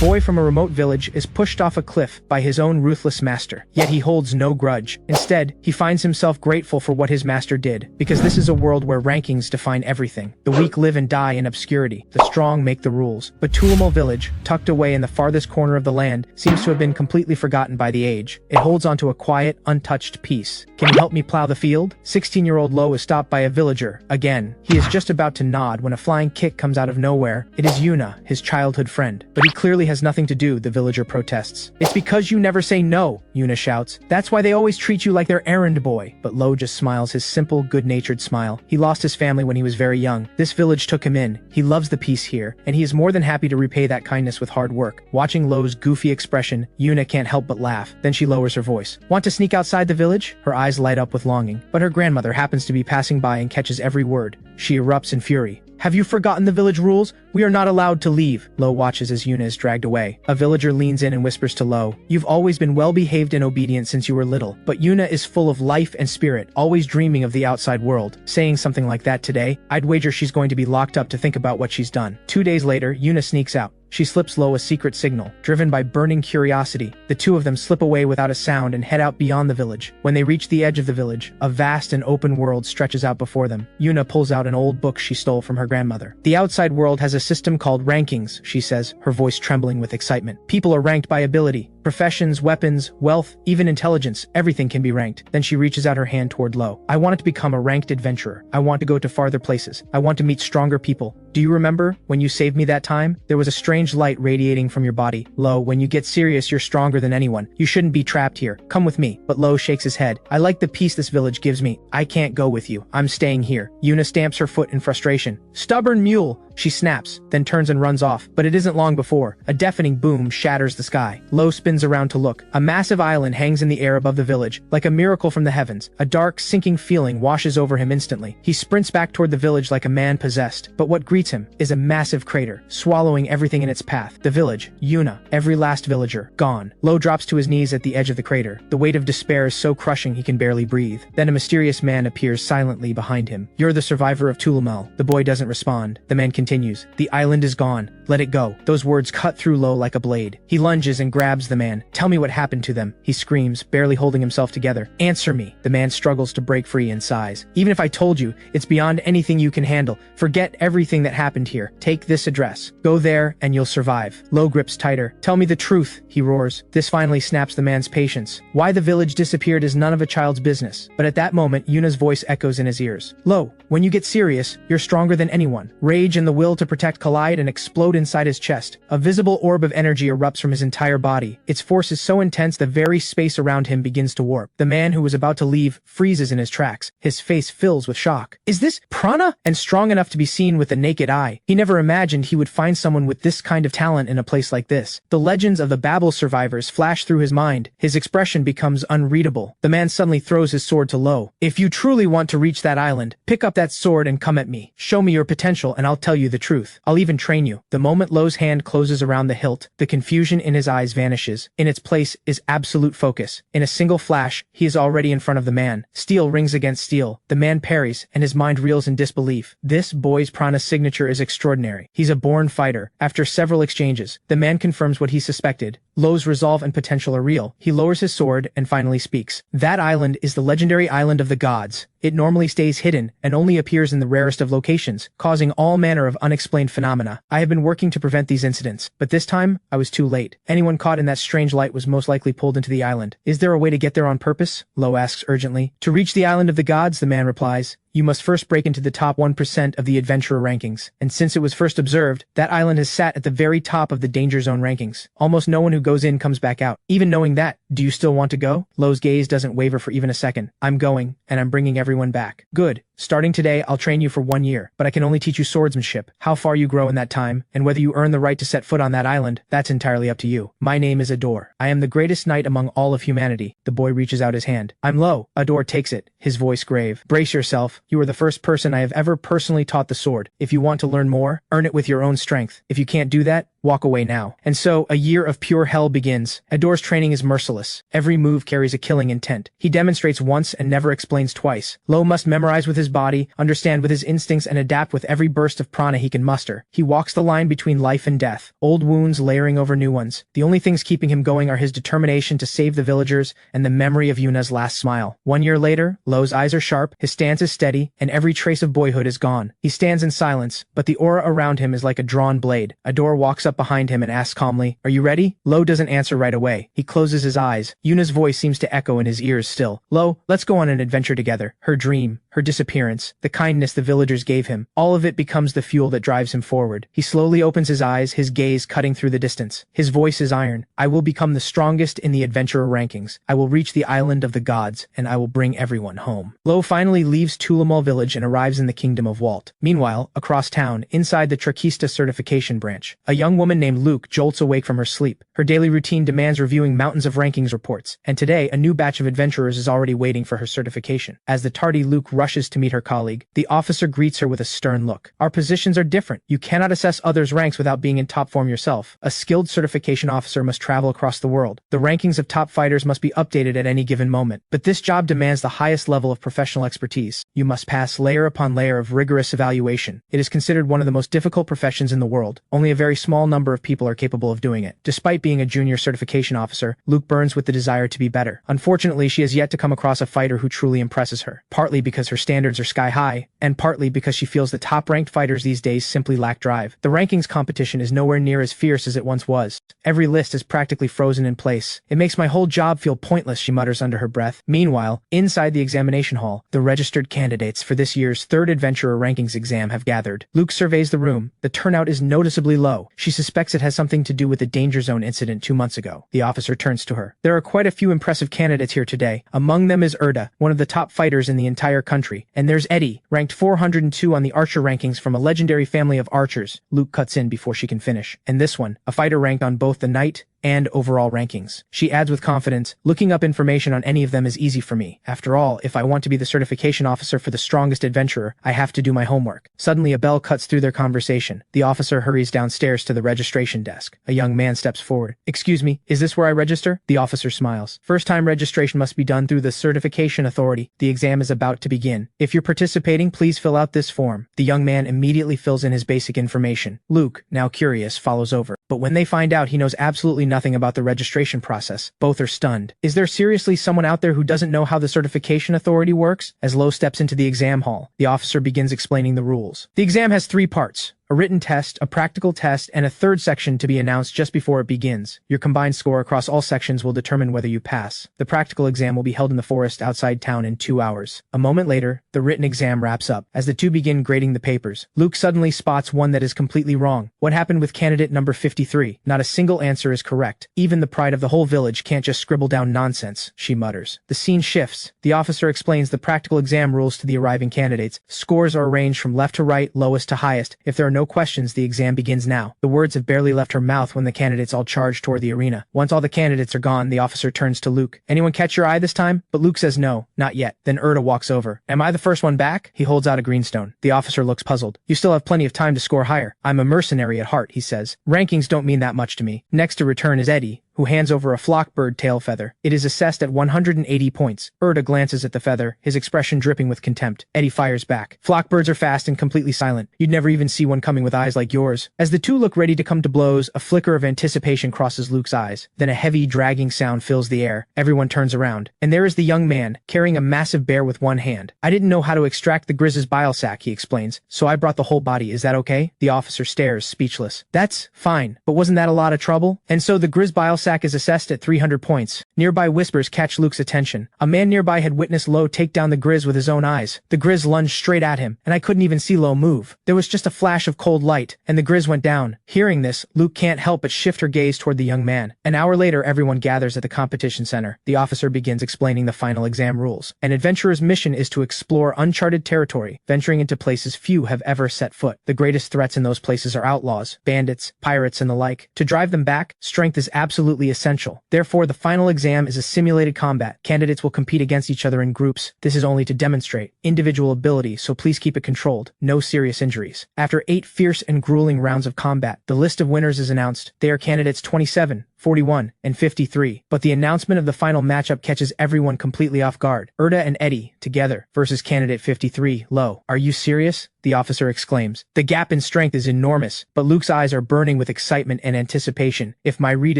boy from a remote village is pushed off a cliff by his own ruthless master, yet he holds no grudge. Instead, he finds himself grateful for what his master did, because this is a world where rankings define everything. The weak live and die in obscurity, the strong make the rules. But Tulamo village, tucked away in the farthest corner of the land, seems to have been completely forgotten by the age. It holds onto a quiet, untouched peace. Can you help me plow the field? 16-year-old Lowe is stopped by a villager. Again, he is just about to nod when a flying kick comes out of nowhere. It is Yuna, his childhood friend. But he clearly has nothing to do, the villager protests. It's because you never say no, Yuna shouts. That's why they always treat you like their errand boy. But Lowe just smiles his simple, good-natured smile. He lost his family when he was very young. This village took him in. He loves the peace here, and he is more than happy to repay that kindness with hard work. Watching Lowe's goofy expression, Yuna can't help but laugh. Then she lowers her voice. Want to sneak outside the village? Her eyes light up with longing. But her grandmother happens to be passing by and catches every word. She erupts in fury. Have you forgotten the village rules? We are not allowed to leave. Lowe watches as Yuna is dragged away. A villager leans in and whispers to Lowe, you've always been well behaved and obedient since you were little, but Yuna is full of life and spirit, always dreaming of the outside world. Saying something like that today, I'd wager she's going to be locked up to think about what she's done. 2 days later, Yuna sneaks out. She slips Lowe a secret signal. Driven by burning curiosity, the two of them slip away without a sound and head out beyond the village. When they reach the edge of the village, a vast and open world stretches out before them. Yuna pulls out an old book she stole from her grandmother. The outside world has a system called rankings, she says, her voice trembling with excitement. People are ranked by ability. Professions, weapons, wealth, even intelligence, everything can be ranked. Then she reaches out her hand toward Lowe. I want to become a ranked adventurer. I want to go to farther places. I want to meet stronger people. Do you remember when you saved me that time? There was a strange light radiating from your body. Lowe, when you get serious, you're stronger than anyone. You shouldn't be trapped here. Come with me. But Lowe shakes his head. I like the peace this village gives me. I can't go with you. I'm staying here. Yuna stamps her foot in frustration. Stubborn mule! She snaps, then turns and runs off. But it isn't long before a deafening boom shatters the sky. Lowe spins around to look. A massive island hangs in the air above the village, like a miracle from the heavens. A dark, sinking feeling washes over him instantly. He sprints back toward the village like a man possessed. But what greets him is a massive crater, swallowing everything in its path. The village, Yuna, every last villager, gone. Lowe drops to his knees at the edge of the crater. The weight of despair is so crushing he can barely breathe. Then a mysterious man appears silently behind him. You're the survivor of Tulamo. The boy doesn't respond. The man continues. The island is gone. Let it go. Those words cut through Lowe like a blade. He lunges and grabs the man. Tell me what happened to them. He screams, barely holding himself together. Answer me. The man struggles to break free and sighs. Even if I told you, it's beyond anything you can handle. Forget everything that happened here. Take this address. Go there and you'll survive. Lowe grips tighter. Tell me the truth, he roars. This finally snaps the man's patience. Why the village disappeared is none of a child's business. But at that moment, Yuna's voice echoes in his ears. Lowe, when you get serious, you're stronger than anyone. Rage and the will to protect collide and explode inside his chest. A visible orb of energy erupts from his entire body. Its force is so intense the very space around him begins to warp. The man who was about to leave freezes in his tracks. His face fills with shock. Is this Prana? And strong enough to be seen with the naked eye. He never imagined he would find someone with this kind of talent in a place like this. The legends of the Babel survivors flash through his mind. His expression becomes unreadable. The man suddenly throws his sword to Lowe. If you truly want to reach that island, pick up that sword and come at me. Show me your potential and I'll tell you the truth. I'll even train you. The moment Lowe's hand closes around the hilt, the confusion in his eyes vanishes. In its place is absolute focus. In a single flash, he is already in front of the man. Steel rings against steel. The man parries, and his mind reels in disbelief. This boy's Prana signature is extraordinary. He's a born fighter. After several exchanges, the man confirms what he suspected. Lowe's resolve and potential are real. He lowers his sword and finally speaks. That island is the legendary island of the gods. It normally stays hidden and only appears in the rarest of locations, causing all manner of unexplained phenomena. I have been working to prevent these incidents, but this time, I was too late. Anyone caught in that strange light was most likely pulled into the island. Is there a way to get there on purpose? Lowe asks urgently. To reach the island of the gods, the man replies, you must first break into the top 1% of the adventurer rankings. And since it was first observed, that island has sat at the very top of the danger zone rankings. Almost no one who goes in comes back out. Even knowing that, do you still want to go? Lowe's gaze doesn't waver for even a second. I'm going, and I'm bringing everyone back. Good. Starting today, I'll train you for 1 year, but I can only teach you swordsmanship. How far you grow in that time, and whether you earn the right to set foot on that island, that's entirely up to you. My name is Ador. I am the greatest knight among all of humanity. The boy reaches out his hand. I'm Lowe. Ador takes it, his voice grave. Brace yourself. You are the first person I have ever personally taught the sword. If you want to learn more, earn it with your own strength. If you can't do that, Walk away now. And so, a year of pure hell begins. Ador's training is merciless. Every move carries a killing intent. He demonstrates once and never explains twice. Lowe must memorize with his body, understand with his instincts, and adapt with every burst of prana he can muster. He walks the line between life and death, old wounds layering over new ones. The only things keeping him going are his determination to save the villagers and the memory of Yuna's last smile. 1 year later, Lowe's eyes are sharp, his stance is steady, and every trace of boyhood is gone. He stands in silence, but the aura around him is like a drawn blade. Ador walks up behind him and asks calmly, "Are you ready?" Lowe doesn't answer right away. He closes his eyes. Yuna's voice seems to echo in his ears still. "Lowe, let's go on an adventure together." Her dream, her disappearance, the kindness the villagers gave him, all of it becomes the fuel that drives him forward. He slowly opens his eyes, his gaze cutting through the distance. His voice is iron. "I will become the strongest in the adventurer rankings. I will reach the island of the gods, and I will bring everyone home." Lowe finally leaves Tulamal village and arrives in the kingdom of Walt. Meanwhile, across town, inside the Trachista certification branch, a young woman named Luke jolts awake from her sleep. Her daily routine demands reviewing mountains of rankings reports, and today a new batch of adventurers is already waiting for her certification. As the tardy Luke rushes to meet her colleague, the officer greets her with a stern look. "Our positions are different. You cannot assess others' ranks without being in top form yourself. A skilled certification officer must travel across the world. The rankings of top fighters must be updated at any given moment. But this job demands the highest level of professional expertise. You must pass layer upon layer of rigorous evaluation. It is considered one of the most difficult professions in the world. Only a very small number of people are capable of doing it." Despite being a junior certification officer, Luke burns with the desire to be better. Unfortunately, she has yet to come across a fighter who truly impresses her, partly because her standards are sky high, and partly because she feels that top-ranked fighters these days simply lack drive. The rankings competition is nowhere near as fierce as it once was. Every list is practically frozen in place. "It makes my whole job feel pointless," she mutters under her breath. Meanwhile, inside the examination hall, the registered candidates for this year's third Adventurer Rankings exam have gathered. Luke surveys the room. The turnout is noticeably low. She suspects it has something to do with the danger zone incident 2 months ago. The officer turns to her. "There are quite a few impressive candidates here today. Among them is Erda, one of the top fighters in the entire country. And there's Eddie, ranked 402 on the archer rankings from a legendary family of archers." Luke cuts in before she can finish. "And this one, a fighter ranked on both the knight and overall rankings." She adds with confidence, "Looking up information on any of them is easy for me. After all, if I want to be the certification officer for the strongest adventurer, I have to do my homework." Suddenly a bell cuts through their conversation. The officer hurries downstairs to the registration desk. A young man steps forward. "Excuse me, is this where I register?" The officer smiles. "First-time registration must be done through the certification authority. The exam is about to begin. If you're participating, please fill out this form." The young man immediately fills in his basic information. Luke, now curious, follows over. But when they find out he knows absolutely nothing about the registration process, both are stunned. Is there seriously someone out there who doesn't know how the certification authority works? As Lowe steps into the exam hall, the officer begins explaining the rules. The exam has 3 parts: a written test, a practical test, and a third section to be announced just before it begins. Your combined score across all sections will determine whether you pass. The practical exam will be held in the forest outside town in 2 hours. A moment later, the written exam wraps up. As the two begin grading the papers, Luke suddenly spots one that is completely wrong. What happened with candidate number 53? Not a single answer is correct. Even the pride of the whole village can't just scribble down nonsense, she mutters. The scene shifts. The officer explains the practical exam rules to the arriving candidates. Scores are arranged from left to right, lowest to highest. If there are no questions, the exam begins now. The words have barely left her mouth when the candidates all charge toward the arena. Once all the candidates are gone, the officer turns to Luke. "Anyone catch your eye this time?" But Luke says no, not yet. Then Erda walks over. "Am I the first one back?" He holds out a greenstone. The officer looks puzzled. "You still have plenty of time to score higher. I'm a mercenary at heart," he says. "Rankings don't mean that much to me." Next to return is Eddie, who hands over a flockbird tail feather. It is assessed at 180 points. Erda glances at the feather, his expression dripping with contempt. Eddie fires back. "Flockbirds are fast and completely silent. You'd never even see one coming with eyes like yours." As the two look ready to come to blows, a flicker of anticipation crosses Luke's eyes. Then a heavy, dragging sound fills the air. Everyone turns around. And there is the young man, carrying a massive bear with one hand. "I didn't know how to extract the grizz's bile sac," he explains, "so I brought the whole body. Is that okay?" The officer stares, speechless. "That's fine, but wasn't that a lot of trouble?" And so the grizz bile sac is assessed at 300 points. Nearby whispers catch Luke's attention. A man nearby had witnessed Lowe take down the grizz with his own eyes. The grizz lunged straight at him, and I couldn't even see Lowe move. There was just a flash of cold light, and the grizz went down. Hearing this, Luke can't help but shift her gaze toward the young man. An hour later, everyone gathers at the competition center. The officer begins explaining the final exam rules. An adventurer's mission is to explore uncharted territory, venturing into places few have ever set foot. The greatest threats in those places are outlaws, bandits, pirates, and the like. To drive them back, strength is absolutely essential. Therefore, the final exam exam is a simulated combat. Candidates will compete against each other in groups. This is only to demonstrate individual ability, so please keep it controlled. No serious injuries. After 8 fierce and grueling rounds of combat, the list of winners is announced. They are candidates 27, 41, and 53. But the announcement of the final matchup catches everyone completely off guard. Erda and Eddie, together, versus candidate 53, Lowe. Are you serious? The officer exclaims. The gap in strength is enormous, but Luke's eyes are burning with excitement and anticipation. If my read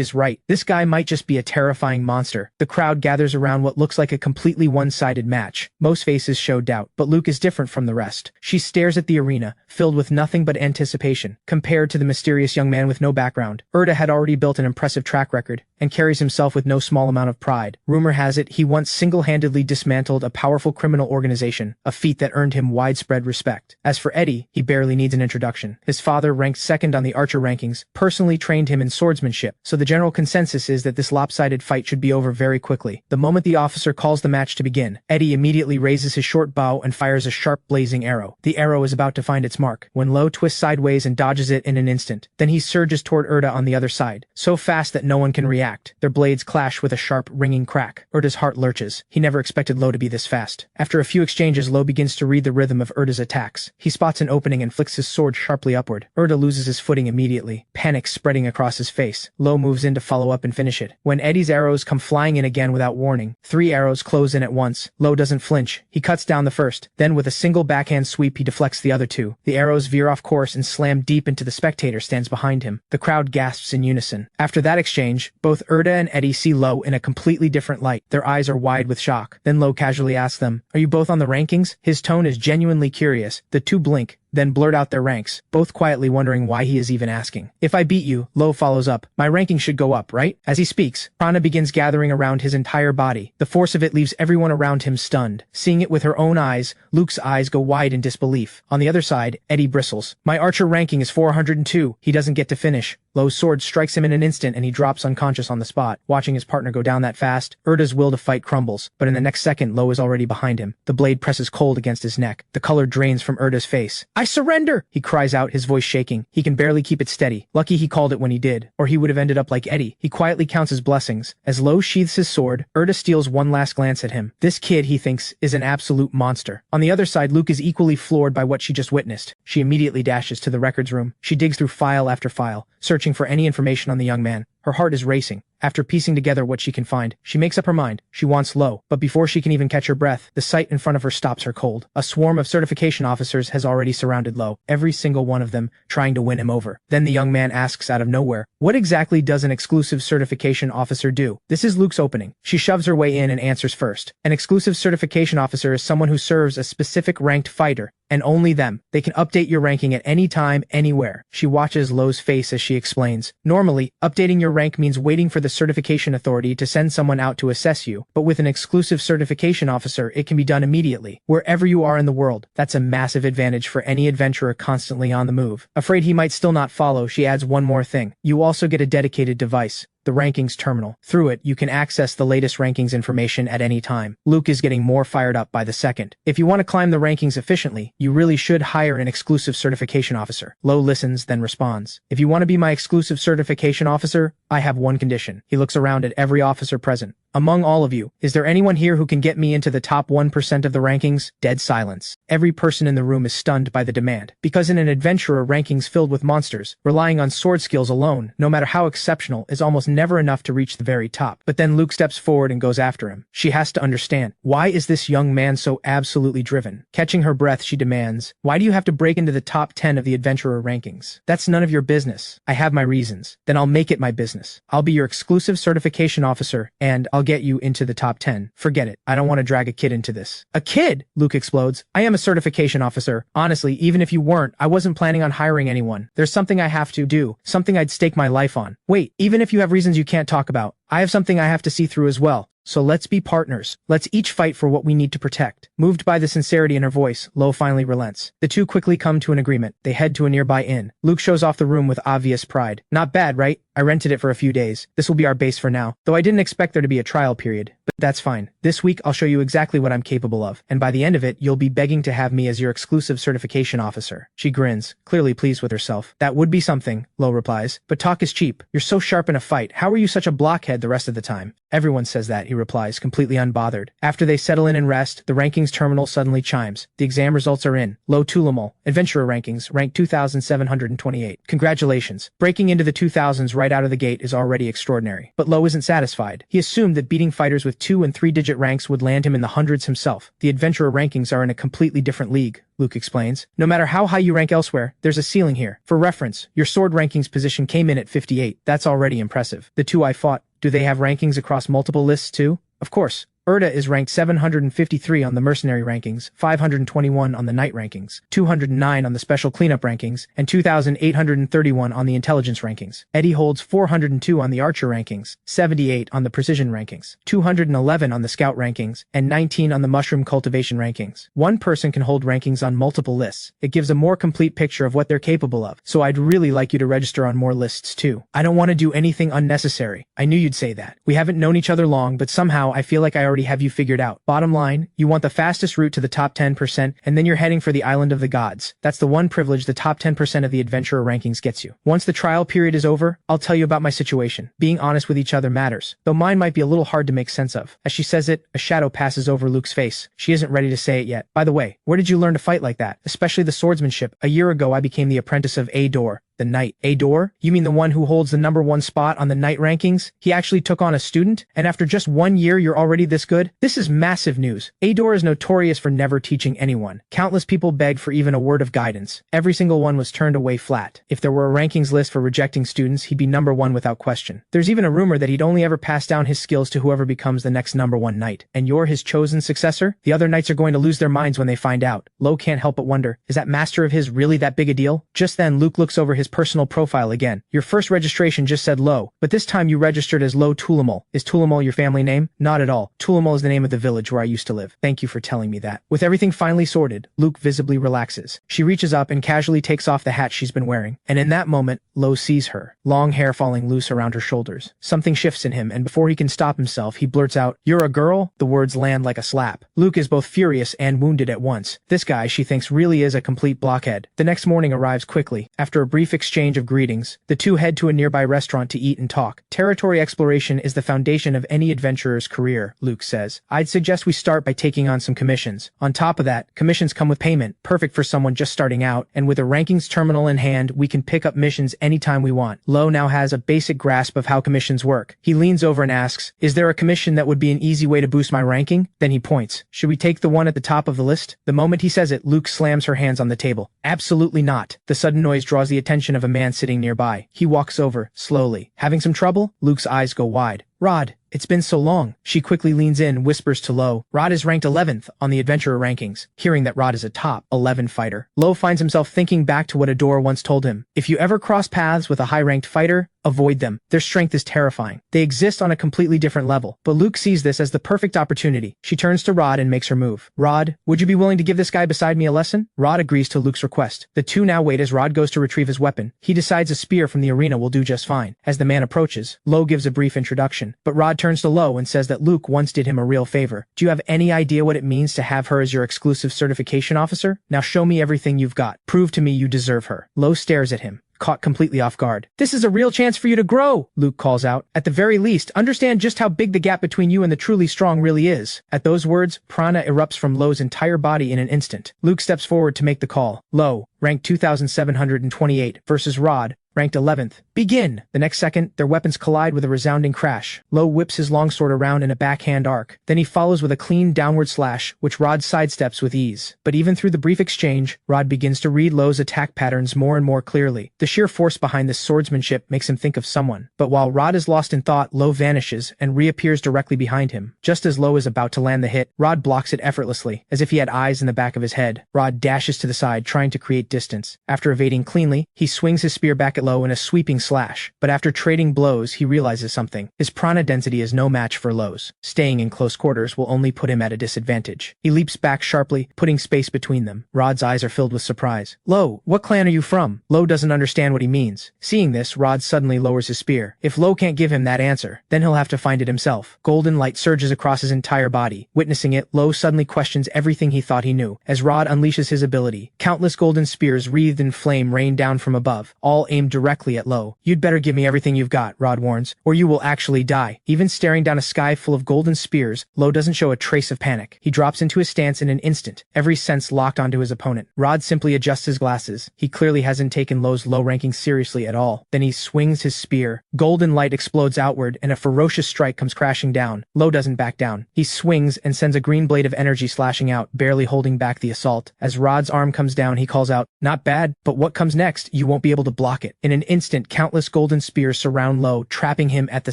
is right, this guy might just be a terrifying monster. The crowd gathers around what looks like a completely one-sided match. Most faces show doubt, but Luke is different from the rest. She stares at the arena, filled with nothing but anticipation. Compared to the mysterious young man with no background, Erda had already built an impressive track record, and carries himself with no small amount of pride. Rumor has it he once single-handedly dismantled a powerful criminal organization, a feat that earned him widespread respect. As for Eddie, he barely needs an introduction. His father, ranked second on the archer rankings, personally trained him in swordsmanship, so the general consensus is that this lopsided fight should be over very quickly. The moment the officer calls the match to begin, Eddie immediately raises his short bow and fires a sharp blazing arrow. The arrow is about to find its mark, when Lowe twists sideways and dodges it in an instant. Then he surges toward Erda on the other side, so fast that no one can react. Their blades clash with a sharp, ringing crack. Erda's heart lurches. He never expected Lowe to be this fast. After a few exchanges, Lowe begins to read the rhythm of Erda's attacks. He spots an opening and flicks his sword sharply upward. Erda loses his footing immediately, panic spreading across his face. Lowe moves in to follow up and finish it. When Eddie's arrows come flying in again without warning, 3 arrows close in at once. Lowe doesn't flinch. He cuts down the first. Then with a single backhand sweep, he deflects the other 2. The arrows veer off course and slam deep into the spectator stands behind him. The crowd gasps in unison. After that exchange, both Erda and Eddie see Lowe in a completely different light. Their eyes are wide with shock. Then Lowe casually asks them, "Are you both on the rankings?" His tone is genuinely curious. The 2 blink, then blurt out their ranks, both quietly wondering why he is even asking. "If I beat you," Lowe follows up, "my ranking should go up, right?" As he speaks, Prana begins gathering around his entire body. The force of it leaves everyone around him stunned. Seeing it with her own eyes, Luke's eyes go wide in disbelief. On the other side, Eddie bristles. "My archer ranking is 402. He doesn't get to finish." Lowe's sword strikes him in an instant and he drops unconscious on the spot. Watching his partner go down that fast, Erda's will to fight crumbles, but in the next second, Lowe is already behind him. The blade presses cold against his neck. The color drains from Erda's face. "I surrender!" he cries out, his voice shaking. He can barely keep it steady. Lucky he called it when he did, or he would have ended up like Eddie. He quietly counts his blessings. As Lowe sheathes his sword, Erda steals one last glance at him. This kid, he thinks, is an absolute monster. On the other side, Luke is equally floored by what she just witnessed. She immediately dashes to the records room. She digs through file after file, searching for any information on the young man. Her heart is racing. After piecing together what she can find, she makes up her mind. She wants Lowe, but before she can even catch her breath, the sight in front of her stops her cold. A swarm of certification officers has already surrounded Lowe, every single one of them trying to win him over. Then the young man asks out of nowhere, "What exactly does an exclusive certification officer do?" This is Luke's opening. She shoves her way in and answers first. An exclusive certification officer is someone who serves a specific ranked fighter, and only them. They can update your ranking at any time, anywhere. She watches Lowe's face as she explains. Normally, updating your rank means waiting for the certification authority to send someone out to assess you, but with an exclusive certification officer, it can be done immediately, wherever you are in the world. That's a massive advantage for any adventurer constantly on the move. Afraid he might still not follow, she adds one more thing. You also get a dedicated device, the rankings terminal. Through it, you can access the latest rankings information at any time. Luke is getting more fired up by the second. If you want to climb the rankings efficiently, you really should hire an exclusive certification officer. Lowe listens, then responds. "If you want to be my exclusive certification officer, I have one condition." He looks around at every officer present. "Among all of you, is there anyone here who can get me into the top 1% of the rankings?" Dead silence. Every person in the room is stunned by the demand. Because in an adventurer rankings filled with monsters, relying on sword skills alone, no matter how exceptional, is almost never enough to reach the very top. But then Luke steps forward and goes after him. She has to understand. Why is this young man so absolutely driven? Catching her breath, she demands, "Why do you have to break into the top 10 of the adventurer rankings? That's none of your business." "I have my reasons." "Then I'll make it my business. I'll be your exclusive certification officer, and I'll get you into the top 10. Forget it. I don't want to drag a kid into this." "A kid?" Luke explodes. "I am a certification officer. Honestly, even if you weren't, I wasn't planning on hiring anyone. There's something I have to do, something I'd stake my life on." "Wait, even if you have reasons you can't talk about, I have something I have to see through as well. So let's be partners. Let's each fight for what we need to protect." Moved by the sincerity in her voice, Lowe finally relents. The two quickly come to an agreement. They head to a nearby inn. Luke shows off the room with obvious pride. "Not bad, right? I rented it for a few days. This will be our base for now. Though I didn't expect there to be a trial period." but that's fine. This week I'll show you exactly what I'm capable of, and by the end of it you'll be begging to have me as your exclusive certification officer. She grins, clearly pleased with herself. That would be something, Lowe replies, but talk is cheap. You're so sharp in a fight, how are you such a blockhead the rest of the time? Everyone says that, he replies, completely unbothered. After they settle in and rest, the rankings terminal suddenly chimes. The exam results are in. Lowe Tulamol, Adventurer rankings, ranked 2,728. Congratulations. Breaking into the 2000s right out of the gate is already extraordinary. But Lowe isn't satisfied. He assumed that beating fighters with 2- and 3-digit ranks would land him in the hundreds himself. The Adventurer rankings are in a completely different league, Luke explains. No matter how high you rank elsewhere, there's a ceiling here. For reference, your sword rankings position came in at 58. That's already impressive. The two I fought, do they have rankings across multiple lists too? Of course. Urda is ranked 753 on the mercenary rankings, 521 on the knight rankings, 209 on the special cleanup rankings, and 2,831 on the intelligence rankings. Eddie holds 402 on the archer rankings, 78 on the precision rankings, 211 on the scout rankings, and 19 on the mushroom cultivation rankings. One person can hold rankings on multiple lists. It gives a more complete picture of what they're capable of, so I'd really like you to register on more lists too. I don't want to do anything unnecessary. I knew you'd say that. We haven't known each other long, but somehow I feel like I already have you figured out. Bottom line, you want the fastest route to the top 10%, and then you're heading for the Island of the Gods. That's the one privilege the top 10% of the Adventurer rankings gets you. Once the trial period is over, I'll tell you about my situation. Being honest with each other matters, though mine might be a little hard to make sense of. As she says it, a shadow passes over Luke's face. She isn't ready to say it yet. By the way, where did you learn to fight like that? Especially the swordsmanship. A year ago I became the apprentice of Ador, the knight. Ador? You mean the one who holds the #1 spot on the knight rankings? He actually took on a student? And after just 1 year you're already this good? This is massive news. Ador is notorious for never teaching anyone. Countless people begged for even a word of guidance. Every single one was turned away flat. If there were a rankings list for rejecting students, he'd be #1 without question. There's even a rumor that he'd only ever pass down his skills to whoever becomes the next #1 knight. And you're his chosen successor? The other knights are going to lose their minds when they find out. Lowe can't help but wonder, is that master of his really that big a deal? Just then Luke looks over his personal profile again. Your first registration just said Lowe, but this time you registered as Lowe Tulamol. Is Tulamol your family name? Not at all. Tulamol is the name of the village where I used to live. Thank you for telling me that. With everything finally sorted, Luke visibly relaxes. She reaches up and casually takes off the hat she's been wearing, and in that moment, Lowe sees her, long hair falling loose around her shoulders. Something shifts in him, and before he can stop himself, he blurts out, "You're a girl?" The words land like a slap. Luke is both furious and wounded at once. This guy, she thinks, really is a complete blockhead. The next morning arrives quickly. After a brief exchange of greetings, the two head to a nearby restaurant to eat and talk. Territory exploration is the foundation of any adventurer's career, Luke says. I'd suggest we start by taking on some commissions. On top of that, commissions come with payment, perfect for someone just starting out, and with a rankings terminal in hand, we can pick up missions anytime we want. Lowe now has a basic grasp of how commissions work. He leans over and asks, is there a commission that would be an easy way to boost my ranking? Then he points. Should we take the one at the top of the list? The moment he says it, Luke slams her hands on the table. Absolutely not. The sudden noise draws the attention of a man sitting nearby. He walks over, slowly. Having some trouble? Luke's eyes go wide. Rod, it's been so long. She quickly leans in, whispers to Lowe. Rod is ranked 11th on the Adventurer rankings. Hearing that Rod is a top 11 fighter, Lowe finds himself thinking back to what Ador once told him. If you ever cross paths with a high-ranked fighter, avoid them. Their strength is terrifying. They exist on a completely different level. But Luke sees this as the perfect opportunity. She turns to Rod and makes her move. Rod, would you be willing to give this guy beside me a lesson? Rod agrees to Luke's request. The two now wait as Rod goes to retrieve his weapon. He decides a spear from the arena will do just fine. As the man approaches, Lowe gives a brief introduction, but Rod turns to Lowe and says that Luke once did him a real favor. Do you have any idea what it means to have her as your exclusive certification officer? Now show me everything you've got. Prove to me you deserve her. Lowe stares at him, caught completely off guard. This is a real chance for you to grow, Luke calls out. At the very least, understand just how big the gap between you and the truly strong really is. At those words, Prana erupts from Lowe's entire body in an instant. Luke steps forward to make the call. Lowe, ranked 2,728, versus Rod, ranked 11th. Begin! The next second, their weapons collide with a resounding crash. Lowe whips his longsword around in a backhand arc. Then he follows with a clean downward slash, which Rod sidesteps with ease. But even through the brief exchange, Rod begins to read Lowe's attack patterns more and more clearly. The sheer force behind this swordsmanship makes him think of someone. But while Rod is lost in thought, Lowe vanishes and reappears directly behind him. Just as Lowe is about to land the hit, Rod blocks it effortlessly, as if he had eyes in the back of his head. Rod dashes to the side, trying to create distance. After evading cleanly, he swings his spear back at at Lowe in a sweeping slash, but after trading blows he realizes something. His prana density is no match for Lowe's. Staying in close quarters will only put him at a disadvantage. He leaps back sharply, putting space between them. Rod's eyes are filled with surprise. Lowe, what clan are you from? Lowe doesn't understand what he means. Seeing this, Rod suddenly lowers his spear. If Lowe can't give him that answer, then he'll have to find it himself. Golden light surges across his entire body. Witnessing it, Lowe suddenly questions everything he thought he knew. As Rod unleashes his ability, countless golden spears wreathed in flame rain down from above, all aimed directly at Lowe. You'd better give me everything you've got, Rod warns, or you will actually die. Even staring down a sky full of golden spears, Lowe doesn't show a trace of panic. He drops into his stance in an instant, every sense locked onto his opponent. Rod simply adjusts his glasses. He clearly hasn't taken Lowe's low ranking seriously at all. Then he swings his spear. Golden light explodes outward and a ferocious strike comes crashing down. Lowe doesn't back down. He swings and sends a green blade of energy slashing out, barely holding back the assault. As Rod's arm comes down, he calls out, "Not bad, but what comes next? You won't be able to block it." In an instant, countless golden spears surround Lowe, trapping him at the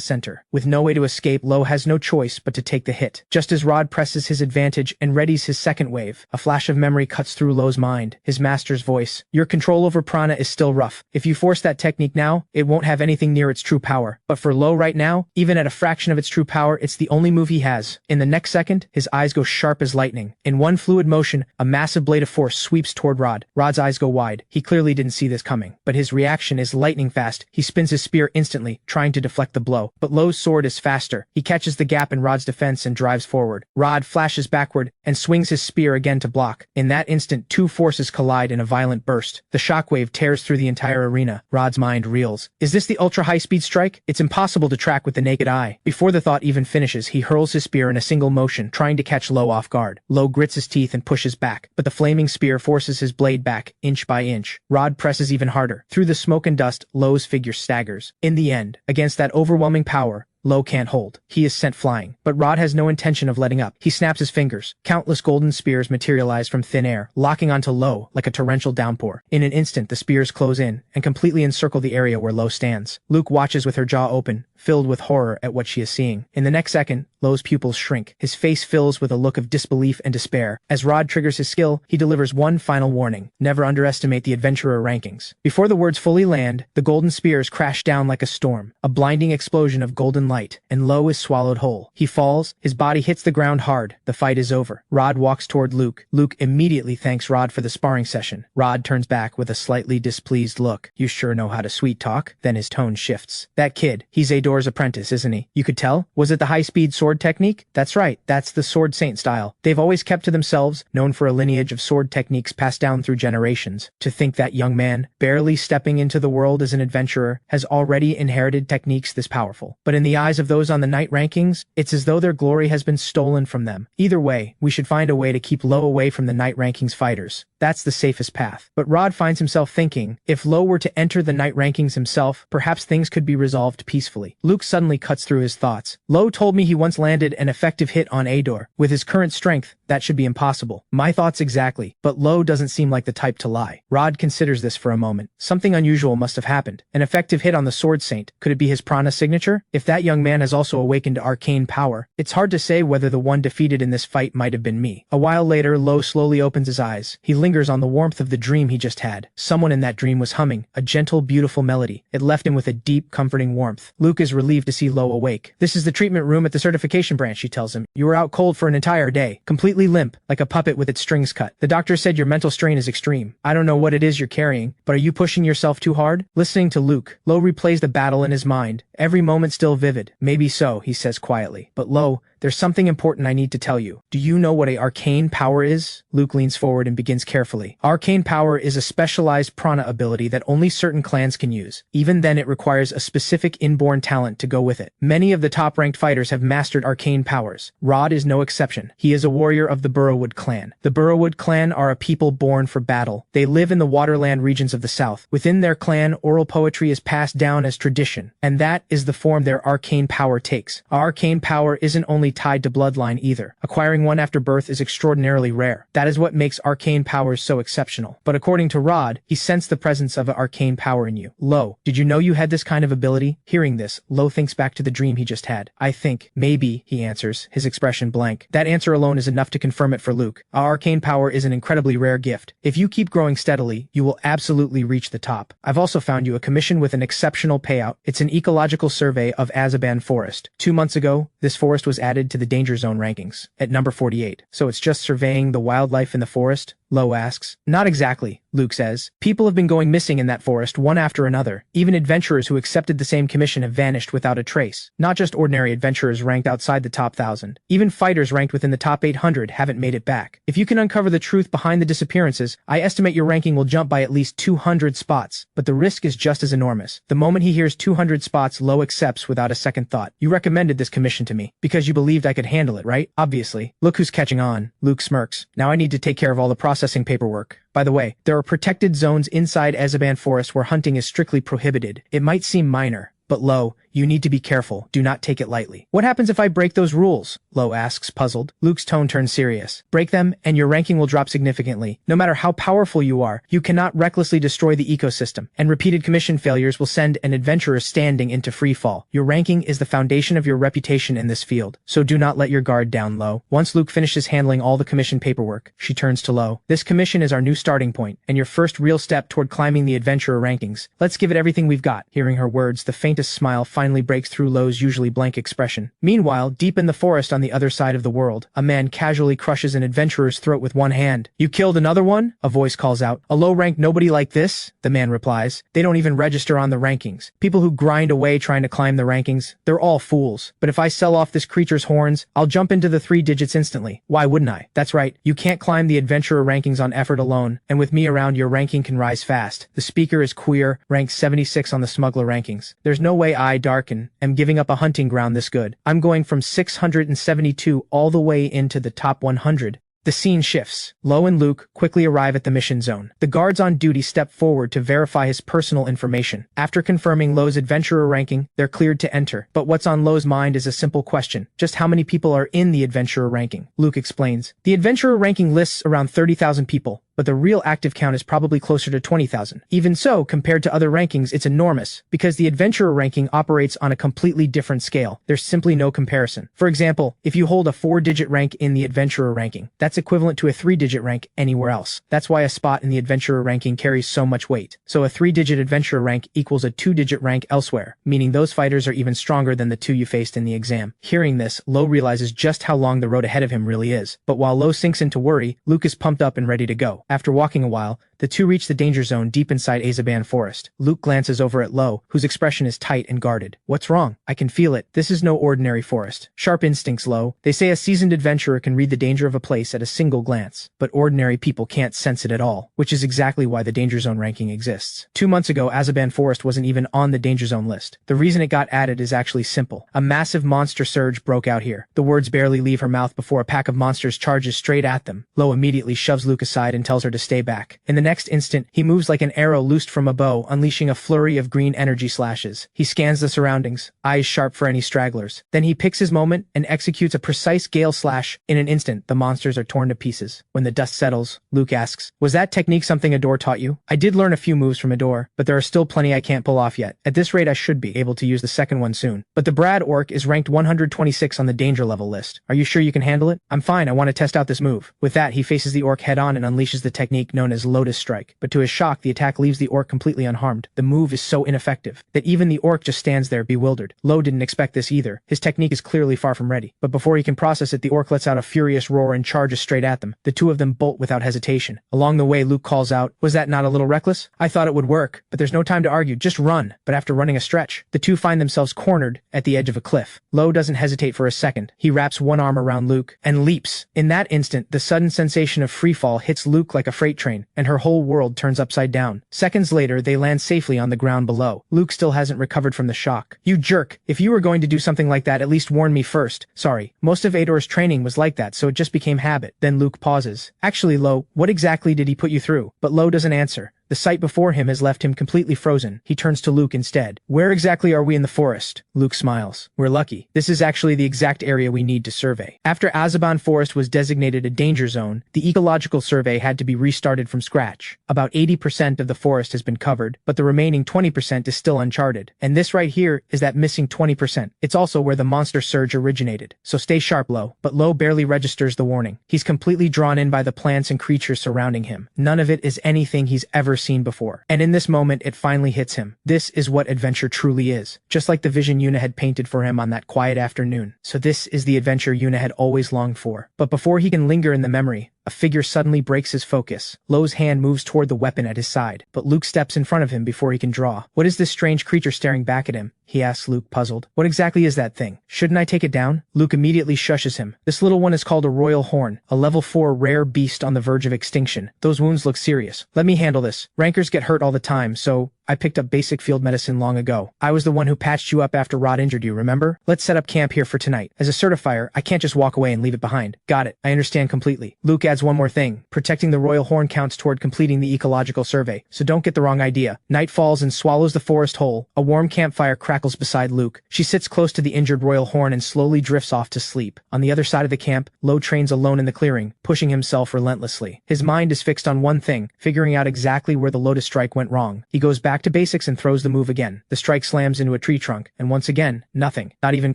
center. With no way to escape, Lowe has no choice but to take the hit. Just as Rod presses his advantage and readies his second wave, a flash of memory cuts through Lowe's mind. His master's voice. "Your control over prana is still rough. If you force that technique now, it won't have anything near its true power. But for Lowe right now, even at a fraction of its true power, it's the only move he has." In the next second, his eyes go sharp as lightning. In one fluid motion, a massive blade of force sweeps toward Rod. Rod's eyes go wide. He clearly didn't see this coming, but his reaction is lightning fast. He spins his spear instantly, trying to deflect the blow. But Lowe's sword is faster. He catches the gap in Rod's defense and drives forward. Rod flashes backward and swings his spear again to block. In that instant, two forces collide in a violent burst. The shockwave tears through the entire arena. Rod's mind reels. Is this the ultra-high-speed strike? It's impossible to track with the naked eye. Before the thought even finishes, he hurls his spear in a single motion, trying to catch Lowe off guard. Lowe grits his teeth and pushes back, but the flaming spear forces his blade back, inch by inch. Rod presses even harder. Through the smoke and dust, Lowe's figure staggers. In the end, against that overwhelming power, Lowe can't hold. He is sent flying. But Rod has no intention of letting up. He snaps his fingers. Countless golden spears materialize from thin air, locking onto Lowe like a torrential downpour. In an instant, the spears close in and completely encircle the area where Lowe stands. Luke watches with her jaw open, filled with horror at what she is seeing. In the next second, Lowe's pupils shrink. His face fills with a look of disbelief and despair. As Rod triggers his skill, he delivers one final warning. Never underestimate the adventurer rankings. Before the words fully land, the golden spears crash down like a storm, a blinding explosion of golden light, and Lowe is swallowed whole. He falls, his body hits the ground hard. The fight is over. Rod walks toward Luke. Luke immediately thanks Rod for the sparring session. Rod turns back with a slightly displeased look. "You sure know how to sweet talk." Then his tone shifts. "That kid, he's Ador's apprentice, isn't he? You could tell? Was it the high-speed sword technique?" "That's right. That's the sword saint style. They've always kept to themselves, known for a lineage of sword techniques passed down through generations. To think that young man, barely stepping into the world as an adventurer, has already inherited techniques this powerful. But in the eyes of those on the night rankings, it's as though their glory has been stolen from them. Either way, we should find a way to keep Lowe away from the night rankings fighters. That's the safest path." But Rod finds himself thinking, if Lowe were to enter the night rankings himself, perhaps things could be resolved peacefully. Luke suddenly cuts through his thoughts. "Lowe told me he once landed an effective hit on Ador. With his current strength, that should be impossible." "My thoughts exactly, but Lowe doesn't seem like the type to lie." Rod considers this for a moment. Something unusual must have happened. An effective hit on the sword saint. Could it be his prana signature? If that young man has also awakened arcane power, it's hard to say whether the one defeated in this fight might have been me. A while later, Lowe slowly opens his eyes. He lingers on the warmth of the dream he just had. Someone in that dream was humming, a gentle, beautiful melody. It left him with a deep, comforting warmth. Luke is relieved to see Lowe awake. "This is the treatment room at the certification branch," she tells him. "You were out cold for an entire day, completely limp, like a puppet with its strings cut. The doctor said your mental strain is extreme. I don't know what it is you're carrying, but are you pushing yourself too hard?" Listening to Luke, Lowe replays the battle in his mind, every moment still vivid. "Maybe so," he says quietly. "But Lowe, there's something important I need to tell you. Do you know what a arcane power is?" Luke leans forward and begins carefully. "Arcane power is a specialized prana ability that only certain clans can use. Even then, it requires a specific inborn talent to go with it. Many of the top-ranked fighters have mastered arcane powers. Rod is no exception. He is a warrior of the Burrowwood clan. The Burrowwood clan are a people born for battle. They live in the waterland regions of the south. Within their clan, oral poetry is passed down as tradition, and that is the form their arcane power takes. Arcane power isn't only necessarily tied to bloodline either. Acquiring one after birth is extraordinarily rare. That is what makes arcane powers so exceptional. But according to Rod, he sensed the presence of an arcane power in you. Lowe, did you know you had this kind of ability? Hearing this, Lowe thinks back to the dream he just had. I think, maybe, he answers, his expression blank. That answer alone is enough to confirm it for Luke. Our arcane power is an incredibly rare gift. If you keep growing steadily, you will absolutely reach the top. I've also found you a commission with an exceptional payout. It's an ecological survey of Azaban Forest. 2 months ago, this forest was added to the danger zone rankings, at number 48. So it's just surveying the wildlife in the forest? Lowe asks. Not exactly, Luke says. People have been going missing in that forest one after another. Even adventurers who accepted the same commission have vanished without a trace. Not just ordinary adventurers ranked outside the top 1,000. Even fighters ranked within the top 800 haven't made it back. If you can uncover the truth behind the disappearances, I estimate your ranking will jump by at least 200 spots. But the risk is just as enormous. The moment he hears 200 spots, Lowe accepts without a second thought. You recommended this commission to me because you believed I could handle it, right? Obviously. Look who's catching on. Luke smirks. Now I need to take care of all the processing paperwork. By the way, there are protected zones inside Azaban Forest where hunting is strictly prohibited. It might seem minor, but Lowe, you need to be careful. Do not take it lightly. What happens if I break those rules? Lowe asks, puzzled. Luke's tone turns serious. Break them, and your ranking will drop significantly. No matter how powerful you are, you cannot recklessly destroy the ecosystem, and repeated commission failures will send an adventurer standing into free fall. Your ranking is the foundation of your reputation in this field, so do not let your guard down, Lowe. Once Luke finishes handling all the commission paperwork, she turns to Lowe. This commission is our new starting point, and your first real step toward climbing the adventurer rankings. Let's give it everything we've got. Hearing her words, the faintest smile finally breaks through Lowe's usually blank expression. Meanwhile, deep in the forest on the other side of the world, a man casually crushes an adventurer's throat with one hand. You killed another one? A voice calls out. A low-ranked nobody like this? The man replies. They don't even register on the rankings. People who grind away trying to climb the rankings, they're all fools. But if I sell off this creature's horns, I'll jump into the 3 digits instantly. Why wouldn't I? That's right, you can't climb the adventurer rankings on effort alone, and with me around your ranking can rise fast. The speaker is queer, ranked 76 on the smuggler rankings. There's no way I, Darkin, am giving up a hunting ground this good. I'm going from 672 all the way into the top 100. The scene shifts. Lowe and Luke quickly arrive at the mission zone. The guards on duty step forward to verify his personal information. After confirming Lowe's adventurer ranking, they're cleared to enter. But what's on Lowe's mind is a simple question. Just how many people are in the adventurer ranking? Luke explains. The adventurer ranking lists around 30,000 people, but the real active count is probably closer to 20,000. Even so, compared to other rankings, it's enormous, because the adventurer ranking operates on a completely different scale. There's simply no comparison. For example, if you hold a 4-digit rank in the adventurer ranking, that's equivalent to a 3-digit rank anywhere else. That's why a spot in the adventurer ranking carries so much weight. So a 3-digit adventurer rank equals a 2-digit rank elsewhere, meaning those fighters are even stronger than the 2 you faced in the exam. Hearing this, Lowe realizes just how long the road ahead of him really is. But while Lowe sinks into worry, Luke is pumped up and ready to go. After walking a while, the two reach the danger zone deep inside Azaban Forest. Luke glances over at Lowe, whose expression is tight and guarded. What's wrong? I can feel it. This is no ordinary forest. Sharp instincts, Lowe. They say a seasoned adventurer can read the danger of a place at a single glance, but ordinary people can't sense it at all, which is exactly why the danger zone ranking exists. 2 months ago, Azaban Forest wasn't even on the danger zone list. The reason it got added is actually simple. A massive monster surge broke out here. The words barely leave her mouth before a pack of monsters charges straight at them. Lowe immediately shoves Luke aside and tells her to stay back. In the next instant, he moves like an arrow loosed from a bow, unleashing a flurry of green energy slashes. He scans the surroundings, eyes sharp for any stragglers. Then he picks his moment and executes a precise gale slash. In an instant, the monsters are torn to pieces. When the dust settles, Luke asks, "Was that technique something Ador taught you?" "I did learn a few moves from Ador, but there are still plenty I can't pull off yet. At this rate, I should be able to use the second one soon. But the Brad orc is ranked 126 on the danger level list. Are you sure you can handle it?" "I'm fine, I want to test out this move." With that, he faces the orc head-on and unleashes the technique known as Lotus Strike. But to his shock, the attack leaves the orc completely unharmed. The move is so ineffective that even the orc just stands there bewildered. Lowe didn't expect this either. His technique is clearly far from ready. But before he can process it, the orc lets out a furious roar and charges straight at them. The two of them bolt without hesitation. Along the way, Luke calls out, "Was that not a little reckless? I thought it would work, but there's no time to argue. Just run." But after running a stretch, the two find themselves cornered at the edge of a cliff. Lowe doesn't hesitate for a second. He wraps one arm around Luke and leaps. In that instant, the sudden sensation of freefall hits Luke like a freight train, and her whole world turns upside down. Seconds later, they land safely on the ground below. Luke still hasn't recovered from the shock. "You jerk! If you were going to do something like that, at least warn me first. Sorry. Most of Ador's training was like that, so it just became habit." Then Luke pauses. "Actually, Lowe, what exactly did he put you through?" But Lowe doesn't answer. The sight before him has left him completely frozen. He turns to Luke instead. Where exactly are we in the forest? Luke smiles. We're lucky. This is actually the exact area we need to survey. After Azaban Forest was designated a danger zone, the ecological survey had to be restarted from scratch. About 80% of the forest has been covered, but the remaining 20% is still uncharted. And this right here is that missing 20%. It's also where the monster surge originated. So stay sharp, Lowe. But Lowe barely registers the warning. He's completely drawn in by the plants and creatures surrounding him. None of it is anything he's ever seen before. And in this moment, it finally hits him. This is what adventure truly is. Just like the vision Yuna had painted for him on that quiet afternoon. So this is the adventure Yuna had always longed for. But before he can linger in the memory, a figure suddenly breaks his focus. Lowe's hand moves toward the weapon at his side, but Luke steps in front of him before he can draw. What is this strange creature staring back at him? He asks Luke, puzzled. What exactly is that thing? Shouldn't I take it down? Luke immediately shushes him. This little one is called a royal horn, a level 4 rare beast on the verge of extinction. Those wounds look serious. Let me handle this. Rankers get hurt all the time, so I picked up basic field medicine long ago. I was the one who patched you up after Rod injured you, remember? Let's set up camp here for tonight. As a certifier, I can't just walk away and leave it behind. Got it. I understand completely. Luke adds one more thing. Protecting the royal horn counts toward completing the ecological survey, so don't get the wrong idea. Night falls and swallows the forest whole. A warm campfire crackles beside Luke. She sits close to the injured royal horn and slowly drifts off to sleep. On the other side of the camp, Lowe trains alone in the clearing, pushing himself relentlessly. His mind is fixed on one thing, figuring out exactly where the lotus strike went wrong. He goes back to basics and throws the move again. The strike slams into a tree trunk, and once again, nothing. Not even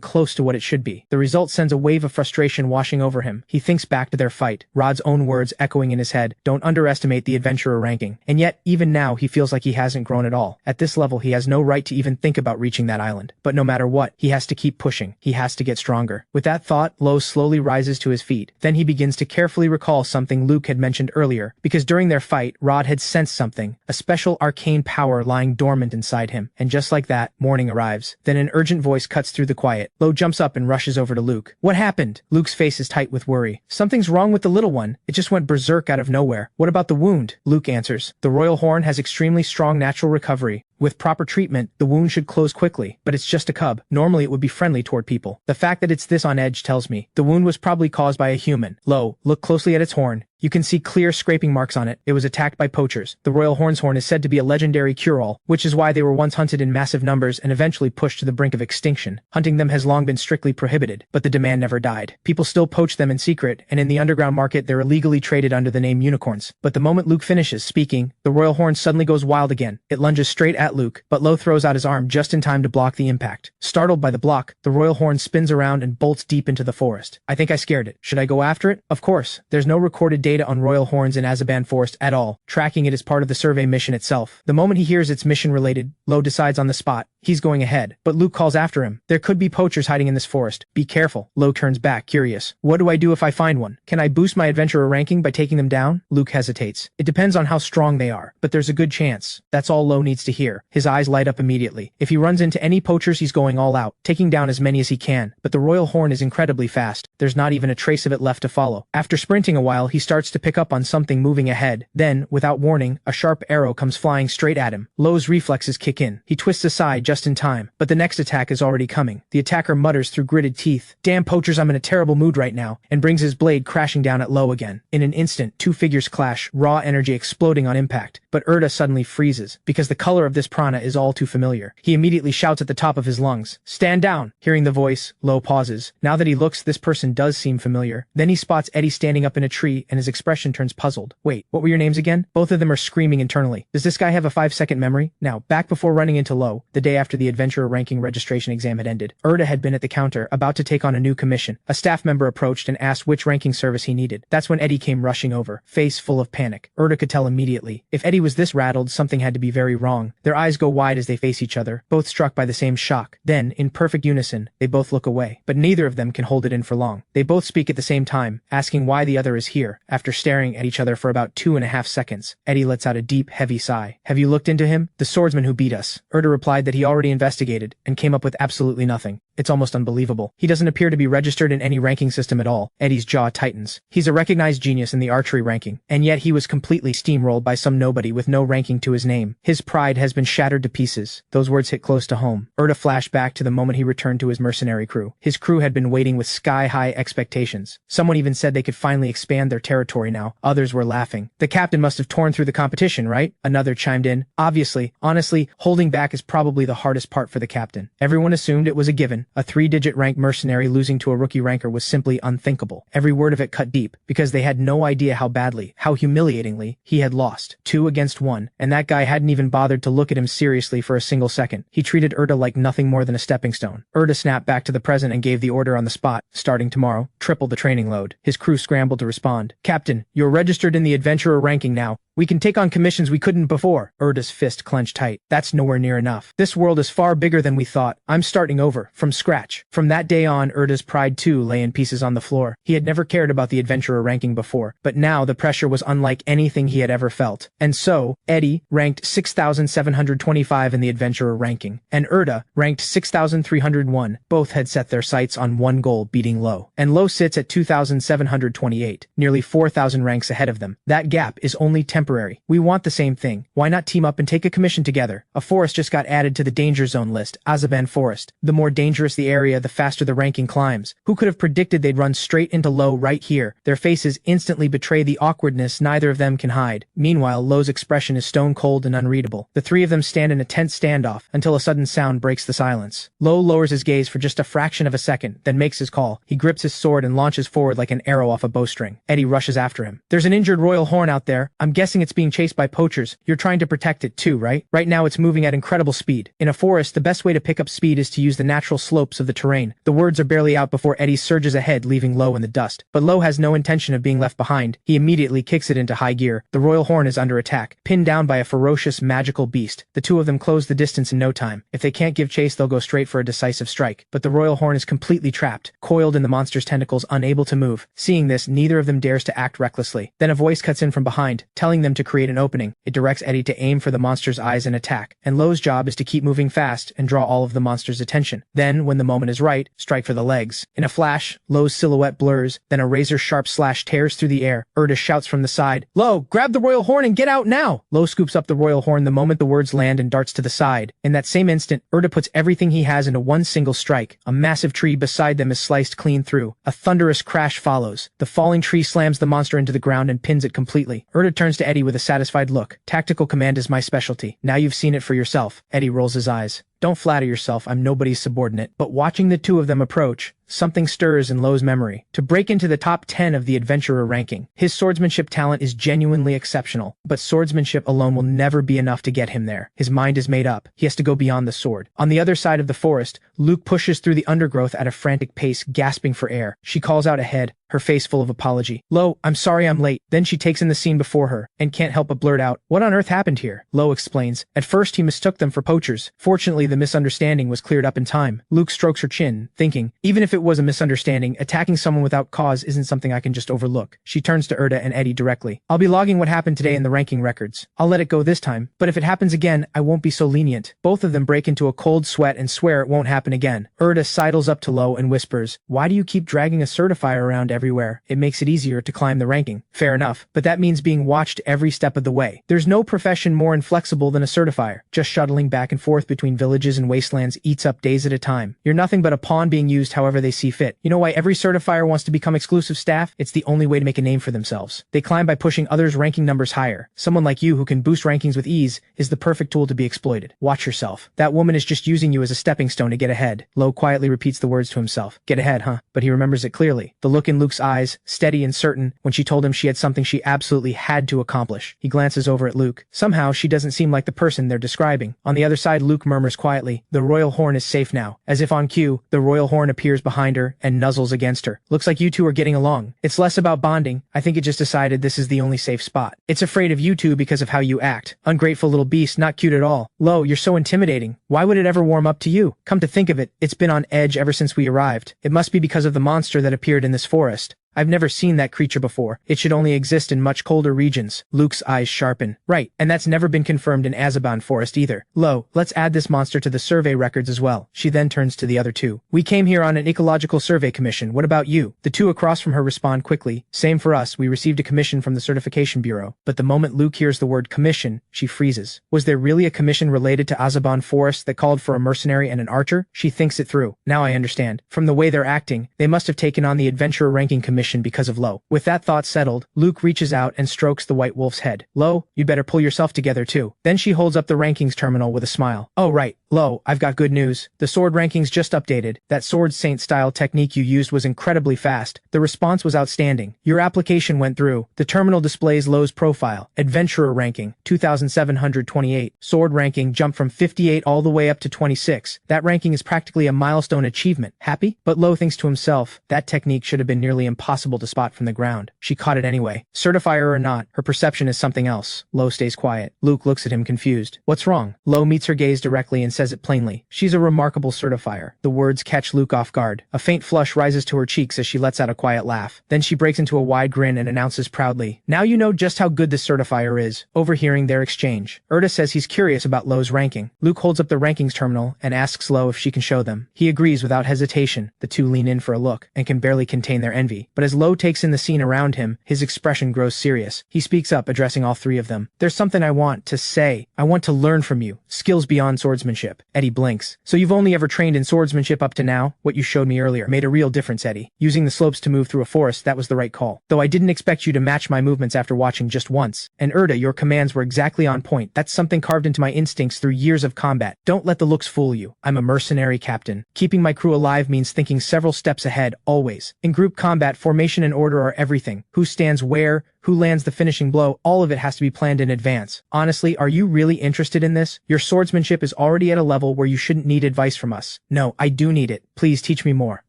close to what it should be. The result sends a wave of frustration washing over him. He thinks back to their fight, Rod's own words echoing in his head, don't underestimate the adventurer ranking. And yet, even now, he feels like he hasn't grown at all. At this level, he has no right to even think about reaching that island. But no matter what, he has to keep pushing. He has to get stronger. With that thought, Lowe slowly rises to his feet. Then he begins to carefully recall something Luke had mentioned earlier, because during their fight, Rod had sensed something, a special arcane power lying dormant inside him. And just like that, morning arrives. Then an urgent voice cuts through the quiet. Lowe jumps up and rushes over to Luke. What happened? Luke's face is tight with worry. Something's wrong with the little one. It just went berserk out of nowhere. What about the wound? Luke answers. The royal horn has extremely strong natural recovery. With proper treatment, the wound should close quickly, but it's just a cub. Normally it would be friendly toward people. The fact that it's this on edge tells me the wound was probably caused by a human. Lowe, look closely at its horn. You can see clear scraping marks on it. It was attacked by poachers. The royal horn's horn is said to be a legendary cure-all, which is why they were once hunted in massive numbers and eventually pushed to the brink of extinction. Hunting them has long been strictly prohibited, but the demand never died. People still poach them in secret, and in the underground market they're illegally traded under the name unicorns. But the moment Luke finishes speaking, the royal horn suddenly goes wild again. It lunges straight at Luke, but Lowe throws out his arm just in time to block the impact. Startled by the block, the royal horn spins around and bolts deep into the forest. I think I scared it. Should I go after it? Of course. There's no recorded data on royal horns in Azaban Forest at all. Tracking it is part of the survey mission itself. The moment he hears it's mission-related, Lowe decides on the spot. He's going ahead, but Luke calls after him. There could be poachers hiding in this forest. Be careful. Lowe turns back, curious. What do I do if I find one? Can I boost my adventurer ranking by taking them down? Luke hesitates. It depends on how strong they are, but there's a good chance. That's all Lowe needs to hear. His eyes light up immediately. If he runs into any poachers, he's going all out, taking down as many as he can. But the royal horn is incredibly fast. There's not even a trace of it left to follow. After sprinting a while, he starts to pick up on something moving ahead. Then, without warning, a sharp arrow comes flying straight at him. Lowe's reflexes kick in. He twists aside just in time, but the next attack is already coming. The attacker mutters through gritted teeth, "Damn poachers, I'm in a terrible mood right now," and brings his blade crashing down at Lowe again. In an instant, two figures clash, raw energy exploding on impact. But Erda suddenly freezes, because the color of this prana is all too familiar. He immediately shouts at the top of his lungs, "Stand down!" Hearing the voice, Lowe pauses. Now that he looks, this person does seem familiar. Then he spots Eddie standing up in a tree, and his expression turns puzzled. Wait, what were your names again? Both of them are screaming internally. Does this guy have a 5-second memory? Now, back before running into Lowe, the day after the adventurer ranking registration exam had ended, Erda had been at the counter, about to take on a new commission. A staff member approached and asked which ranking service he needed. That's when Eddie came rushing over, face full of panic. Erda could tell immediately. If Eddie was this rattled, something had to be very wrong. Their eyes go wide as they face each other, both struck by the same shock. Then, in perfect unison, they both look away. But neither of them can hold it in for long. They both speak at the same time, asking why the other is here. After staring at each other for about 2.5 seconds, Eddie lets out a deep, heavy sigh. "Have you looked into him? The swordsman who beat us." Erda replied that he already investigated, and came up with absolutely nothing. It's almost unbelievable. He doesn't appear to be registered in any ranking system at all. Eddie's jaw tightens. He's a recognized genius in the archery ranking, and yet he was completely steamrolled by some nobody with no ranking to his name. His pride has been shattered to pieces. Those words hit close to home. Erda flashed back to the moment he returned to his mercenary crew. His crew had been waiting with sky-high expectations. Someone even said they could finally expand their territory now. Others were laughing. The captain must have torn through the competition, right? Another chimed in. Obviously, honestly, holding back is probably the hardest part for the captain. Everyone assumed it was a given. A 3-digit rank mercenary losing to a rookie ranker was simply unthinkable. Every word of it cut deep, because they had no idea how badly, how humiliatingly, he had lost. 2 against 1, and that guy hadn't even bothered to look at him seriously for a single second. He treated Erda like nothing more than a stepping stone. Erda snapped back to the present and gave the order on the spot. Starting tomorrow, triple the training load. His crew scrambled to respond. Captain, you're registered in the adventurer ranking now. We can take on commissions we couldn't before. Erda's fist clenched tight. That's nowhere near enough. This world is far bigger than we thought. I'm starting over, from scratch. From that day on, Erda's pride too lay in pieces on the floor. He had never cared about the adventurer ranking before, but now the pressure was unlike anything he had ever felt. And so, Eddie ranked 6,725 in the adventurer ranking, and Erda ranked 6,301. Both had set their sights on one goal, beating Lowe. And Lowe sits at 2,728, nearly 4,000 ranks ahead of them. That gap is only temporary. We want the same thing. Why not team up and take a commission together? A forest just got added to the danger zone list, Azaban Forest. The more dangerous the area, the faster the ranking climbs. Who could have predicted they'd run straight into Lowe right here? Their faces instantly betray the awkwardness neither of them can hide. Meanwhile, Lowe's expression is stone cold and unreadable. The three of them stand in a tense standoff until a sudden sound breaks the silence. Lowe lowers his gaze for just a fraction of a second, then makes his call. He grips his sword and launches forward like an arrow off a bowstring. Eddie rushes after him. There's an injured royal horn out there. I'm guessing it's being chased by poachers. You're trying to protect it too, right? Right now it's moving at incredible speed. In a forest, the best way to pick up speed is to use the natural slopes of the terrain. The words are barely out before Eddie surges ahead, leaving Lowe in the dust. But Lowe has no intention of being left behind. He immediately kicks it into high gear. The royal horn is under attack, pinned down by a ferocious, magical beast. The two of them close the distance in no time. If they can't give chase, they'll go straight for a decisive strike. But the royal horn is completely trapped, coiled in the monster's tentacles, unable to move. Seeing this, neither of them dares to act recklessly. Then a voice cuts in from behind, telling them to create an opening. It directs Eddie to aim for the monster's eyes and attack, and Lowe's job is to keep moving fast and draw all of the monster's attention. Then, when the moment is right, strike for the legs. In a flash, Lowe's silhouette blurs, then a razor-sharp slash tears through the air. Erda shouts from the side, "Lowe, grab the royal horn and get out now!" Lowe scoops up the royal horn the moment the words land and darts to the side. In that same instant, Erda puts everything he has into one single strike. A massive tree beside them is sliced clean through. A thunderous crash follows. The falling tree slams the monster into the ground and pins it completely. Erda turns to Eddie with a satisfied look. Tactical command is my specialty. Now you've seen it for yourself. Eddie rolls his eyes. Don't flatter yourself, I'm nobody's subordinate. But watching the two of them approach, something stirs in Lowe's memory. To break into the top 10 of the adventurer ranking, his swordsmanship talent is genuinely exceptional. But swordsmanship alone will never be enough to get him there. His mind is made up. He has to go beyond the sword. On the other side of the forest, Luke pushes through the undergrowth at a frantic pace, gasping for air. She calls out ahead, her face full of apology. "Lowe, I'm sorry I'm late." Then she takes in the scene before her, and can't help but blurt out, "What on earth happened here?" Lowe explains. At first he mistook them for poachers. Fortunately, the misunderstanding was cleared up in time. Luke strokes her chin, thinking, even if it was a misunderstanding, attacking someone without cause isn't something I can just overlook. She turns to Erda and Eddie directly. "I'll be logging what happened today in the ranking records. I'll let it go this time, but if it happens again, I won't be so lenient." Both of them break into a cold sweat and swear it won't happen again. Erda sidles up to Lowe and whispers, "Why do you keep dragging a certifier around everywhere? It makes it easier to climb the ranking." Fair enough, but that means being watched every step of the way. There's no profession more inflexible than a certifier. Just shuttling back and forth between villages and wastelands eats up days at a time. You're nothing but a pawn being used however they see fit. You know why every certifier wants to become exclusive staff? It's the only way to make a name for themselves. They climb by pushing others' ranking numbers higher. Someone like you who can boost rankings with ease is the perfect tool to be exploited. Watch yourself. That woman is just using you as a stepping stone to get ahead. Lowe quietly repeats the words to himself. Get ahead, huh? But he remembers it clearly. The look in Luke's eyes, steady and certain, when she told him she had something she absolutely had to accomplish. He glances over at Luke. Somehow, she doesn't seem like the person they're describing. On the other side, Luke murmurs quietly, "The royal horn is safe now." As if on cue, the royal horn appears behind her and nuzzles against her. "Looks like you two are getting along. It's less about bonding. I think it just decided this is the only safe spot. It's afraid of you two because of how you act. Ungrateful little beast, not cute at all. Lowe, you're so intimidating. Why would it ever warm up to you? Come to think of it, it's been on edge ever since we arrived. It must be because of the monster that appeared in this forest. I've never seen that creature before. It should only exist in much colder regions. Luke's eyes sharpen. Right, and that's never been confirmed in Azabon Forest either. Lowe, let's add this monster to the survey records as well. She then turns to the other two. We came here on an ecological survey commission. What about you? The two across from her respond quickly. Same for us. We received a commission from the Certification Bureau. But the moment Luke hears the word commission, she freezes. Was there really a commission related to Azabon Forest that called for a mercenary and an archer? She thinks it through. Now I understand. From the way they're acting, they must have taken on the adventurer ranking commission because of Lowe. With that thought settled, Luke reaches out and strokes the white wolf's head. Lowe, you'd better pull yourself together too. Then she holds up the rankings terminal with a smile. Oh right, Lowe, I've got good news. The sword rankings just updated. That sword saint style technique you used was incredibly fast. The response was outstanding. Your application went through. The terminal displays Lowe's profile. Adventurer ranking, 2,728. Sword ranking jumped from 58 all the way up to 26. That ranking is practically a milestone achievement. Happy? But Lowe thinks to himself, that technique should have been nearly impossible to spot from the ground. She caught it anyway. Certifier or not, her perception is something else. Lowe stays quiet. Luke looks at him confused. What's wrong? Lowe meets her gaze directly and says it plainly. She's a remarkable certifier. The words catch Luke off guard. A faint flush rises to her cheeks as she lets out a quiet laugh. Then she breaks into a wide grin and announces proudly, now you know just how good this certifier is. Overhearing their exchange, Erda says he's curious about Lowe's ranking. Luke holds up the rankings terminal and asks Lowe if she can show them. He agrees without hesitation. The two lean in for a look and can barely contain their envy. But as Lowe takes in the scene around him, his expression grows serious. He speaks up, addressing all three of them. There's something I want to say. I want to learn from you. Skills beyond swordsmanship. Eddie blinks. So you've only ever trained in swordsmanship up to now? What you showed me earlier made a real difference, Eddie. Using the slopes to move through a forest, that was the right call. Though I didn't expect you to match my movements after watching just once. And Erda, your commands were exactly on point. That's something carved into my instincts through years of combat. Don't let the looks fool you. I'm a mercenary captain. Keeping my crew alive means thinking several steps ahead, always. In group combat, formation and order are everything. Who stands where, who lands the finishing blow, all of it has to be planned in advance. Honestly, are you really interested in this? Your swordsmanship is already at a level where you shouldn't need advice from us. No, I do need it. Please teach me more.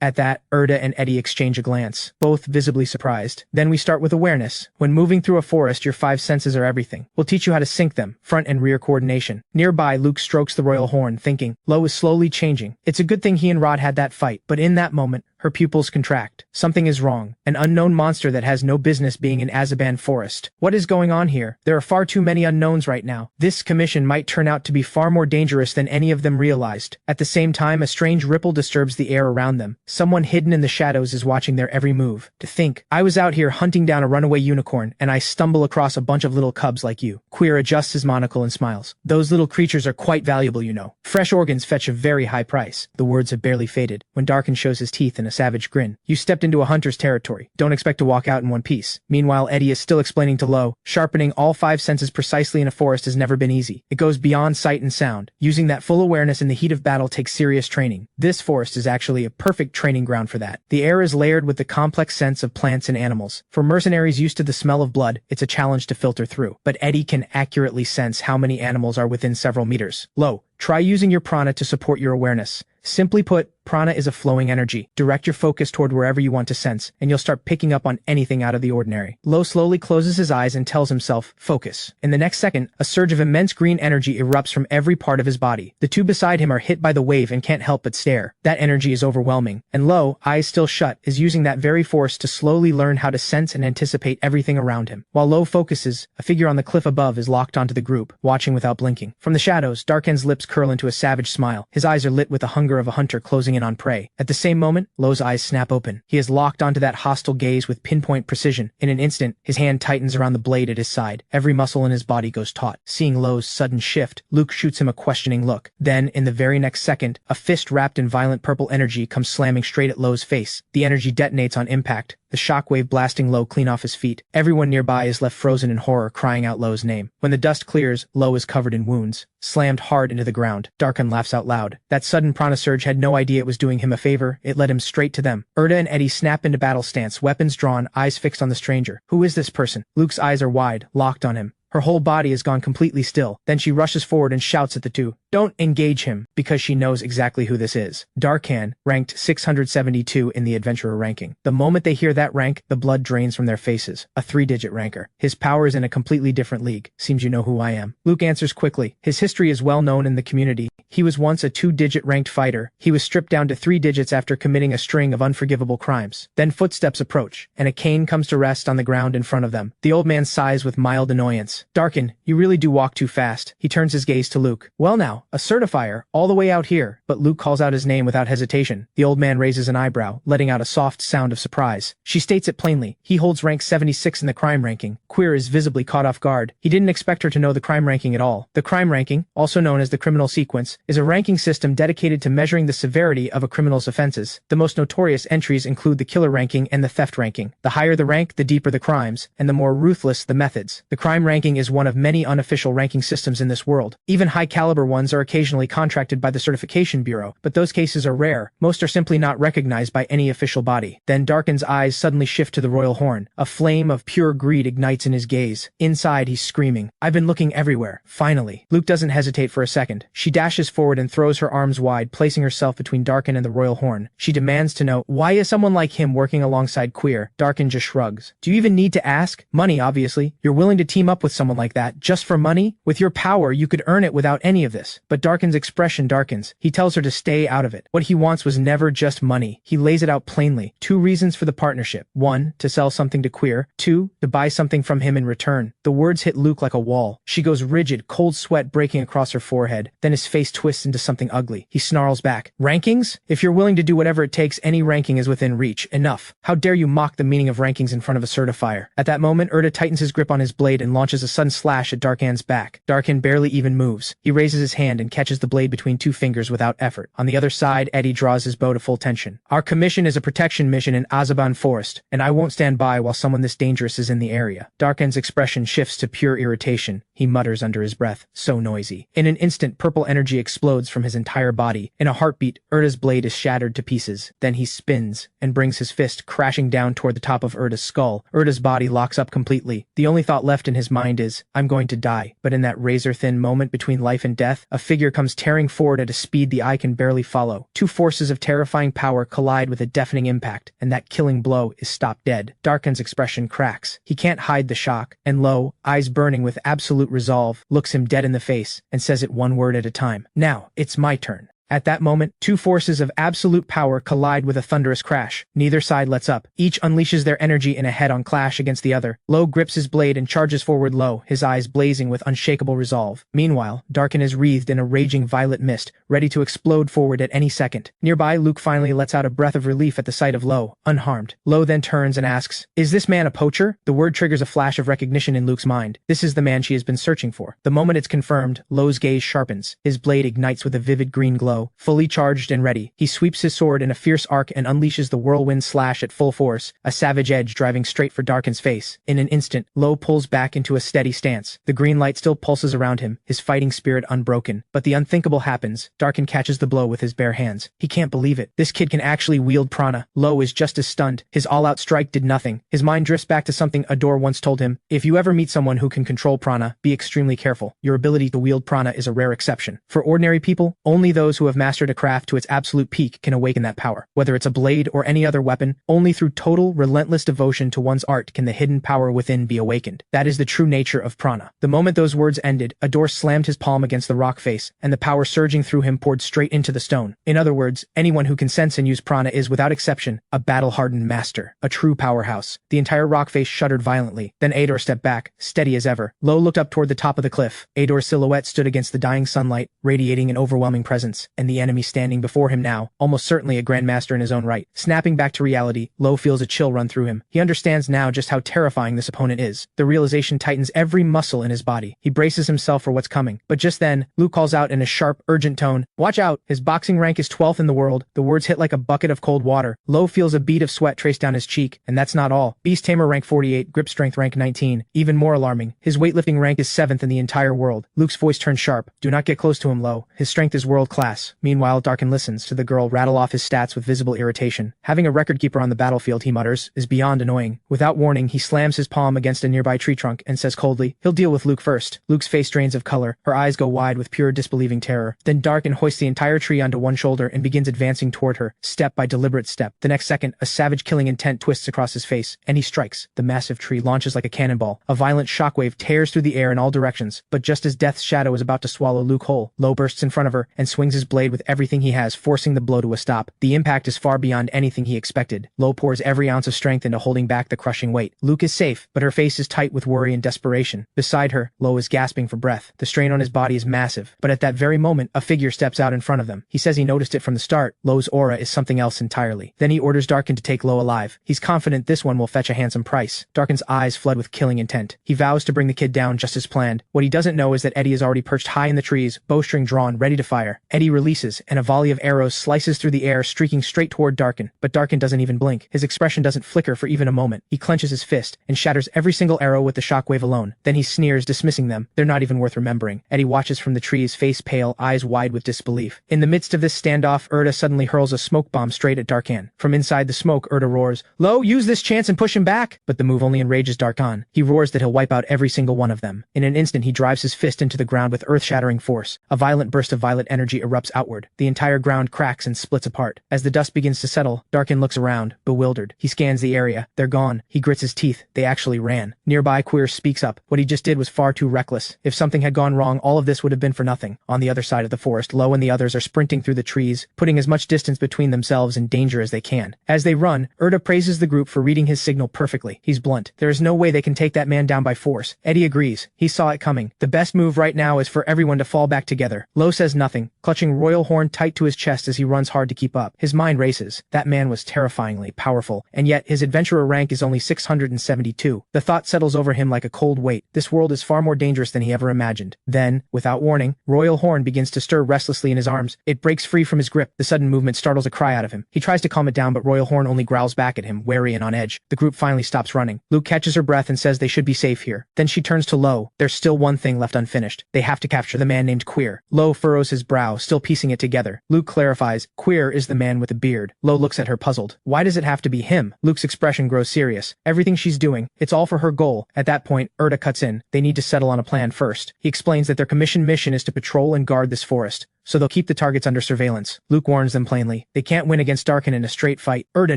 At that, Erda and Eddie exchange a glance, both visibly surprised. Then we start with awareness. When moving through a forest, your five senses are everything. We'll teach you how to sync them, front and rear coordination. Nearby, Luke strokes the royal horn, thinking, Lowe is slowly changing. It's a good thing he and Rod had that fight, but in that moment, her pupils contract. Something is wrong. An unknown monster that has no business being in Azabon Forest. What is going on here? There are far too many unknowns right now. This commission might turn out to be far more dangerous than any of them realized. At the same time, a strange ripple disturbs the air around them. Someone hidden in the shadows is watching their every move. To think, I was out here hunting down a runaway unicorn, and I stumble across a bunch of little cubs like you. Queer adjusts his monocle and smiles. Those little creatures are quite valuable, you know. Fresh organs fetch a very high price. The words have barely faded when Darkin shows his teeth in a savage grin. You stepped into a hunter's territory. Don't expect to walk out in one piece. Meanwhile, Eddie is still explaining to Lowe, sharpening all five senses precisely in a forest has never been easy. It goes beyond sight and sound. Using that full awareness in the heat of battle takes serious training. This forest is actually a perfect training ground for that. The air is layered with the complex scents of plants and animals. For mercenaries used to the smell of blood, it's a challenge to filter through. But Eddie can accurately sense how many animals are within several meters. Lowe, try using your prana to support your awareness. Simply put, prana is a flowing energy. Direct your focus toward wherever you want to sense, and you'll start picking up on anything out of the ordinary. Lowe slowly closes his eyes and tells himself, focus. In the next second, a surge of immense green energy erupts from every part of his body. The two beside him are hit by the wave and can't help but stare. That energy is overwhelming, and Lowe, eyes still shut, is using that very force to slowly learn how to sense and anticipate everything around him. While Lowe focuses, a figure on the cliff above is locked onto the group, watching without blinking. From the shadows, Darken's lips curl into a savage smile. His eyes are lit with the hunger of a hunter closing in on prey. At the same moment, Lowe's eyes snap open. He is locked onto that hostile gaze with pinpoint precision. In an instant, his hand tightens around the blade at his side. Every muscle in his body goes taut. Seeing Lowe's sudden shift, Luke shoots him a questioning look. Then, in the very next second, a fist wrapped in violent purple energy comes slamming straight at Lowe's face. The energy detonates on impact, the shockwave blasting Lowe clean off his feet. Everyone nearby is left frozen in horror, crying out Lowe's name. When the dust clears, Lowe is covered in wounds, slammed hard into the ground. Darkin laughs out loud. That sudden prana surge had no idea it was doing him a favor. It led him straight to them. Erda and Eddie snap into battle stance, weapons drawn, eyes fixed on the stranger. Who is this person? Luke's eyes are wide, locked on him. Her whole body is gone completely still. Then she rushes forward and shouts at the two, "Don't engage him," because she knows exactly who this is. Darkan, ranked 672 in the adventurer ranking. The moment they hear that rank, the blood drains from their faces. A 3-digit ranker. His power is in a completely different league. Seems you know who I am. Luke answers quickly. His history is well known in the community. He was once a 2-digit ranked fighter. He was stripped down to 3 digits after committing a string of unforgivable crimes. Then footsteps approach, and a cane comes to rest on the ground in front of them. The old man sighs with mild annoyance. "Darkan, you really do walk too fast." He turns his gaze to Luke. "Well now, a certifier, all the way out here." But Luke calls out his name without hesitation. The old man raises an eyebrow, letting out a soft sound of surprise. She states it plainly. He holds rank 76 in the crime ranking. Queer is visibly caught off guard. He didn't expect her to know the crime ranking at all. The crime ranking, also known as the criminal sequence, is a ranking system dedicated to measuring the severity of a criminal's offenses. The most notorious entries include the killer ranking and the theft ranking. The higher the rank, the deeper the crimes, and the more ruthless the methods. The crime ranking is one of many unofficial ranking systems in this world. Even high-caliber ones are occasionally contracted by the Certification Bureau, but those cases are rare. Most are simply not recognized by any official body. Then Darkan's eyes suddenly shift to the royal horn. A flame of pure greed ignites in his gaze. Inside, he's screaming, "I've been looking everywhere." Finally, Luke doesn't hesitate for a second. She dashes forward and throws her arms wide, placing herself between Darkan and the royal horn. She demands to know, why is someone like him working alongside Queer? Darkan just shrugs. "Do you even need to ask? Money, obviously. You're willing to team up with someone like that, just for money? With your power, you could earn it without any of this." But Darkan's expression darkens. He tells her to stay out of it. What he wants was never just money. He lays it out plainly. 2 reasons for the partnership. 1, to sell something to Queer. 2, to buy something from him in return. The words hit Luke like a wall. She goes rigid, cold sweat breaking across her forehead. Then his face twists into something ugly. He snarls back, "Rankings? If you're willing to do whatever it takes, any ranking is within reach. Enough. How dare you mock the meaning of rankings in front of a certifier?" At that moment, Erda tightens his grip on his blade and launches a sudden slash at Darkan's back. Darkan barely even moves. He raises his hand and catches the blade between 2 fingers without effort. On the other side, Eddie draws his bow to full tension. "Our commission is a protection mission in Azaban Forest, and I won't stand by while someone this dangerous is in the area." Darkan's expression shifts to pure irritation. He mutters under his breath, "So noisy." In an instant, purple energy explodes from his entire body. In a heartbeat, Erda's blade is shattered to pieces. Then he spins and brings his fist crashing down toward the top of Erda's skull. Erda's body locks up completely. The only thought left in his mind is, "I'm going to die." But in that razor-thin moment between life and death, a figure comes tearing forward at a speed the eye can barely follow. 2 forces of terrifying power collide with a deafening impact, and that killing blow is stopped dead. Darkan's expression cracks. He can't hide the shock, and Lowe, eyes burning with absolute resolve, looks him dead in the face and says it 1 word at a time. "Now, it's my turn." At that moment, 2 forces of absolute power collide with a thunderous crash. Neither side lets up. Each unleashes their energy in a head-on clash against the other. Lowe grips his blade and charges forward low, his eyes blazing with unshakable resolve. Meanwhile, Darkan is wreathed in a raging violet mist, ready to explode forward at any second. Nearby, Luke finally lets out a breath of relief at the sight of Lowe, unharmed. Lowe then turns and asks, "Is this man a poacher?" The word triggers a flash of recognition in Luke's mind. This is the man she has been searching for. The moment it's confirmed, Lowe's gaze sharpens. His blade ignites with a vivid green glow. Fully charged and ready, he sweeps his sword in a fierce arc and unleashes the whirlwind slash at full force, a savage edge driving straight for Darkan's face. In an instant, Lowe pulls back into a steady stance. The green light still pulses around him, his fighting spirit unbroken. But the unthinkable happens. Darkan catches the blow with his bare hands. He can't believe it. This kid can actually wield Prana. Lowe is just as stunned. His all-out strike did nothing. His mind drifts back to something Ador once told him. "If you ever meet someone who can control Prana, be extremely careful. Your ability to wield Prana is a rare exception. For ordinary people, only those who have mastered a craft to its absolute peak can awaken that power. Whether it's a blade or any other weapon, only through total, relentless devotion to one's art can the hidden power within be awakened. That is the true nature of Prana." The moment those words ended, Ador slammed his palm against the rock face, and the power surging through him poured straight into the stone. In other words, anyone who can sense and use Prana is, without exception, a battle-hardened master, a true powerhouse. The entire rock face shuddered violently. Then Ador stepped back, steady as ever. Lowe looked up toward the top of the cliff. Ador's silhouette stood against the dying sunlight, radiating an overwhelming presence, and the enemy standing before him now, almost certainly a grandmaster in his own right. Snapping back to reality, Lowe feels a chill run through him. He understands now just how terrifying this opponent is. The realization tightens every muscle in his body. He braces himself for what's coming. But just then, Luke calls out in a sharp, urgent tone, "Watch out! His boxing rank is 12th in the world." The words hit like a bucket of cold water. Lowe feels a bead of sweat trace down his cheek, and that's not all. Beast Tamer rank 48, grip strength rank 19. Even more alarming, his weightlifting rank is 7th in the entire world. Luke's voice turns sharp. "Do not get close to him, Lowe. His strength is world class. else. Meanwhile, Darkin listens to the girl rattle off his stats with visible irritation. Having a record keeper on the battlefield, he mutters, is beyond annoying. Without warning, he slams his palm against a nearby tree trunk and says coldly, he'll deal with Luke first. Luke's face drains of color, her eyes go wide with pure disbelieving terror. Then Darkin hoists the entire tree onto one shoulder and begins advancing toward her, step by deliberate step. The next second, a savage killing intent twists across his face, and he strikes. The massive tree launches like a cannonball. A violent shockwave tears through the air in all directions, but just as Death's shadow is about to swallow Luke whole, Lowe bursts in front of her and swings his blade with everything he has, forcing the blow to a stop. The impact is far beyond anything he expected. Lowe pours every ounce of strength into holding back the crushing weight. Luke is safe, but her face is tight with worry and desperation. Beside her, Lowe is gasping for breath. The strain on his body is massive, but at that very moment, a figure steps out in front of them. He says he noticed it from the start. Lowe's aura is something else entirely. Then he orders Darkin to take Lowe alive. He's confident this one will fetch a handsome price. Darkin's eyes flood with killing intent. He vows to bring the kid down just as planned. What he doesn't know is that Eddie is already perched high in the trees, bowstring drawn, ready to fire. Eddie releases, and a volley of arrows slices through the air, streaking straight toward Darkin. But Darkin doesn't even blink. His expression doesn't flicker for even a moment. He clenches his fist and shatters every single arrow with the shockwave alone. Then he sneers, dismissing them. They're not even worth remembering. Eddie watches from the trees, face pale, eyes wide with disbelief. In the midst of this standoff, Erda suddenly hurls a smoke bomb straight at Darkin. From inside the smoke, Erda roars, Lowe, use this chance and push him back! But the move only enrages Darkin. He roars that he'll wipe out every single one of them. In an instant, he drives his fist into the ground with earth-shattering force. A violent burst of violet energy erupts outward. The entire ground cracks and splits apart. As the dust begins to settle, Darkin looks around, bewildered. He scans the area. They're gone. He grits his teeth. They actually ran. Nearby, Queer speaks up. What he just did was far too reckless. If something had gone wrong, all of this would have been for nothing. On the other side of the forest, Lowe and the others are sprinting through the trees, putting as much distance between themselves and danger as they can. As they run, Erda praises the group for reading his signal perfectly. He's blunt. There is no way they can take that man down by force. Eddie agrees. He saw it coming. The best move right now is for everyone to fall back together. Lowe says nothing, clutching Royal Horn tight to his chest as he runs hard to keep up. His mind races. That man was terrifyingly powerful, and yet his adventurer rank is only 672. The thought settles over him like a cold weight. This world is far more dangerous than he ever imagined. Then, without warning, Royal Horn begins to stir restlessly in his arms. It breaks free from his grip. The sudden movement startles a cry out of him. He tries to calm it down, but Royal Horn only growls back at him, wary and on edge. The group finally stops running. Luke catches her breath and says they should be safe here. Then she turns to Lowe. There's still one thing left unfinished. They have to capture the man named Queer. Lowe furrows his brow, still piecing it together. Luke clarifies, Queer is the man with the beard. Lowe looks at her puzzled. Why does it have to be him? Luke's expression grows serious. Everything she's doing, it's all for her goal. At that point, Erda cuts in. They need to settle on a plan first. He explains that their commissioned mission is to patrol and guard this forest, so they'll keep the targets under surveillance. Luke warns them plainly. They can't win against Darkin in a straight fight. Erda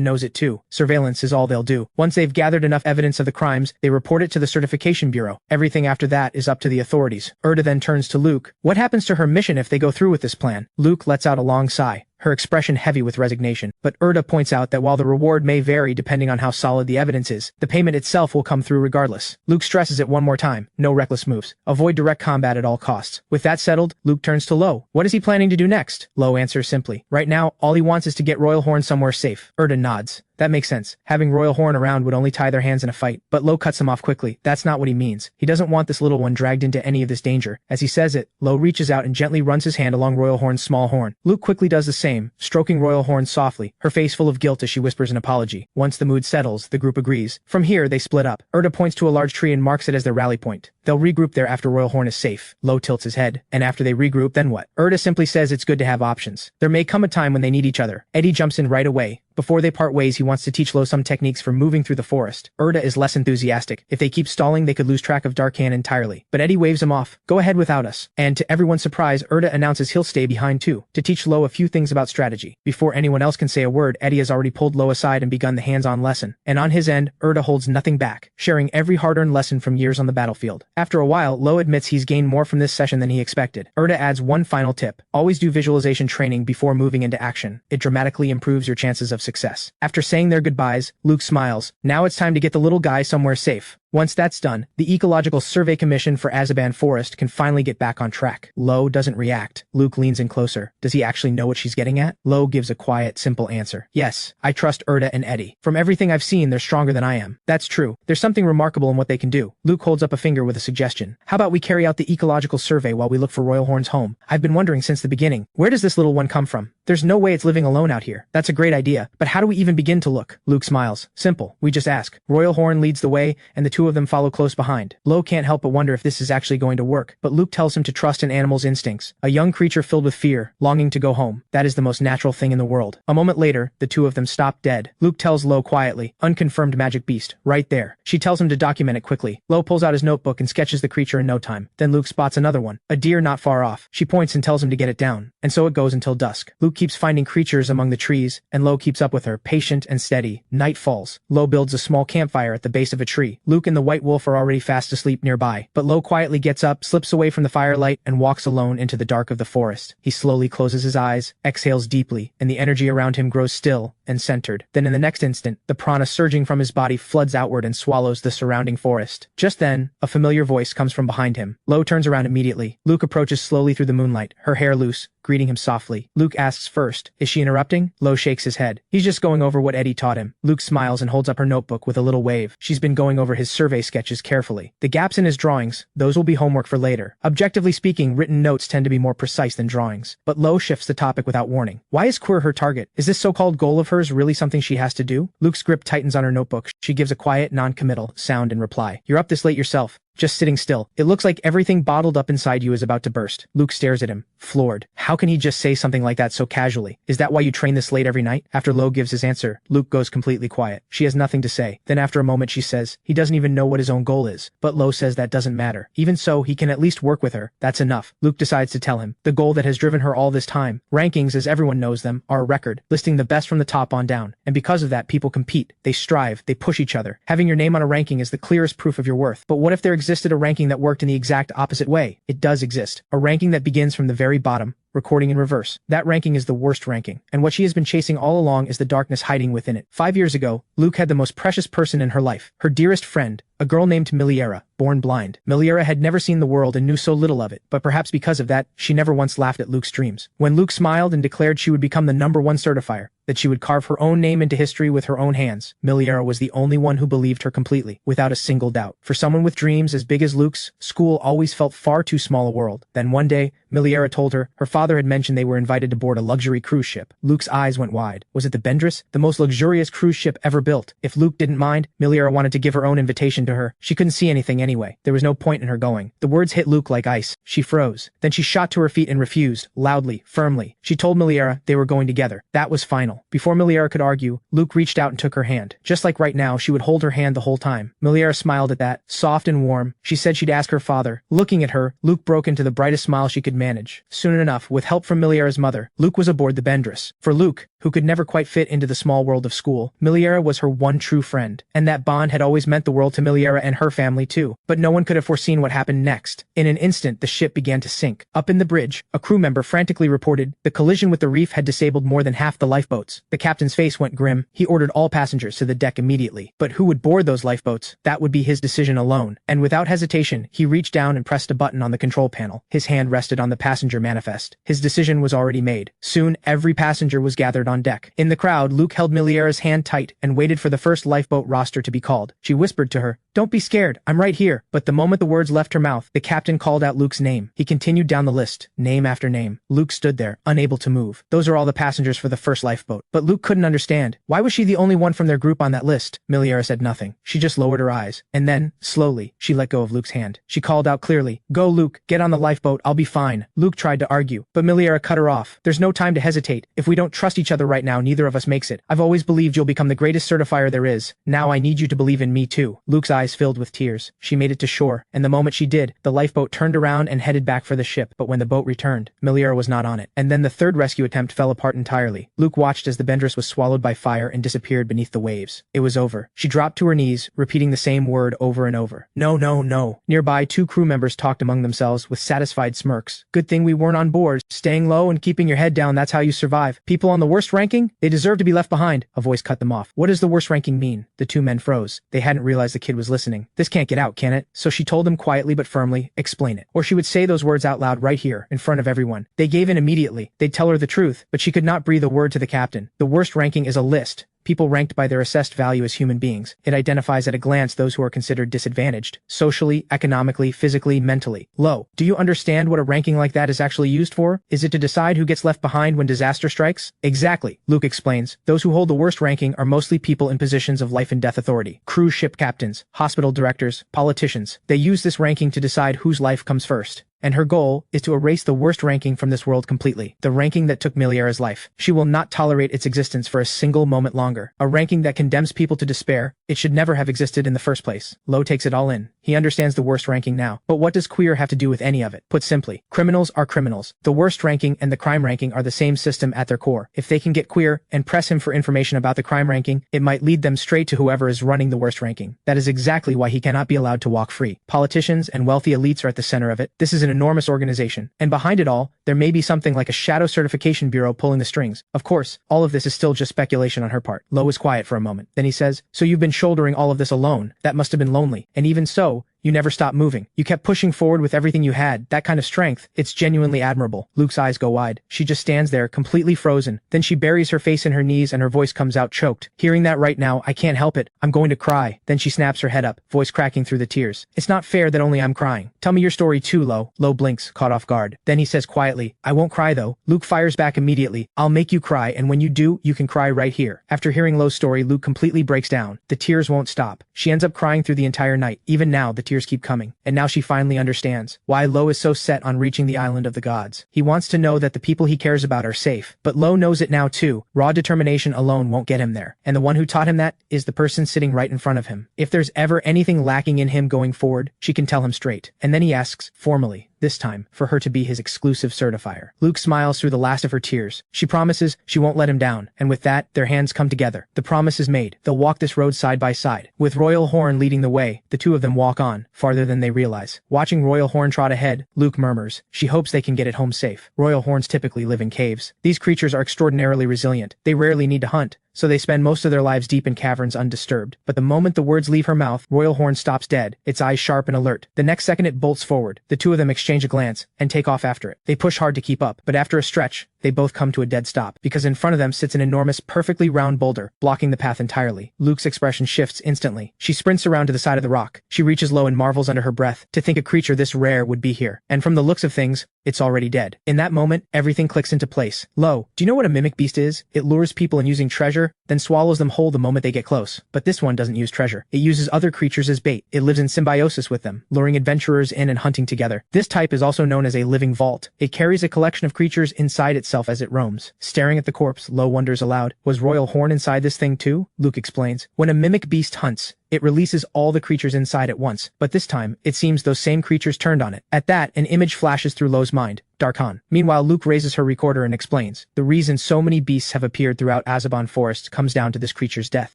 knows it too. Surveillance is all they'll do. Once they've gathered enough evidence of the crimes, they report it to the Certification Bureau. Everything after that is up to the authorities. Erda then turns to Luke. What happens to her mission if they go through with this plan? Luke lets out a long sigh, her expression heavy with resignation. But Erda points out that while the reward may vary depending on how solid the evidence is, the payment itself will come through regardless. Luke stresses it one more time. No reckless moves. Avoid direct combat at all costs. With that settled, Luke turns to Lowe. What is he planning to do next? Lowe answers simply. Right now, all he wants is to get Royal Horn somewhere safe. Erda nods. That makes sense. Having Royal Horn around would only tie their hands in a fight, but Lowe cuts him off quickly. That's not what he means. He doesn't want this little one dragged into any of this danger. As he says it, Lowe reaches out and gently runs his hand along Royal Horn's small horn. Luke quickly does the same, stroking Royal Horn softly, her face full of guilt as she whispers an apology. Once the mood settles, the group agrees. From here, they split up. Erda points to a large tree and marks it as their rally point. They'll regroup there after Royal Horn is safe. Lowe tilts his head. And after they regroup, then what? Erda simply says it's good to have options. There may come a time when they need each other. Eddie jumps in right away. Before they part ways, he wants to teach Lowe some techniques for moving through the forest. Erda is less enthusiastic. If they keep stalling, they could lose track of Darkin entirely. But Eddie waves him off. Go ahead without us. And to everyone's surprise, Erda announces he'll stay behind too, to teach Lowe a few things about strategy. Before anyone else can say a word, Eddie has already pulled Lowe aside and begun the hands-on lesson. And on his end, Erda holds nothing back, sharing every hard-earned lesson from years on the battlefield. After a while, Lowe admits he's gained more from this session than he expected. Erda adds one final tip. Always do visualization training before moving into action. It dramatically improves your chances of success. After saying their goodbyes, Luke smiles. Now it's time to get the little guy somewhere safe. Once that's done, the Ecological Survey Commission for Azaban Forest can finally get back on track. Lowe doesn't react. Luke leans in closer. Does he actually know what she's getting at? Lowe gives a quiet, simple answer. Yes, I trust Erda and Eddie. From everything I've seen, they're stronger than I am. That's true. There's something remarkable in what they can do. Luke holds up a finger with a suggestion. How about we carry out the ecological survey while we look for Royal Horn's home? I've been wondering since the beginning, where does this little one come from? There's no way it's living alone out here. That's a great idea, but how do we even begin to look? Luke smiles. Simple. We just ask. Royal Horn leads the way, and the two of them follow close behind. Lowe can't help but wonder if this is actually going to work, but Luke tells him to trust an animal's instincts. A young creature filled with fear, longing to go home. That is the most natural thing in the world. A moment later, the two of them stop dead. Luke tells Lowe quietly, unconfirmed magic beast, right there. She tells him to document it quickly. Lowe pulls out his notebook and sketches the creature in no time. Then Luke spots another one, a deer not far off. She points and tells him to get it down. And so it goes until dusk. Luke keeps finding creatures among the trees, and Lowe keeps up with her, patient and steady. Night falls. Lowe builds a small campfire at the base of a tree. Luke and the white wolf are already fast asleep nearby, but Lowe quietly gets up, slips away from the firelight, and walks alone into the dark of the forest. He slowly closes his eyes, exhales deeply, and the energy around him grows still and centered. Then in the next instant, the prana surging from his body floods outward and swallows the surrounding forest. Just then, a familiar voice comes from behind him. Lowe turns around immediately. Luke approaches slowly through the moonlight, her hair loose, greeting him softly. Luke asks first, is she interrupting? Lowe shakes his head. He's just going over what Eddie taught him. Luke smiles and holds up her notebook with a little wave. She's been going over his survey sketches carefully. The gaps in his drawings, those will be homework for later. Objectively speaking, written notes tend to be more precise than drawings. But Lowe shifts the topic without warning. Why is queer her target? Is this so-called goal of hers really something she has to do? Luke's grip tightens on her notebook. She gives a quiet, non-committal sound in reply. You're up this late yourself. Just sitting still. It looks like everything bottled up inside you is about to burst. Luke stares at him, floored. How can he just say something like that so casually? Is that why you train this late every night? After Lowe gives his answer, Luke goes completely quiet. She has nothing to say. Then after a moment she says, he doesn't even know what his own goal is. But Lowe says that doesn't matter. Even so, he can at least work with her. That's enough. Luke decides to tell him. The goal that has driven her all this time. Rankings, as everyone knows them, are a record, listing the best from the top on down. And because of that, people compete. They strive. They push each other. Having your name on a ranking is the clearest proof of your worth. But what if there existed a ranking that worked in the exact opposite way? It does exist. A ranking that begins from the very bottom, recording in reverse. That ranking is the worst ranking, and what she has been chasing all along is the darkness hiding within it. 5 years ago, Luke had the most precious person in her life, her dearest friend, a girl named Miliera, born blind. Miliera had never seen the world and knew so little of it, but perhaps because of that, she never once laughed at Luke's dreams. When Luke smiled and declared she would become the #1 certifier, that she would carve her own name into history with her own hands, Miliera was the only one who believed her completely, without a single doubt. For someone with dreams as big as Luke's, school always felt far too small a world. Then one day, Miliera told her father had mentioned they were invited to board a luxury cruise ship. Luke's eyes went wide. Was it the Bendress? The most luxurious cruise ship ever built. If Luke didn't mind, Miliera wanted to give her own invitation to her. She couldn't see anything anyway. There was no point in her going. The words hit Luke like ice. She froze. Then she shot to her feet and refused, loudly, firmly. She told Miliera they were going together. That was final. Before Miliera could argue, Luke reached out and took her hand. Just like right now, she would hold her hand the whole time. Miliera smiled at that, soft and warm. She said she'd ask her father. Looking at her, Luke broke into the brightest smile she could manage. Soon enough, with help from Miliera's mother, Luke was aboard the Bendress. For Luke, who could never quite fit into the small world of school, Miliera was her one true friend. And that bond had always meant the world to Miliera and her family too. But no one could have foreseen what happened next. In an instant, the ship began to sink. Up in the bridge, a crew member frantically reported the collision with the reef had disabled more than half the lifeboats. The captain's face went grim. He ordered all passengers to the deck immediately. But who would board those lifeboats? That would be his decision alone. And without hesitation, he reached down and pressed a button on the control panel. His hand rested on the passenger manifest. His decision was already made. Soon, every passenger was gathered on deck. In the crowd, Luke held Miliera's hand tight and waited for the first lifeboat roster to be called. She whispered to her, "Don't be scared, I'm right here." But the moment the words left her mouth, the captain called out Luke's name. He continued down the list, name after name. Luke stood there, unable to move. Those are all the passengers for the first lifeboat. But Luke couldn't understand. Why was she the only one from their group on that list? Miliera said nothing. She just lowered her eyes. And then, slowly, she let go of Luke's hand. She called out clearly, "Go, Luke, get on the lifeboat, I'll be fine." Luke tried to argue, but Miliera cut her off. "There's no time to hesitate. If we don't trust each other right now, neither of us makes it. I've always believed you'll become the greatest certifier there is. Now I need you to believe in me too." Luke's eyes filled with tears. She made it to shore, and the moment she did, the lifeboat turned around and headed back for the ship. But when the boat returned, Miliera was not on it. And then the third rescue attempt fell apart entirely. Luke watched as the Bendress was swallowed by fire and disappeared beneath the waves. It was over. She dropped to her knees, repeating the same word over and over. "No, no, no." Nearby, two crew members talked among themselves with satisfied smirks. "Good thing we weren't on board. Staying low and keeping your head down, that's how you survive. People on the worst ranking, they deserve to be left behind." A voice cut them off. "What does the worst ranking mean?" The two men froze. They hadn't realized the kid was listening. "This can't get out, can it?" So she told him quietly but firmly, "Explain it." Or she would say those words out loud right here, in front of everyone. They gave in immediately. They'd tell her the truth, but she could not breathe a word to the captain. The worst ranking is a list. people ranked by their assessed value as human beings. It identifies at a glance those who are considered disadvantaged, socially, economically, physically, mentally. Lowe, do you understand what a ranking like that is actually used for? Is it to decide who gets left behind when disaster strikes? Exactly, Luke explains. Those who hold the worst ranking are mostly people in positions of life and death authority. Cruise ship captains, hospital directors, politicians. They use this ranking to decide whose life comes first. And her goal is to erase the worst ranking from this world completely, the ranking that took Miliera's life. She will not tolerate its existence for a single moment longer. A ranking that condemns people to despair. It should never have existed in the first place. Lowe takes it all in. He understands the worst ranking now. But what does queer have to do with any of it? Put simply, criminals are criminals. The worst ranking and the crime ranking are the same system at their core. If they can get queer and press him for information about the crime ranking, it might lead them straight to whoever is running the worst ranking. That is exactly why he cannot be allowed to walk free. Politicians and wealthy elites are at the center of it. This is an enormous organization. And behind it all, there may be something like a shadow certification bureau pulling the strings. Of course, all of this is still just speculation on her part. Lowe is quiet for a moment. Then he says, "So you've been shouldering all of this alone. That must have been lonely. And even so, you never stopped moving. You kept pushing forward with everything you had. That kind of strength, it's genuinely admirable." Luke's eyes go wide. She just stands there, completely frozen. Then she buries her face in her knees and her voice comes out choked. "Hearing that right now, I can't help it. I'm going to cry." Then she snaps her head up, voice cracking through the tears. "It's not fair that only I'm crying. Tell me your story too, Lowe." Lowe blinks, caught off guard. Then he says quietly, "I won't cry though." Luke fires back immediately. "I'll make you cry, and when you do, you can cry right here." After hearing Lowe's story, Luke completely breaks down. The tears won't stop. She ends up crying through the entire night. Even now, the tears keep coming. And now she finally understands why Lowe is so set on reaching the island of the gods. He wants to know that the people he cares about are safe. But Lowe knows it now too. Raw determination alone won't get him there. And the one who taught him that is the person sitting right in front of him. If there's ever anything lacking in him going forward, she can tell him straight. And then he asks, formally, this time, for her to be his exclusive certifier. Luke smiles through the last of her tears. She promises she won't let him down, and with that, their hands come together. The promise is made. They'll walk this road side by side. With Royal Horn leading the way, the two of them walk on, farther than they realize. Watching Royal Horn trot ahead, Luke murmurs. She hopes they can get it home safe. Royal Horns typically live in caves. These creatures are extraordinarily resilient. They rarely need to hunt, so they spend most of their lives deep in caverns undisturbed. But the moment the words leave her mouth, Royal Horn stops dead, its eyes sharp and alert. The next second it bolts forward. The two of them exchange a glance, and take off after it. They push hard to keep up, but after a stretch, they both come to a dead stop, because in front of them sits an enormous, perfectly round boulder, blocking the path entirely. Luke's expression shifts instantly. She sprints around to the side of the rock. She reaches low and marvels under her breath, to think a creature this rare would be here. And from the looks of things, it's already dead. In that moment, everything clicks into place. Lowe, do you know what a mimic beast is? It lures people in using treasure, then swallows them whole the moment they get close. But this one doesn't use treasure. It uses other creatures as bait. It lives in symbiosis with them, luring adventurers in and hunting together. This type is also known as a living vault. It carries a collection of creatures inside itself as it roams. Staring at the corpse, Lowe wonders aloud, was Royal Horn inside this thing too? Luke explains. When a mimic beast hunts, it releases all the creatures inside at once, but this time, it seems those same creatures turned on it. At that, an image flashes through Lowe's mind. Darkhan. Meanwhile, Luke raises her recorder and explains. The reason so many beasts have appeared throughout Azabon Forest comes down to this creature's death.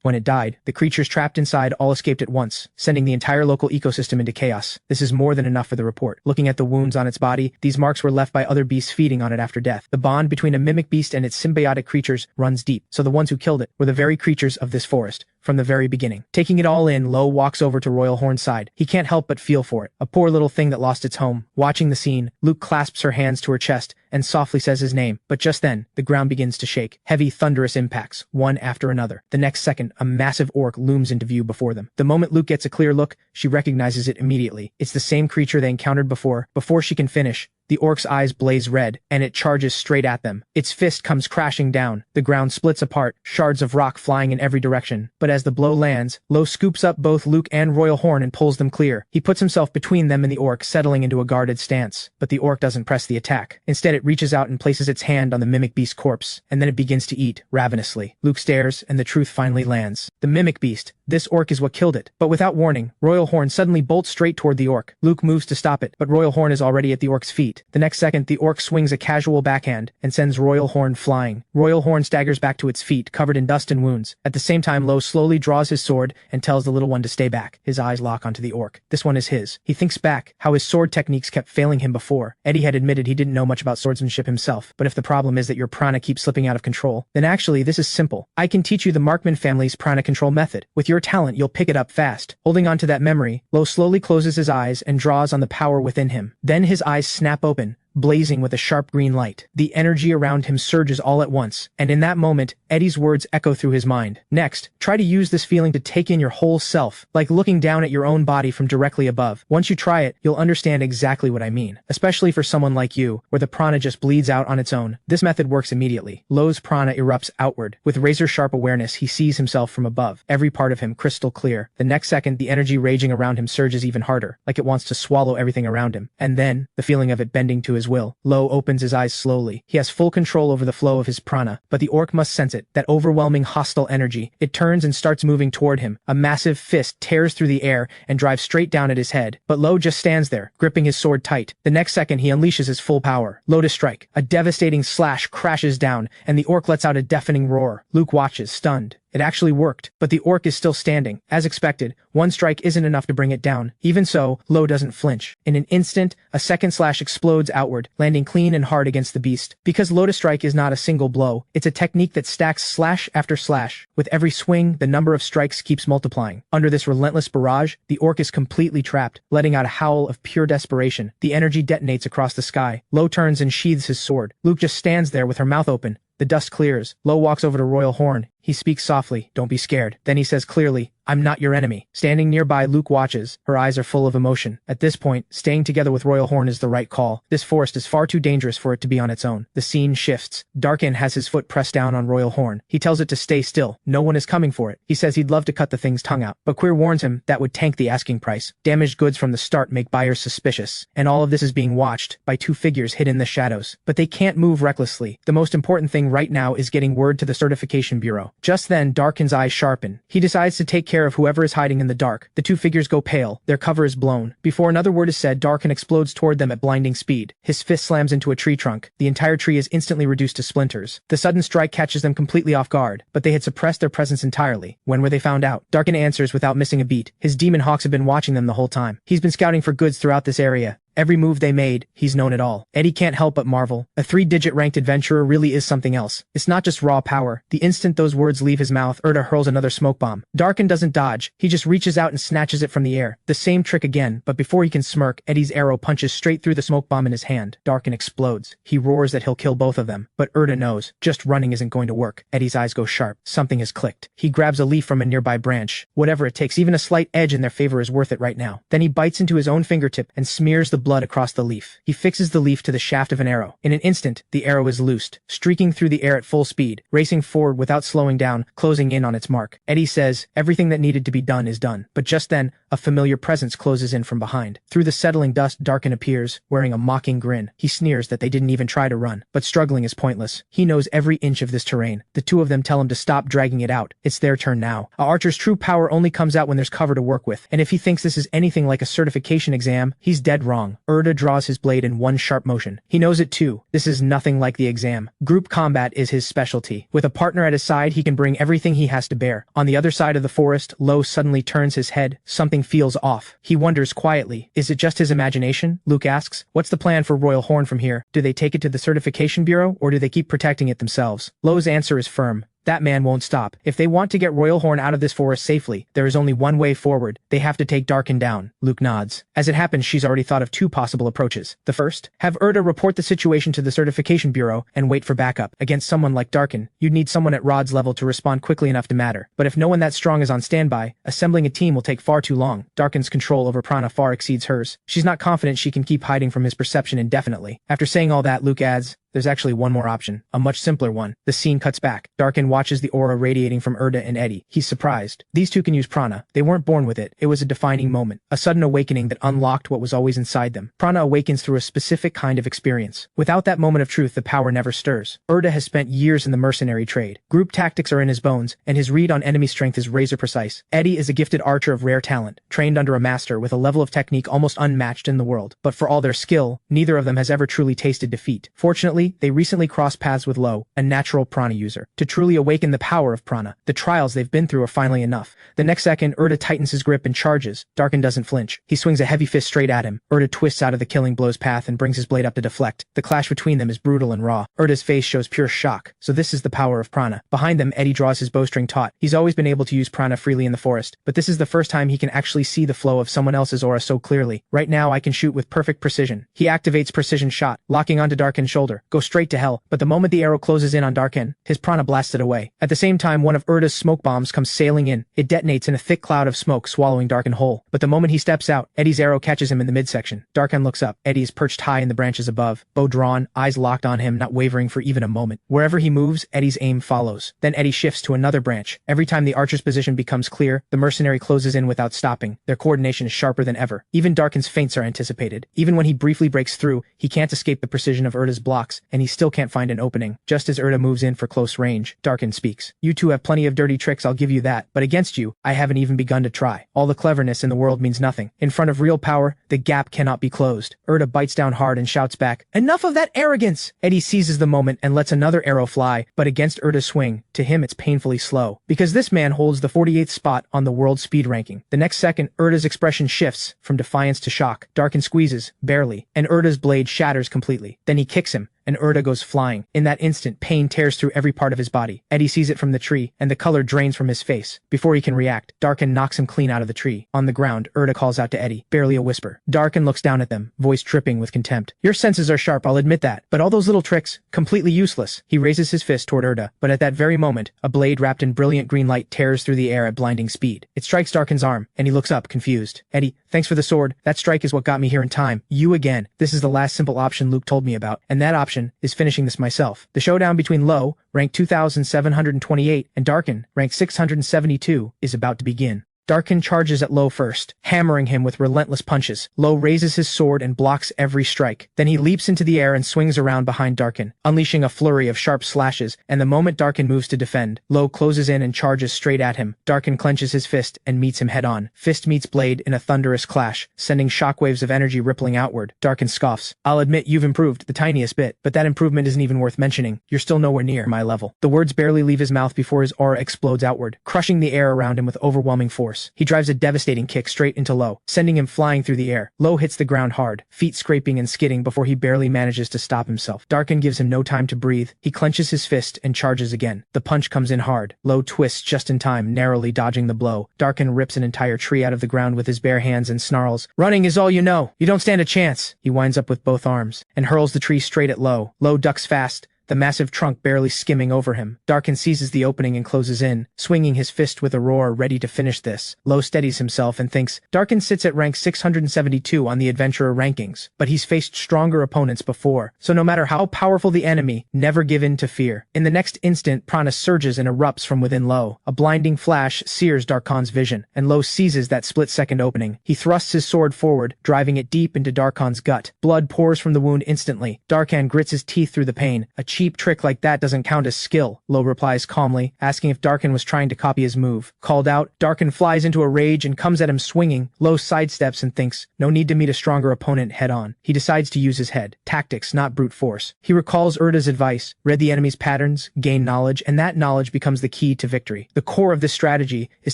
When it died, the creatures trapped inside all escaped at once, sending the entire local ecosystem into chaos. This is more than enough for the report. Looking at the wounds on its body, these marks were left by other beasts feeding on it after death. The bond between a mimic beast and its symbiotic creatures runs deep, so the ones who killed it were the very creatures of this forest. From the very beginning. Taking it all in, Lowe walks over to Royal Horn's side. He can't help but feel for it. A poor little thing that lost its home. Watching the scene, Luke clasps her hands to her chest and softly says his name. But just then, the ground begins to shake. Heavy, thunderous impacts, one after another. The next second, a massive orc looms into view before them. The moment Luke gets a clear look, she recognizes it immediately. It's the same creature they encountered before. Before she can finish, the orc's eyes blaze red, and it charges straight at them. Its fist comes crashing down. The ground splits apart, shards of rock flying in every direction. But as the blow lands, Lowe scoops up both Luke and Royal Horn and pulls them clear. He puts himself between them and the orc, settling into a guarded stance. But the orc doesn't press the attack. Instead, it reaches out and places its hand on the mimic beast's corpse, and then it begins to eat, ravenously. Luke stares, and the truth finally lands. The mimic beast. This orc is what killed it. But without warning, Royal Horn suddenly bolts straight toward the orc. Luke moves to stop it, but Royal Horn is already at the orc's feet. The next second, the orc swings a casual backhand and sends Royal Horn flying. Royal Horn staggers back to its feet, covered in dust and wounds. At the same time, Lowe slowly draws his sword and tells the little one to stay back. His eyes lock onto the orc. This one is his. He thinks back, how his sword techniques kept failing him before. Eddie had admitted he didn't know much about swordsmanship himself, but if the problem is that your prana keeps slipping out of control, then actually this is simple. I can teach you the Markman family's prana control method. With your talent, you'll pick it up fast. Holding on to that memory, Lowe slowly closes his eyes and draws on the power within him. Then his eyes snap open, blazing with a sharp green light. The energy around him surges all at once, and in that moment, Eddie's words echo through his mind. Next, try to use this feeling to take in your whole self, like looking down at your own body from directly above. Once you try it, you'll understand exactly what I mean, especially for someone like you, where the prana just bleeds out on its own. This method works immediately. Lowe's prana erupts outward. With razor-sharp awareness, he sees himself from above, every part of him crystal clear. The next second, the energy raging around him surges even harder, like it wants to swallow everything around him. And then, the feeling of it bending to his will. Lowe opens his eyes slowly. He has full control over the flow of his prana, but the orc must sense it, that overwhelming hostile energy. It turns and starts moving toward him. A massive fist tears through the air and drives straight down at his head, but Lowe just stands there, gripping his sword tight. The next second, he unleashes his full power. Lotus strike. A devastating slash crashes down, and the orc lets out a deafening roar. Luke watches, stunned. It actually worked, but the orc is still standing. As expected, one strike isn't enough to bring it down. Even so, Lowe doesn't flinch. In an instant, a second slash explodes outward, landing clean and hard against the beast. Because Lotus Strike is not a single blow, it's a technique that stacks slash after slash. With every swing, the number of strikes keeps multiplying. Under this relentless barrage, the orc is completely trapped, letting out a howl of pure desperation. The energy detonates across the sky. Lowe turns and sheathes his sword. Luke just stands there with her mouth open. The dust clears. Lowe walks over to Royal Horn. He speaks softly, "Don't be scared." Then he says clearly, "I'm not your enemy." Standing nearby, Luke watches. Her eyes are full of emotion. At this point, staying together with Royal Horn is the right call. This forest is far too dangerous for it to be on its own. The scene shifts. Darkin has his foot pressed down on Royal Horn. He tells it to stay still. No one is coming for it. He says he'd love to cut the thing's tongue out, but Queer warns him that would tank the asking price. Damaged goods from the start make buyers suspicious, and all of this is being watched by two figures hidden in the shadows. But they can't move recklessly. The most important thing right now is getting word to the Certification Bureau. Just then, Darkin's eyes sharpen. He decides to take care of whoever is hiding in the dark. The two figures go pale. Their cover is blown. Before another word is said, Darkin explodes toward them at blinding speed. His fist slams into a tree trunk. The entire tree is instantly reduced to splinters. The sudden strike catches them completely off guard, but they had suppressed their presence entirely. When were they found out? Darkin answers without missing a beat. His demon hawks have been watching them the whole time. He's been scouting for goods throughout this area. Every move they made, he's known it all. Eddie can't help but marvel. A 3-digit ranked adventurer really is something else. It's not just raw power. The instant those words leave his mouth, Erda hurls another smoke bomb. Darkin doesn't dodge. He just reaches out and snatches it from the air. The same trick again, but before he can smirk, Eddie's arrow punches straight through the smoke bomb in his hand. Darkin explodes. He roars that he'll kill both of them, but Erda knows. Just running isn't going to work. Eddie's eyes go sharp. Something has clicked. He grabs a leaf from a nearby branch. Whatever it takes, even a slight edge in their favor is worth it right now. Then he bites into his own fingertip and smears the blood across the leaf. He fixes the leaf to the shaft of an arrow. In an instant, the arrow is loosed, streaking through the air at full speed, racing forward without slowing down, closing in on its mark. Eddie says, everything that needed to be done is done. But just then, a familiar presence closes in from behind. Through the settling dust, Darkin appears, wearing a mocking grin. He sneers that they didn't even try to run. But struggling is pointless. He knows every inch of this terrain. The two of them tell him to stop dragging it out. It's their turn now. A archer's true power only comes out when there's cover to work with. And if he thinks this is anything like a certification exam, he's dead wrong. Erda draws his blade in one sharp motion. He knows it too. This is nothing like the exam. Group combat is his specialty. With a partner at his side, he can bring everything he has to bear. On the other side of the forest, Lowe suddenly turns his head. Something feels off. He wonders quietly, is it just his imagination? Luke asks, what's the plan for Royal Horn from here? Do they take it to the Certification Bureau, or do they keep protecting it themselves? Lowe's answer is firm. That man won't stop. If they want to get Royal Horn out of this forest safely, there is only one way forward. They have to take Darkin down. Luke nods. As it happens, she's already thought of two possible approaches. The first, have Erda report the situation to the Certification Bureau and wait for backup. Against someone like Darkin, you'd need someone at Rod's level to respond quickly enough to matter. But if no one that strong is on standby, assembling a team will take far too long. Darkin's control over Prana far exceeds hers. She's not confident she can keep hiding from his perception indefinitely. After saying all that, Luke adds, there's actually one more option, a much simpler one. The scene cuts back. Darkin watches the aura radiating from Erda and Eddie. He's surprised. These two can use Prana. They weren't born with it. It was a defining moment, a sudden awakening that unlocked what was always inside them. Prana awakens through a specific kind of experience. Without that moment of truth, the power never stirs. Erda has spent years in the mercenary trade. Group tactics are in his bones, and his read on enemy strength is razor precise. Eddie is a gifted archer of rare talent, trained under a master with a level of technique almost unmatched in the world. But for all their skill, neither of them has ever truly tasted defeat. Fortunately, Luckily, they recently crossed paths with Lowe, a natural Prana user. To truly awaken the power of Prana, the trials they've been through are finally enough. The next second, Erda tightens his grip and charges. Darkin doesn't flinch. He swings a heavy fist straight at him. Erda twists out of the killing blow's path and brings his blade up to deflect. The clash between them is brutal and raw. Erda's face shows pure shock. So this is the power of Prana. Behind them, Eddie draws his bowstring taut. He's always been able to use Prana freely in the forest, but this is the first time he can actually see the flow of someone else's aura so clearly. Right now, I can shoot with perfect precision. He activates precision shot, locking onto Darkin's shoulder. Go straight to hell. But the moment the arrow closes in on Darkin, his Prana blasts it away. At the same time, one of Erda's smoke bombs comes sailing in. It detonates in a thick cloud of smoke, swallowing Darkin whole. But the moment he steps out, Eddie's arrow catches him in the midsection. Darkin looks up. Eddie is perched high in the branches above, bow drawn, eyes locked on him, not wavering for even a moment. Wherever he moves, Eddie's aim follows. Then Eddie shifts to another branch. Every time the archer's position becomes clear, the mercenary closes in without stopping. Their coordination is sharper than ever. Even Darkin's feints are anticipated. Even when he briefly breaks through, he can't escape the precision of Erda's blocks, and he still can't find an opening. Just as Erda moves in for close range, Darkin speaks. You two have plenty of dirty tricks, I'll give you that, but against you, I haven't even begun to try. All the cleverness in the world means nothing. In front of real power, the gap cannot be closed. Erda bites down hard and shouts back, "Enough of that arrogance!" Eddie seizes the moment and lets another arrow fly, but against Erda's swing, to him it's painfully slow. Because this man holds the 48th spot on the world speed ranking. The next second, Erda's expression shifts from defiance to shock. Darkin squeezes, barely, and Erda's blade shatters completely. Then he kicks him, and Erda goes flying. In that instant, pain tears through every part of his body. Eddie sees it from the tree, and the color drains from his face. Before he can react, Darkin knocks him clean out of the tree. On the ground, Erda calls out to Eddie, barely a whisper. Darkin looks down at them, voice dripping with contempt. Your senses are sharp, I'll admit that, but all those little tricks, completely useless. He raises his fist toward Erda, but at that very moment, a blade wrapped in brilliant green light tears through the air at blinding speed. It strikes Darkin's arm, and he looks up, confused. Eddie, thanks for the sword. That strike is what got me here in time. You again. This is the last simple option Luke told me about, and that option is finishing this myself. The showdown between Lowe, ranked 2,728, and Darkin, ranked 672, is about to begin. Darkin charges at Lowe first, hammering him with relentless punches. Lowe raises his sword and blocks every strike. Then he leaps into the air and swings around behind Darkin, unleashing a flurry of sharp slashes, and the moment Darkin moves to defend, Lowe closes in and charges straight at him. Darkin clenches his fist and meets him head-on. Fist meets blade in a thunderous clash, sending shockwaves of energy rippling outward. Darkin scoffs. I'll admit you've improved the tiniest bit, but that improvement isn't even worth mentioning. You're still nowhere near my level. The words barely leave his mouth before his aura explodes outward, crushing the air around him with overwhelming force. He drives a devastating kick straight into Lowe, sending him flying through the air. Lowe hits the ground hard, feet scraping and skidding before he barely manages to stop himself. Darkin gives him no time to breathe. He clenches his fist and charges again. The punch comes in hard. Lowe twists just in time, narrowly dodging the blow. Darkin rips an entire tree out of the ground with his bare hands and snarls, "Running is all you know. You don't stand a chance." He winds up with both arms and hurls the tree straight at Lowe. Lowe ducks fast, the massive trunk barely skimming over him. Darkin seizes the opening and closes in, swinging his fist with a roar, ready to finish this. Lowe steadies himself and thinks. Darkin sits at rank 672 on the adventurer rankings, but he's faced stronger opponents before, so no matter how powerful the enemy, never give in to fear. In the next instant, Prana surges and erupts from within Lowe. A blinding flash sears Darkon's vision, and Lowe seizes that split-second opening. He thrusts his sword forward, driving it deep into Darkon's gut. Blood pours from the wound instantly. Darkan grits his teeth through the pain. A cheap trick like that doesn't count as skill, Lowe replies calmly, asking if Darkin was trying to copy his move. Called out, Darkin flies into a rage and comes at him swinging. Lowe sidesteps and thinks, no need to meet a stronger opponent head-on. He decides to use his head. Tactics, not brute force. He recalls Erda's advice, read the enemy's patterns, gain knowledge, and that knowledge becomes the key to victory. The core of this strategy is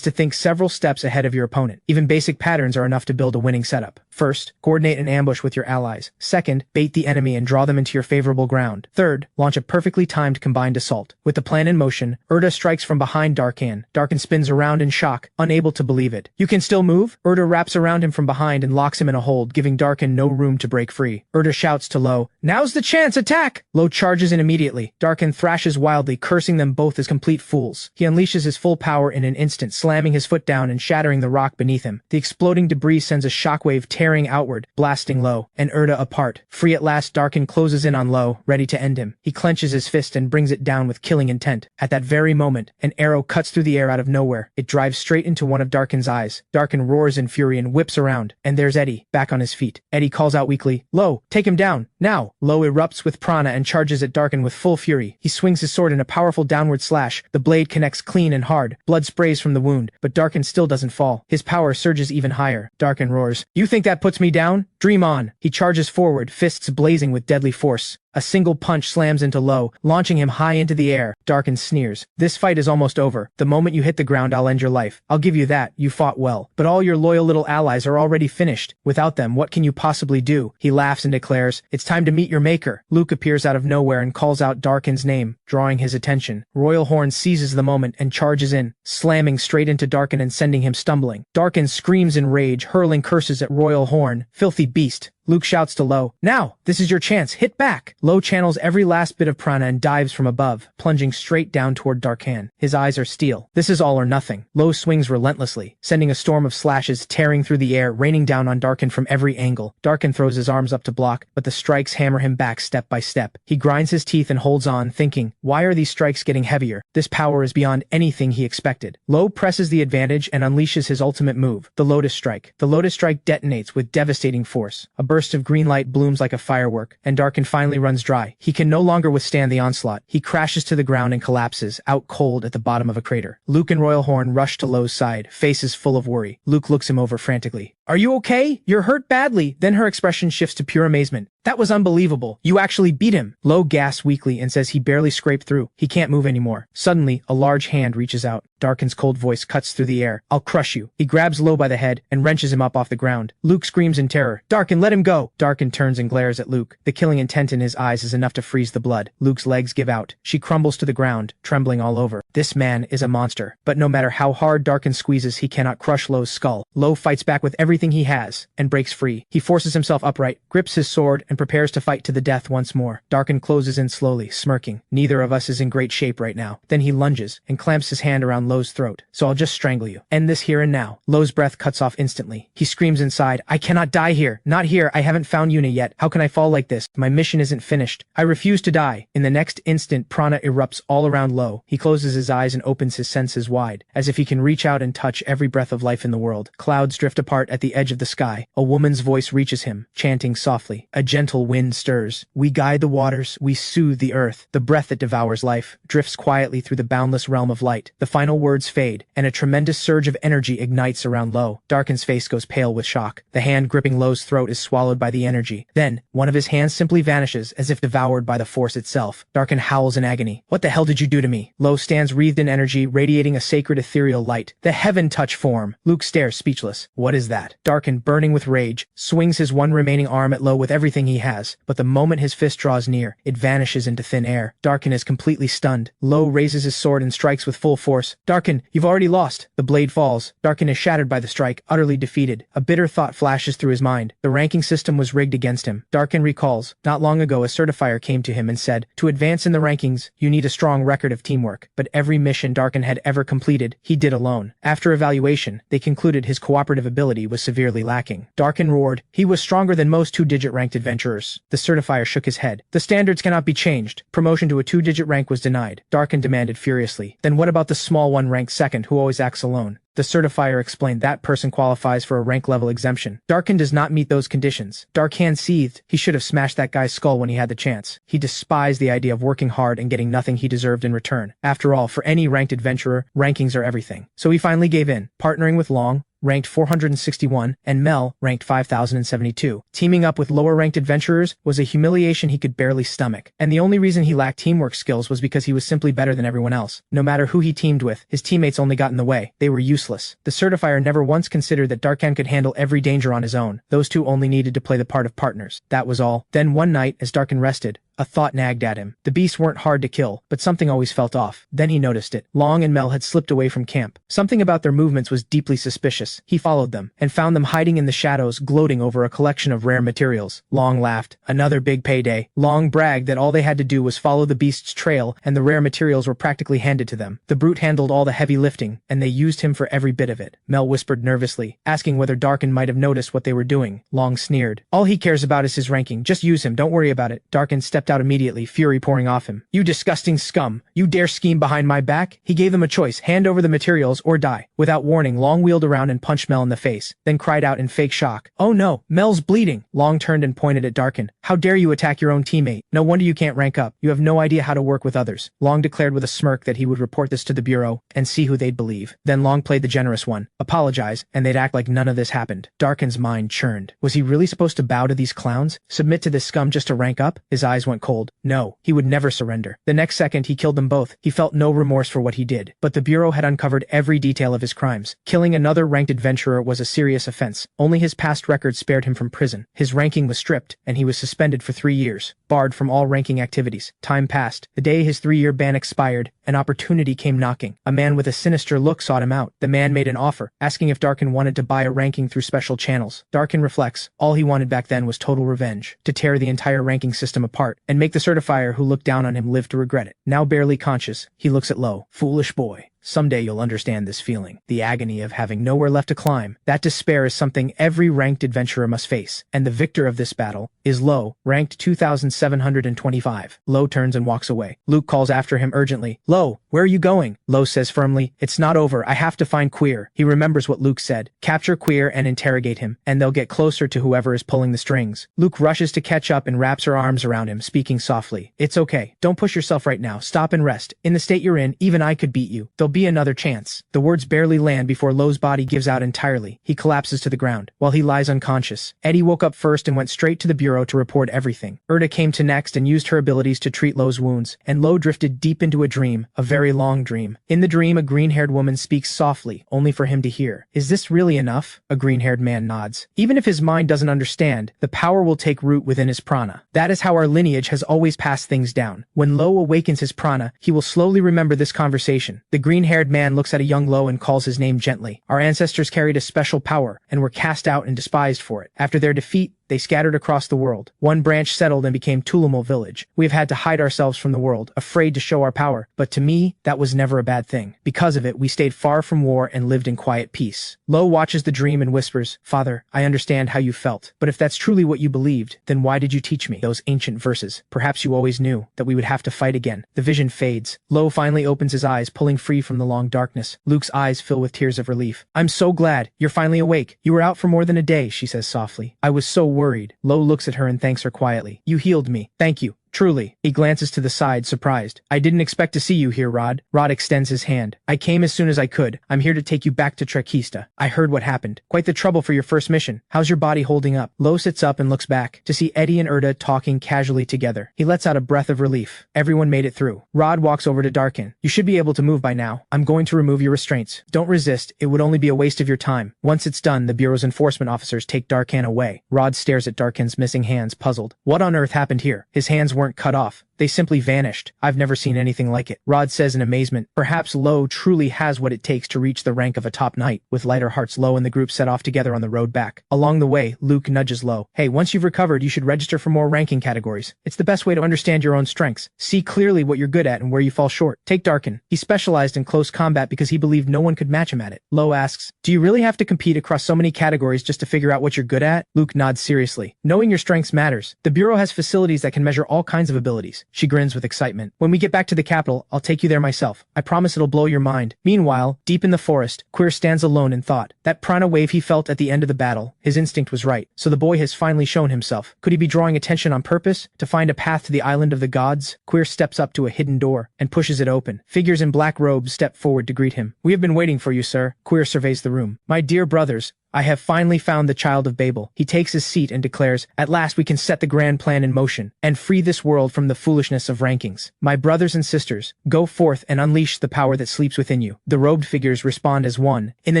to think several steps ahead of your opponent. Even basic patterns are enough to build a winning setup. First, coordinate an ambush with your allies. Second, bait the enemy and draw them into your favorable ground. Third, launch a perfectly timed combined assault. With the plan in motion, Erda strikes from behind Darkin. Darkin spins around in shock, unable to believe it. You can still move? Erda wraps around him from behind and locks him in a hold, giving Darkin no room to break free. Erda shouts to Lowe, now's the chance, attack! Lowe charges in immediately. Darkin thrashes wildly, cursing them both as complete fools. He unleashes his full power in an instant, slamming his foot down and shattering the rock beneath him. The exploding debris sends a shockwave tearing outward, blasting Lowe and Erda apart. Free at last, Darkin closes in on Lowe, ready to end him. He clenches his fist and brings it down with killing intent. At that very moment, an arrow cuts through the air out of nowhere. It drives straight into one of Darkin's eyes. Darkin roars in fury and whips around. And there's Eddie, back on his feet. Eddie calls out weakly, Lowe, take him down, now! Lowe erupts with Prana and charges at Darkin with full fury. He swings his sword in a powerful downward slash. The blade connects clean and hard. Blood sprays from the wound, but Darkin still doesn't fall. His power surges even higher. Darkin roars, you think that puts me down? Dream on! He charges forward, fists blazing with deadly force. A single punch slams into Lowe, launching him high into the air. Darkin sneers. This fight is almost over. The moment you hit the ground, I'll end your life. I'll give you that. You fought well. But all your loyal little allies are already finished. Without them, what can you possibly do? He laughs and declares, it's time to meet your maker. Luke appears out of nowhere and calls out Darkin's name, drawing his attention. Royal Horn seizes the moment and charges in, slamming straight into Darkin and sending him stumbling. Darkin screams in rage, hurling curses at Royal Horn. Filthy beast. Luke shouts to Lowe, now, this is your chance, hit back! Lowe channels every last bit of prana and dives from above, plunging straight down toward Darkin. His eyes are steel. This is all or nothing. Lowe swings relentlessly, sending a storm of slashes tearing through the air, raining down on Darkin from every angle. Darkin throws his arms up to block, but the strikes hammer him back step by step. He grinds his teeth and holds on, thinking, why are these strikes getting heavier? This power is beyond anything he expected. Lowe presses the advantage and unleashes his ultimate move, the Lotus Strike. The Lotus Strike detonates with devastating force. A burst of green light blooms like a firework, and Darkin finally runs dry. He can no longer withstand the onslaught. He crashes to the ground and collapses, out cold at the bottom of a crater. Luke and Royal Horn rush to Lowe's side, faces full of worry. Luke looks him over frantically. Are you okay? You're hurt badly. Then her expression shifts to pure amazement. That was unbelievable. You actually beat him. Lowe gasps weakly and says he barely scraped through. He can't move anymore. Suddenly, a large hand reaches out. Darkin's cold voice cuts through the air. I'll crush you. He grabs Lowe by the head and wrenches him up off the ground. Luke screams in terror. Darkin, let him go. Darkin turns and glares at Luke. The killing intent in his eyes is enough to freeze the blood. Luke's legs give out. She crumbles to the ground, trembling all over. This man is a monster. But no matter how hard Darkin squeezes, he cannot crush Lowe's skull. Lowe fights back with everything he has and breaks free. He forces himself upright, grips his sword, and prepares to fight to the death once more. Darkin closes in slowly, smirking. Neither of us is in great shape right now. Then he lunges and clamps his hand around Lowe's throat. So I'll just strangle you. End this here and now. Lowe's breath cuts off instantly. He screams inside, I cannot die here. Not here. I haven't found Yuna yet. How can I fall like this? My mission isn't finished. I refuse to die. In the next instant, prana erupts all around Lowe. He closes his eyes and opens his senses wide, as if he can reach out and touch every breath of life in the world. Clouds drift apart at the edge of the sky. A woman's voice reaches him, chanting softly. A gentle wind stirs. We guide the waters. We soothe the earth. The breath that devours life drifts quietly through the boundless realm of light. The final words fade, and a tremendous surge of energy ignites around Lowe. Darkin's face goes pale with shock. The hand gripping Lowe's throat is swallowed by the energy. Then, one of his hands simply vanishes, as if devoured by the force itself. Darkin howls in agony. What the hell did you do to me? Lowe stands wreathed in energy, radiating a sacred ethereal light. The heaven touch form. Luke stares speechless. What is that? Darkin, burning with rage, swings his one remaining arm at Lowe with everything he has, but the moment his fist draws near, it vanishes into thin air. Darkin is completely stunned. Lowe raises his sword and strikes with full force. Darkin, you've already lost. The blade falls. Darkin is shattered by the strike, utterly defeated. A bitter thought flashes through his mind. The ranking system was rigged against him. Darkin recalls, not long ago a certifier came to him and said, to advance in the rankings, you need a strong record of teamwork. But every mission Darkin had ever completed, he did alone. After evaluation, they concluded his cooperative ability was severely lacking. Darkin roared, he was stronger than most two-digit ranked adventurers. The certifier shook his head. The standards cannot be changed. Promotion to a two-digit rank was denied. Darkin demanded furiously. Then what about the small one ranked second who always acts alone? The certifier explained that person qualifies for a rank level exemption. Darkin does not meet those conditions. Darkin seethed. He should have smashed that guy's skull when he had the chance. He despised the idea of working hard and getting nothing he deserved in return. After all, for any ranked adventurer, rankings are everything. So he finally gave in, partnering with Long, ranked 461, and Mel, ranked 5072. Teaming up with lower-ranked adventurers was a humiliation he could barely stomach, and the only reason he lacked teamwork skills was because he was simply better than everyone else. No matter who he teamed with, his teammates only got in the way. They were useless. The certifier never once considered that Darkin could handle every danger on his own. Those two only needed to play the part of partners. That was all. Then one night, as Darkin rested, a thought nagged at him. The beasts weren't hard to kill, but something always felt off. Then he noticed it. Long and Mel had slipped away from camp. Something about their movements was deeply suspicious. He followed them, and found them hiding in the shadows, gloating over a collection of rare materials. Long laughed. Another big payday. Long bragged that all they had to do was follow the beast's trail, and the rare materials were practically handed to them. The brute handled all the heavy lifting, and they used him for every bit of it. Mel whispered nervously, asking whether Darkin might have noticed what they were doing. Long sneered. All he cares about is his ranking. Just use him, don't worry about it. Darkin stepped out immediately, fury pouring off him. You disgusting scum! You dare scheme behind my back? He gave them a choice, hand over the materials or die. Without warning, Long wheeled around and punched Mel in the face, then cried out in fake shock. Oh no, Mel's bleeding! Long turned and pointed at Darkin. How dare you attack your own teammate? No wonder you can't rank up. You have no idea how to work with others. Long declared with a smirk that he would report this to the Bureau and see who they'd believe. Then Long played the generous one. Apologize, and they'd act like none of this happened. Darkin's mind churned. Was he really supposed to bow to these clowns? Submit to this scum just to rank up? His eyes went went cold. No, he would never surrender. The next second he killed them both. He felt no remorse for what he did. But the Bureau had uncovered every detail of his crimes. Killing another ranked adventurer was a serious offense. Only his past record spared him from prison. His ranking was stripped, and he was suspended for 3 years, barred from all ranking activities. Time passed. The day his 3-year ban expired, an opportunity came knocking. A man with a sinister look sought him out. The man made an offer, asking if Darkin wanted to buy a ranking through special channels. Darkin reflects, all he wanted back then was total revenge, to tear the entire ranking system apart, and make the certifier who looked down on him live to regret it. Now barely conscious, he looks at Lowe. Foolish boy. Someday you'll understand this feeling, the agony of having nowhere left to climb. That despair is something every ranked adventurer must face, and the victor of this battle is Lowe, ranked 2725. Lowe turns and walks away. Luke calls after him urgently. Lowe, where are you going? Lowe says firmly, it's not over, I have to find Queer. He remembers what Luke said. Capture Queer and interrogate him, and they'll get closer to whoever is pulling the strings. Luke rushes to catch up and wraps her arms around him, speaking softly. It's okay, don't push yourself right now, stop and rest. In the state you're in, even I could beat you. There'll be another chance. The words barely land before Lowe's body gives out entirely. He collapses to the ground, while he lies unconscious. Eddie woke up first and went straight to the Bureau to report everything. Erda came to next and used her abilities to treat Lowe's wounds, and Lowe drifted deep into a dream, a very long dream. In the dream, a green-haired woman speaks softly, only for him to hear. Is this really enough? A green-haired man nods. Even if his mind doesn't understand, the power will take root within his prana. That is how our lineage has always passed things down. When Lowe awakens his prana, he will slowly remember this conversation. The green-haired man looks at a young Lowe and calls his name gently. Our ancestors carried a special power and were cast out and despised for it. After their defeat, they scattered across the world. One branch settled and became Tulumal village. We have had to hide ourselves from the world, afraid to show our power. But to me, that was never a bad thing. Because of it, we stayed far from war and lived in quiet peace. Lowe watches the dream and whispers, Father, I understand how you felt. But if that's truly what you believed, then why did you teach me those ancient verses? Perhaps you always knew that we would have to fight again. The vision fades. Lowe finally opens his eyes, pulling free from the long darkness. Luke's eyes fill with tears of relief. I'm so glad. You're finally awake. You were out for more than a day, she says softly. I was so worried. Lowe looks at her and thanks her quietly. You healed me. Thank you. Truly. He glances to the side, surprised. I didn't expect to see you here, Rod. Rod extends his hand. I came as soon as I could. I'm here to take you back to Trekista. I heard what happened. Quite the trouble for your first mission. How's your body holding up? Lowe sits up and looks back to see Eddie and Erda talking casually together. He lets out a breath of relief. Everyone made it through. Rod walks over to Darkin. You should be able to move by now. I'm going to remove your restraints. Don't resist. It would only be a waste of your time. Once it's done, the Bureau's enforcement officers take Darkin away. Rod stares at Darkin's missing hands, puzzled. What on earth happened here? His hands weren't cut off. They simply vanished. I've never seen anything like it. Rod says in amazement. Perhaps Lowe truly has what it takes to reach the rank of a top knight. With lighter hearts, Lowe and the group set off together on the road back. Along the way, Luke nudges Lowe. Hey, once you've recovered, you should register for more ranking categories. It's the best way to understand your own strengths. See clearly what you're good at and where you fall short. Take Darkin. He specialized in close combat because he believed no one could match him at it. Lowe asks, do you really have to compete across so many categories just to figure out what you're good at? Luke nods seriously. Knowing your strengths matters. The Bureau has facilities that can measure all kinds of abilities. She grins with excitement. When we get back to the capital, I'll take you there myself. I promise it'll blow your mind. Meanwhile, deep in the forest, Queer stands alone in thought. That prana wave he felt at the end of the battle, his instinct was right. So the boy has finally shown himself. Could he be drawing attention on purpose? To find a path to the island of the gods? Queer steps up to a hidden door and pushes it open. Figures in black robes step forward to greet him. We have been waiting for you, sir. Queer surveys the room. My dear brothers, I have finally found the child of Babel. He takes his seat and declares, at last we can set the grand plan in motion and free this world from the foolishness of rankings. My brothers and sisters, go forth and unleash the power that sleeps within you. The robed figures respond as one. In the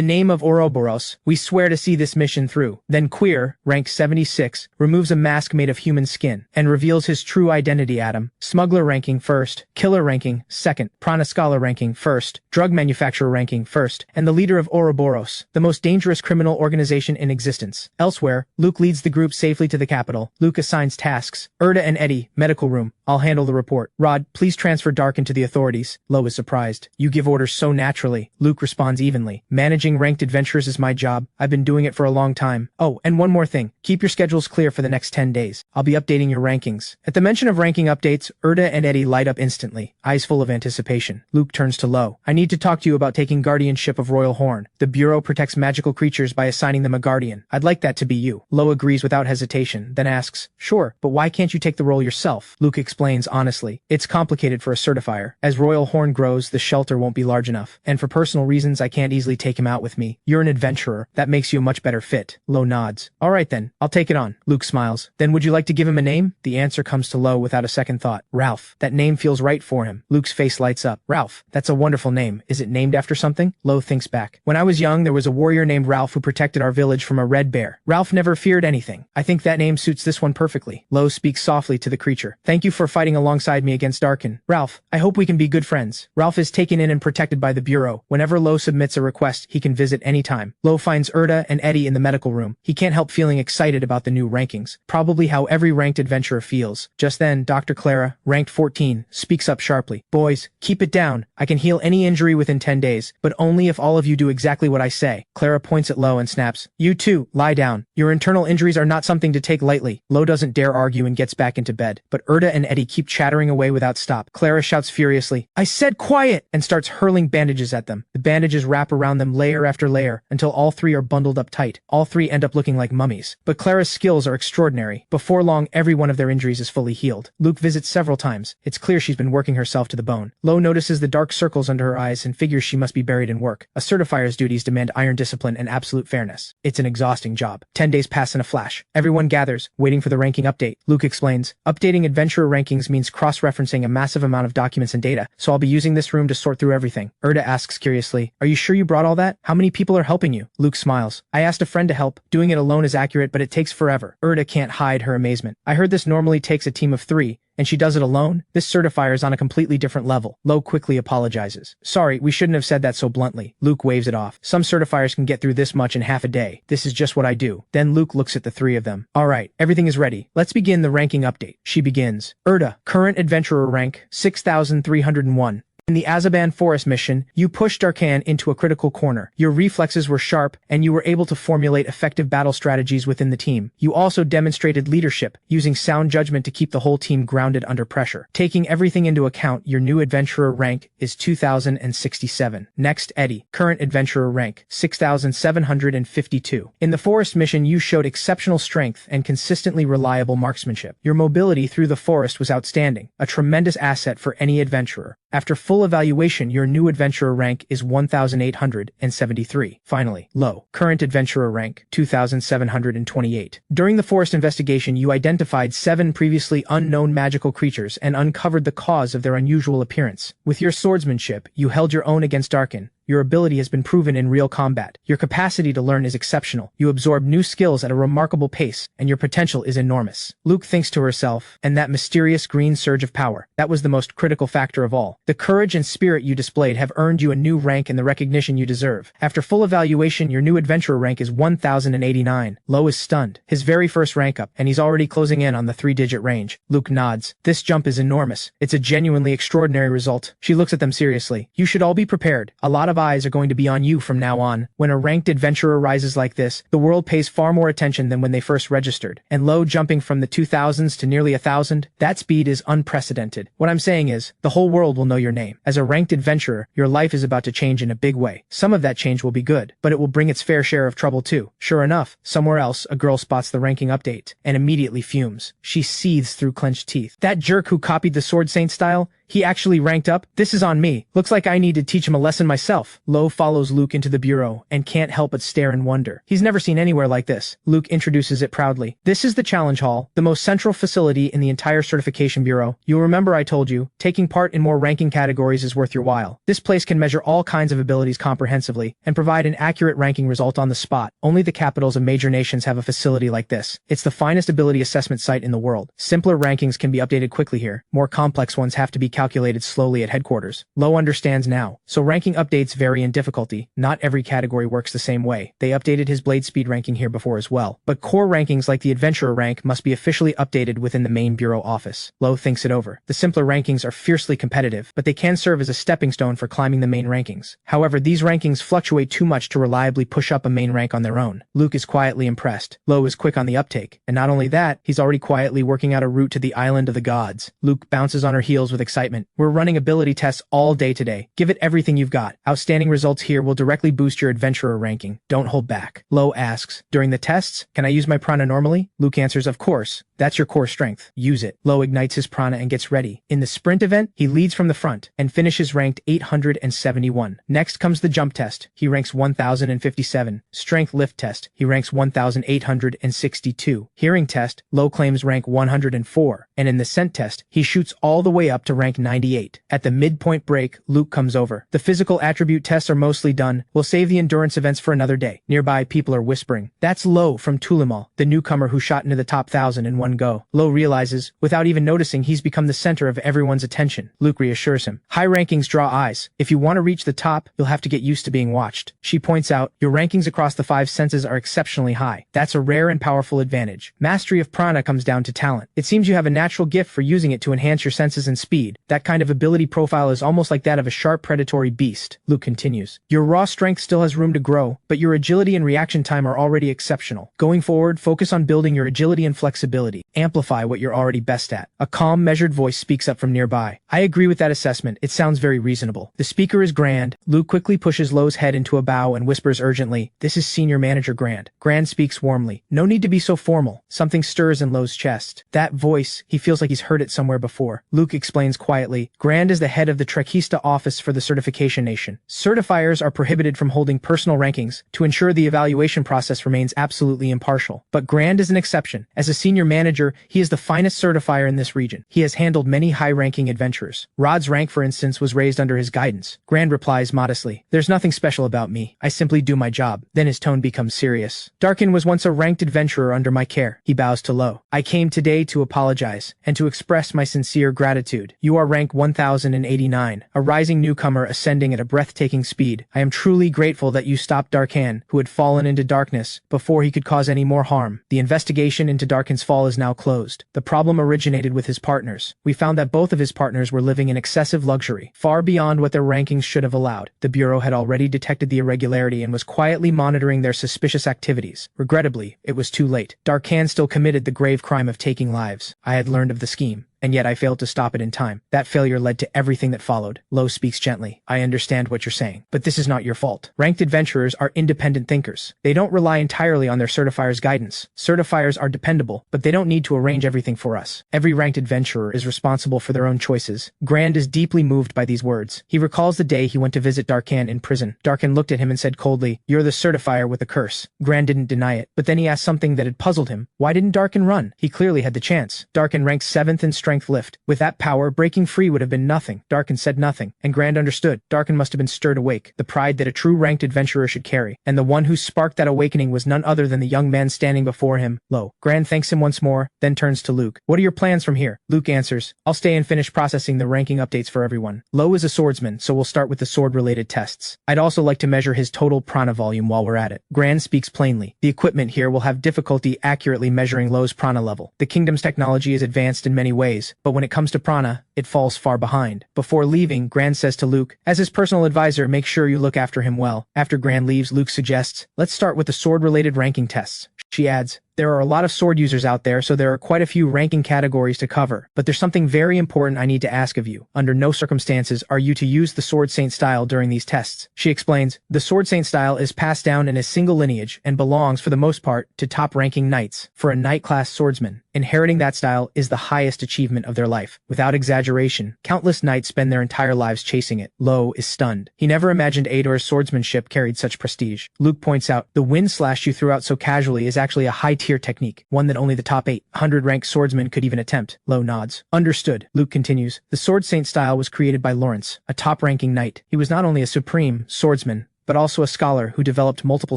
name of Ouroboros, we swear to see this mission through. Then Queer, rank 76, removes a mask made of human skin and reveals his true identity. Adam, smuggler ranking first, killer ranking second, prana scholar ranking first, drug manufacturer ranking first, and the leader of Ouroboros, the most dangerous criminal organization in existence. Elsewhere, Luke leads the group safely to the capital. Luke assigns tasks. Erda and Eddie, medical room. I'll handle the report. Rod, please transfer Darkin to the authorities. Lowe is surprised. You give orders so naturally. Luke responds evenly. Managing ranked adventurers is my job. I've been doing it for a long time. Oh, and one more thing. Keep your schedules clear for the next 10 days. I'll be updating your rankings. At the mention of ranking updates, Erda and Eddie light up instantly, eyes full of anticipation. Luke turns to Lowe. I need to talk to you about taking guardianship of Royal Horn. The Bureau protects magical creatures by assigning them a guardian. I'd like that to be you. Lowe agrees without hesitation, then asks, sure, but why can't you take the role yourself? Luke explains explains honestly. It's complicated for a certifier. As Royal Horn grows, the shelter won't be large enough. And for personal reasons, I can't easily take him out with me. You're an adventurer. That makes you a much better fit. Lowe nods. Alright then, I'll take it on. Luke smiles. Then would you like to give him a name? The answer comes to Lowe without a second thought. Ralph. That name feels right for him. Luke's face lights up. Ralph. That's a wonderful name. Is it named after something? Lowe thinks back. When I was young, there was a warrior named Ralph who protected our village from a red bear. Ralph never feared anything. I think that name suits this one perfectly. Lowe speaks softly to the creature. Thank you for fighting alongside me against Darkin. Ralph, I hope we can be good friends. Ralph is taken in and protected by the Bureau. Whenever Lowe submits a request, he can visit anytime. Lowe finds Erda and Eddie in the medical room. He can't help feeling excited about the new rankings. Probably how every ranked adventurer feels. Just then, Dr. Clara, ranked 14, speaks up sharply. Boys, keep it down. I can heal any injury within 10 days, but only if all of you do exactly what I say. Clara points at Lowe and snaps. You too, lie down. Your internal injuries are not something to take lightly. Lowe doesn't dare argue and gets back into bed, but Erda and Eddie keep chattering away without stop. Clara shouts furiously, I said quiet, and starts hurling bandages at them. The bandages wrap around them layer after layer until all three are bundled up tight. All three end up looking like mummies. But Clara's skills are extraordinary. Before long, every one of their injuries is fully healed. Luke visits several times. It's clear she's been working herself to the bone. Lowe notices the dark circles under her eyes and figures she must be buried in work. A certifier's duties demand iron discipline and absolute fairness. It's an exhausting job. 10 days pass in a flash. Everyone gathers, waiting for the ranking update. Luke explains, updating adventurer rankings means cross-referencing a massive amount of documents and data, so I'll be using this room to sort through everything. Erda asks curiously, are you sure you brought all that? How many people are helping you? Luke smiles. I asked a friend to help. Doing it alone is accurate, but it takes forever. Erda can't hide her amazement. I heard this normally takes a team of 3, and she does it alone? This certifier is on a completely different level. Lowe quickly apologizes. Sorry, we shouldn't have said that so bluntly. Luke waves it off. Some certifiers can get through this much in half a day. This is just what I do. Then Luke looks at the three of them. Alright, everything is ready. Let's begin the ranking update. She begins. Erda, current adventurer rank, 6,301. In the Azaban Forest mission, you pushed Darkan into a critical corner. Your reflexes were sharp, and you were able to formulate effective battle strategies within the team. You also demonstrated leadership, using sound judgment to keep the whole team grounded under pressure. Taking everything into account, your new adventurer rank is 2,067. Next, Eddie, current adventurer rank, 6,752. In the forest mission, you showed exceptional strength and consistently reliable marksmanship. Your mobility through the forest was outstanding, a tremendous asset for any adventurer. After full evaluation, your new adventurer rank is 1,873. Finally, Lowe, current adventurer rank, 2,728. During the forest investigation, you identified 7 previously unknown magical creatures and uncovered the cause of their unusual appearance. With your swordsmanship, you held your own against Darkin. Your ability has been proven in real combat. Your capacity to learn is exceptional. You absorb new skills at a remarkable pace, and your potential is enormous. Luke thinks to herself, and that mysterious green surge of power, that was the most critical factor of all. The courage and spirit you displayed have earned you a new rank and the recognition you deserve. After full evaluation, your new adventurer rank is 1,089. Lowe is stunned. His very first rank up, and he's already closing in on the 3-digit range. Luke nods. This jump is enormous. It's a genuinely extraordinary result. She looks at them seriously. You should all be prepared. A lot of eyes are going to be on you from now on. When a ranked adventurer rises like this, the world pays far more attention than when they first registered. And Lowe jumping from the 2000s to nearly 1,000, that speed is unprecedented. What I'm saying is, the whole world will know your name. As a ranked adventurer, your life is about to change in a big way. Some of that change will be good, but it will bring its fair share of trouble too. Sure enough, somewhere else, a girl spots the ranking update, and immediately fumes. She seethes through clenched teeth. That jerk who copied the Sword Saint style? He actually ranked up? This is on me. Looks like I need to teach him a lesson myself. Lowe follows Luke into the bureau and can't help but stare in wonder. He's never seen anywhere like this. Luke introduces it proudly. This is the Challenge Hall, the most central facility in the entire certification bureau. You'll remember I told you, taking part in more ranking categories is worth your while. This place can measure all kinds of abilities comprehensively and provide an accurate ranking result on the spot. Only the capitals of major nations have a facility like this. It's the finest ability assessment site in the world. Simpler rankings can be updated quickly here. More complex ones have to be calculated slowly at headquarters. Lowe understands now. So ranking updates vary in difficulty. Not every category works the same way. They updated his blade speed ranking here before as well. But core rankings like the adventurer rank must be officially updated within the main bureau office. Lowe thinks it over. The simpler rankings are fiercely competitive, but they can serve as a stepping stone for climbing the main rankings. However, these rankings fluctuate too much to reliably push up a main rank on their own. Luke is quietly impressed. Lowe is quick on the uptake. And not only that, he's already quietly working out a route to the island of the gods. Luke bounces on her heels with excitement excitement. We're running ability tests all day today. Give it everything you've got. Outstanding results here will directly boost your adventurer ranking. Don't hold back. Lowe asks, during the tests, can I use my prana normally? Luke answers, of course. That's your core strength. Use it. Lowe ignites his prana and gets ready. In the sprint event, he leads from the front and finishes ranked 871. Next comes the jump test. He ranks 1057. Strength lift test. He ranks 1862. Hearing test, Lowe claims rank 104. And in the scent test, he shoots all the way up to rank 98. At the midpoint break, Luke comes over. The physical attribute tests are mostly done. We'll save the endurance events for another day. Nearby, people are whispering. That's Lowe from Tulimal, the newcomer who shot into the top 1,000 in one go. Lowe realizes, without even noticing, he's become the center of everyone's attention. Luke reassures him. High rankings draw eyes. If you want to reach the top, you'll have to get used to being watched. She points out, your rankings across the 5 senses are exceptionally high. That's a rare and powerful advantage. Mastery of prana comes down to talent. It seems you have a natural gift for using it to enhance your senses and speed. That kind of ability profile is almost like that of a sharp predatory beast. Luke continues. Your raw strength still has room to grow, but your agility and reaction time are already exceptional. Going forward, focus on building your agility and flexibility. Amplify what you're already best at. A calm, measured voice speaks up from nearby. I agree with that assessment. It sounds very reasonable. The speaker is Grand. Luke quickly pushes Lowe's head into a bow and whispers urgently, this is Senior Manager Grand. Grand speaks warmly. No need to be so formal. Something stirs in Lowe's chest. That voice, he feels like he's heard it somewhere before. Luke explains quietly, Grand is the head of the Trekista office for the certification nation. Certifiers are prohibited from holding personal rankings to ensure the evaluation process remains absolutely impartial. But Grand is an exception. As a senior manager, he is the finest certifier in this region. He has handled many high-ranking adventurers. Rod's rank, for instance, was raised under his guidance. Grand replies modestly, there's nothing special about me. I simply do my job. Then his tone becomes serious. Darkin was once a ranked adventurer under my care. He bows to Lowe. I came today to apologize and to express my sincere gratitude. You are rank 1089, a rising newcomer ascending at a breathtaking speed. I am truly grateful that you stopped Darkan, who had fallen into darkness, before he could cause any more harm. The investigation into Darkan's fall is now closed. The problem originated with his partners. We found that both of his partners were living in excessive luxury, far beyond what their rankings should have allowed. The Bureau had already detected the irregularity and was quietly monitoring their suspicious activities. Regrettably, it was too late. Darkan still committed the grave crime of taking lives. I had learned of the scheme, and yet I failed to stop it in time. That failure led to everything that followed. Lowe speaks gently. I understand what you're saying, but this is not your fault. Ranked adventurers are independent thinkers. They don't rely entirely on their certifier's guidance. Certifiers are dependable, but they don't need to arrange everything for us. Every ranked adventurer is responsible for their own choices. Grand is deeply moved by these words. He recalls the day he went to visit Darkan in prison. Darkan looked at him and said coldly, you're the certifier with a curse. Grand didn't deny it, but then he asked something that had puzzled him. Why didn't Darkan run? He clearly had the chance. Darkan ranks 7th in strength lift. With that power, breaking free would have been nothing. Darkan said nothing, and Grand understood. Darkan must have been stirred awake, the pride that a true ranked adventurer should carry, and the one who sparked that awakening was none other than the young man standing before him, Lowe. Grand thanks him once more, then turns to Luke. What are your plans from here? Luke answers, I'll stay and finish processing the ranking updates for everyone. Lowe is a swordsman, so we'll start with the sword-related tests. I'd also like to measure his total prana volume while we're at it. Grand speaks plainly. The equipment here will have difficulty accurately measuring Lowe's prana level. The kingdom's technology is advanced in many ways, but when it comes to prana, it falls far behind. Before leaving, Grand says to Luke, as his personal advisor, make sure you look after him well. After Grand leaves, Luke suggests, let's start with the sword-related ranking tests. She adds, there are a lot of sword users out there, so there are quite a few ranking categories to cover. But there's something very important I need to ask of you. Under no circumstances are you to use the Sword Saint style during these tests. She explains, the Sword Saint style is passed down in a single lineage and belongs, for the most part, to top-ranking knights. For a knight-class swordsman, inheriting that style is the highest achievement of their life. Without exaggeration, countless knights spend their entire lives chasing it. Lowe is stunned. He never imagined Ador's swordsmanship carried such prestige. Luke points out, the wind slash you threw out so casually is actually a high-tier technique, one that only the top 800 ranked swordsmen could even attempt. Lowe nods. Understood. Luke continues, the Sword Saint style was created by Lawrence, a top-ranking knight. He was not only a supreme swordsman, but also a scholar who developed multiple